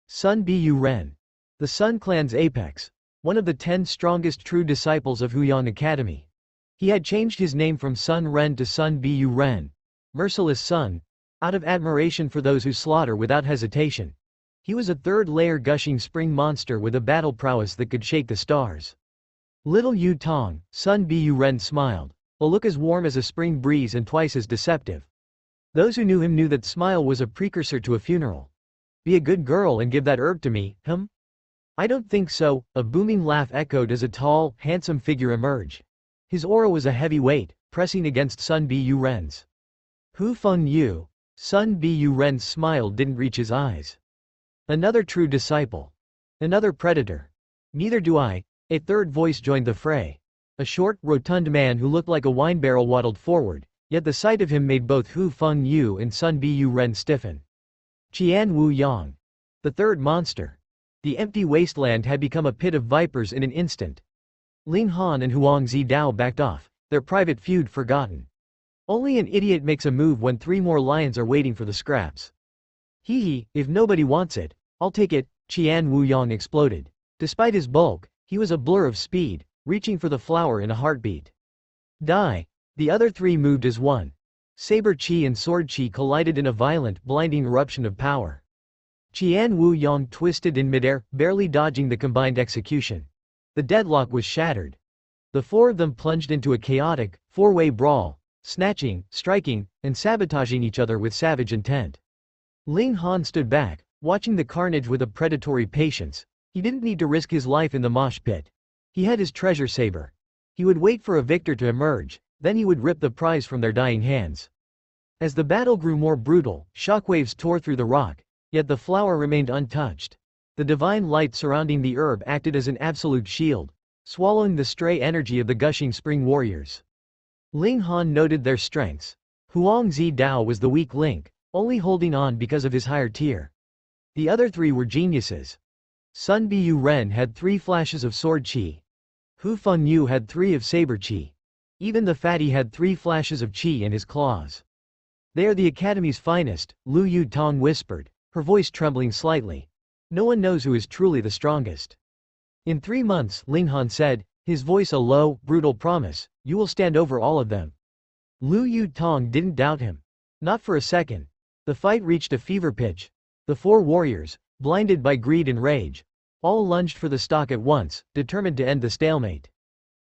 Sun Bu Ren. The Sun Clan's apex. One of the 10 strongest true disciples of Huyang Academy. He had changed his name from Sun Ren to Sun Bu Ren, merciless sun, out of admiration for those who slaughter without hesitation. He was a third-layer gushing spring monster with a battle prowess that could shake the stars. Little Yu Tong, Sun Bu Ren smiled, a look as warm as a spring breeze and twice as deceptive. Those who knew him knew that smile was a precursor to a funeral. Be a good girl and give that herb to me, I don't think so, a booming laugh echoed as a tall, handsome figure emerged. His aura was a heavy weight, pressing against Sun Bu Ren's. Hu Feng Yu. Sun Bu Ren's smile didn't reach his eyes. Another true disciple. Another predator. Neither do I. A third voice joined the fray. A short, rotund man who looked like a wine barrel waddled forward, yet the sight of him made both Hu Feng Yu and Sun Bu Ren stiffen. Qian Wu Yang. The third monster. The empty wasteland had become a pit of vipers in an instant. Ling Han and Huang Zidao backed off, their private feud forgotten. Only an idiot makes a move when 3 more lions are waiting for the scraps. Hee hee, if nobody wants it, I'll take it, Qian Wu Yang exploded. Despite his bulk, he was a blur of speed, reaching for the flower in a heartbeat. Die! The other 3 moved as one. Saber chi and sword chi collided in a violent, blinding eruption of power. Qian Wu Yang twisted in midair, barely dodging the combined execution. The deadlock was shattered. The 4 of them plunged into a chaotic, 4-way brawl, snatching, striking, and sabotaging each other with savage intent. Ling Han stood back, watching the carnage with a predatory patience. He didn't need to risk his life in the mosh pit. He had his treasure saber. He would wait for a victor to emerge, then he would rip the prize from their dying hands. As the battle grew more brutal, shockwaves tore through the rock, yet the flower remained untouched. The divine light surrounding the herb acted as an absolute shield, swallowing the stray energy of the gushing spring warriors. Ling Han noted their strengths. Huang Zi Dao was the weak link, only holding on because of his higher tier. The other three were geniuses. Sun Bu Ren had 3 flashes of sword qi. Hu Fengyu had 3 of saber qi. Even the fatty had 3 flashes of qi in his claws. They are the academy's finest, Lu Yu Tong whispered, her voice trembling slightly. No one knows who is truly the strongest. In 3 months, Ling Han said, his voice a low, brutal promise, you will stand over all of them. Lu Yu Tong didn't doubt him. Not for a second. The fight reached a fever pitch. The 4 warriors, blinded by greed and rage, all lunged for the stock at once, determined to end the stalemate.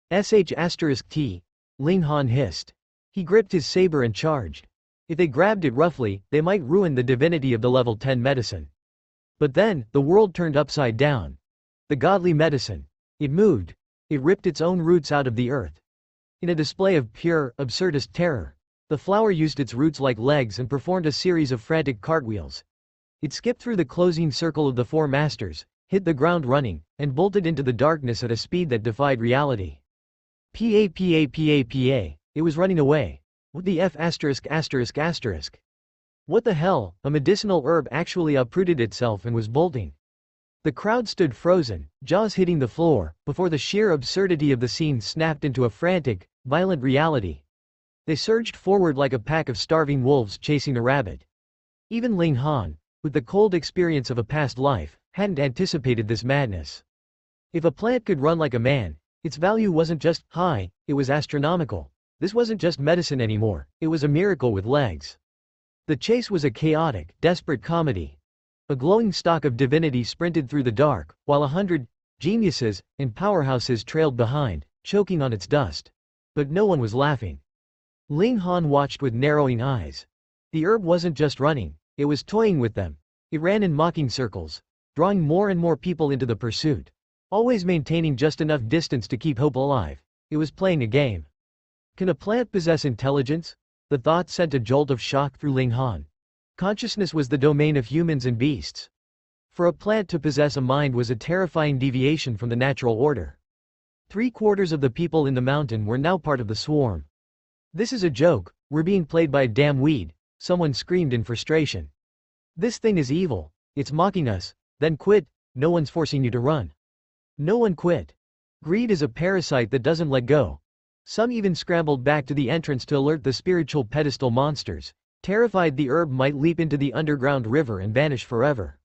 *T, Ling Han hissed. He gripped his saber and charged. If they grabbed it roughly, they might ruin the divinity of the level 10 medicine. But then, the world turned upside down. The godly medicine. It moved. It ripped its own roots out of the earth. In a display of pure, absurdist terror, the flower used its roots like legs and performed a series of frantic cartwheels. It skipped through the closing circle of the 4 masters, hit the ground running, and bolted into the darkness at a speed that defied reality. It was running away. What the F*******? What the hell, a medicinal herb actually uprooted itself and was bolting. The crowd stood frozen, jaws hitting the floor, before the sheer absurdity of the scene snapped into a frantic, violent reality. They surged forward like a pack of starving wolves chasing a rabbit. Even Ling Han, with the cold experience of a past life, hadn't anticipated this madness. If a plant could run like a man, its value wasn't just high, it was astronomical. This wasn't just medicine anymore, it was a miracle with legs. The chase was a chaotic, desperate comedy. A glowing stalk of divinity sprinted through the dark, while 100 geniuses and powerhouses trailed behind, choking on its dust. But no one was laughing. Ling Han watched with narrowing eyes. The herb wasn't just running, it was toying with them. It ran in mocking circles, drawing more and more people into the pursuit. Always maintaining just enough distance to keep hope alive. It was playing a game. Can a plant possess intelligence? The thought sent a jolt of shock through Ling Han. Consciousness was the domain of humans and beasts. For a plant to possess a mind was a terrifying deviation from the natural order. 3/4 of the people in the mountain were now part of the swarm. This is a joke, we're being played by a damn weed, someone screamed in frustration. This thing is evil, it's mocking us, then quit, no one's forcing you to run. No one quit. Greed is a parasite that doesn't let go. Some even scrambled back to the entrance to alert the spiritual pedestal monsters, terrified the herb might leap into the underground river and vanish forever.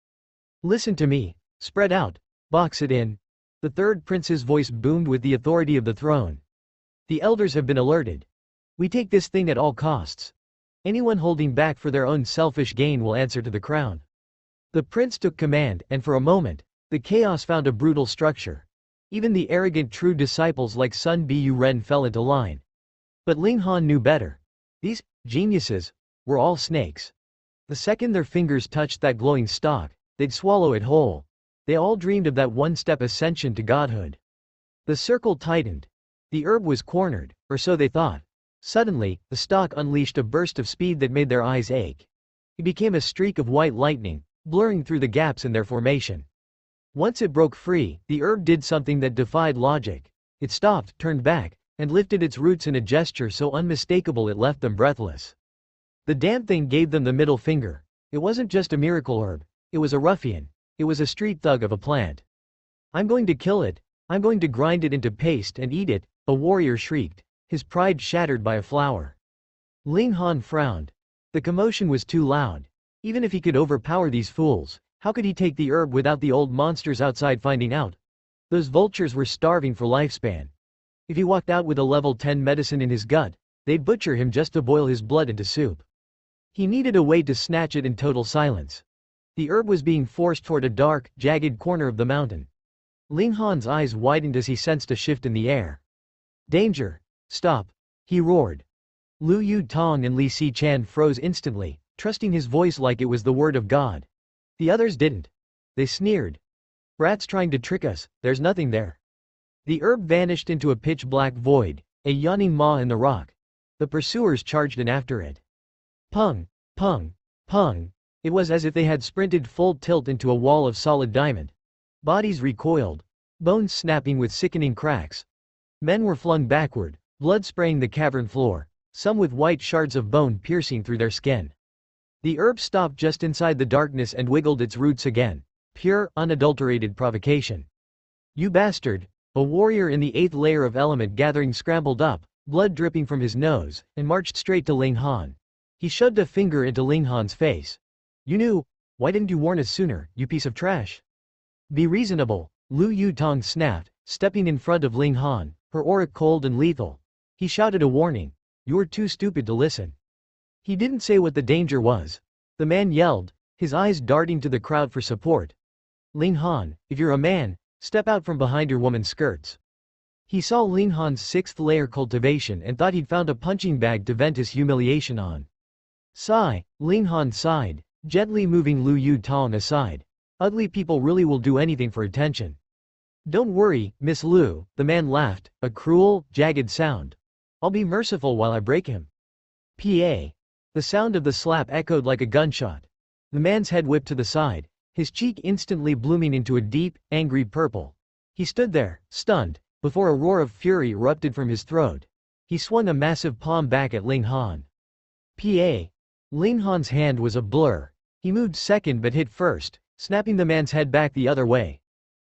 Listen to me, spread out, box it in. The 3rd prince's voice boomed with the authority of the throne. The elders have been alerted. We take this thing at all costs. Anyone holding back for their own selfish gain will answer to the crown. The prince took command, and for a moment, the chaos found a brutal structure. Even the arrogant true disciples like Sun Bu Ren fell into line. But Ling Han knew better. These geniuses were all snakes. The second their fingers touched that glowing stalk, they'd swallow it whole. They all dreamed of that one-step ascension to godhood. The circle tightened. The herb was cornered, or so they thought. Suddenly, the stalk unleashed a burst of speed that made their eyes ache. It became a streak of white lightning, blurring through the gaps in their formation. Once it broke free, the herb did something that defied logic. It stopped, turned back, and lifted its roots in a gesture so unmistakable it left them breathless. The damn thing gave them the middle finger. It wasn't just a miracle herb, it was a ruffian. It was a street thug of a plant. I'm going to kill it, I'm going to grind it into paste and eat it, a warrior shrieked, his pride shattered by a flower. Ling Han frowned. The commotion was too loud. Even if he could overpower these fools, how could he take the herb without the old monsters outside finding out? Those vultures were starving for lifespan. If he walked out with a level 10 medicine in his gut, they'd butcher him just to boil his blood into soup. He needed a way to snatch it in total silence. The herb was being forced toward a dark, jagged corner of the mountain. Ling Han's eyes widened as he sensed a shift in the air. Danger! Stop! He roared. Lu Yu Tong and Li Si Chan froze instantly, trusting his voice like it was the word of God. The others didn't. They sneered. Rats trying to trick us, there's nothing there. The herb vanished into a pitch-black void, a yawning maw in the rock. The pursuers charged in after it. Pung! Pung! Pung! It was as if they had sprinted full tilt into a wall of solid diamond. Bodies recoiled, bones snapping with sickening cracks. Men were flung backward, blood spraying the cavern floor, some with white shards of bone piercing through their skin. The herb stopped just inside the darkness and wiggled its roots again. Pure, unadulterated provocation. "You bastard!" A warrior in the 8th layer of element gathering scrambled up, blood dripping from his nose, and marched straight to Ling Han. He shoved a finger into Ling Han's face. "You knew. Why didn't you warn us sooner, you piece of trash?" "Be reasonable," Lu Yutong snapped, stepping in front of Ling Han, her aura cold and lethal. He shouted a warning. "You're too stupid to listen." He didn't say what the danger was. The man yelled, his eyes darting to the crowd for support. "Ling Han, if you're a man, step out from behind your woman's skirts." He saw Ling Han's 6th layer cultivation and thought he'd found a punching bag to vent his humiliation on. Sigh, Ling Han sighed, gently moving Lu Yutong aside. "Ugly people really will do anything for attention." "Don't worry, Miss Lu," the man laughed, a cruel, jagged sound. "I'll be merciful while I break him." "Pa." The sound of the slap echoed like a gunshot. The man's head whipped to the side, his cheek instantly blooming into a deep, angry purple. He stood there, stunned, before a roar of fury erupted from his throat. He swung a massive palm back at Ling Han. "Pa." Ling Han's hand was a blur. He moved second but hit first, snapping the man's head back the other way.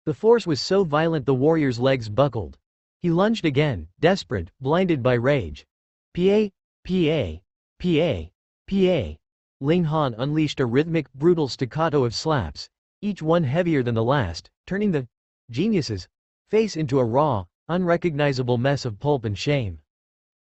The force was so violent the warrior's legs buckled. He lunged again, desperate, blinded by rage. "Pa, pa, pa, pa." Ling Han unleashed a rhythmic, brutal staccato of slaps, each one heavier than the last, turning the genius's face into a raw, unrecognizable mess of pulp and shame.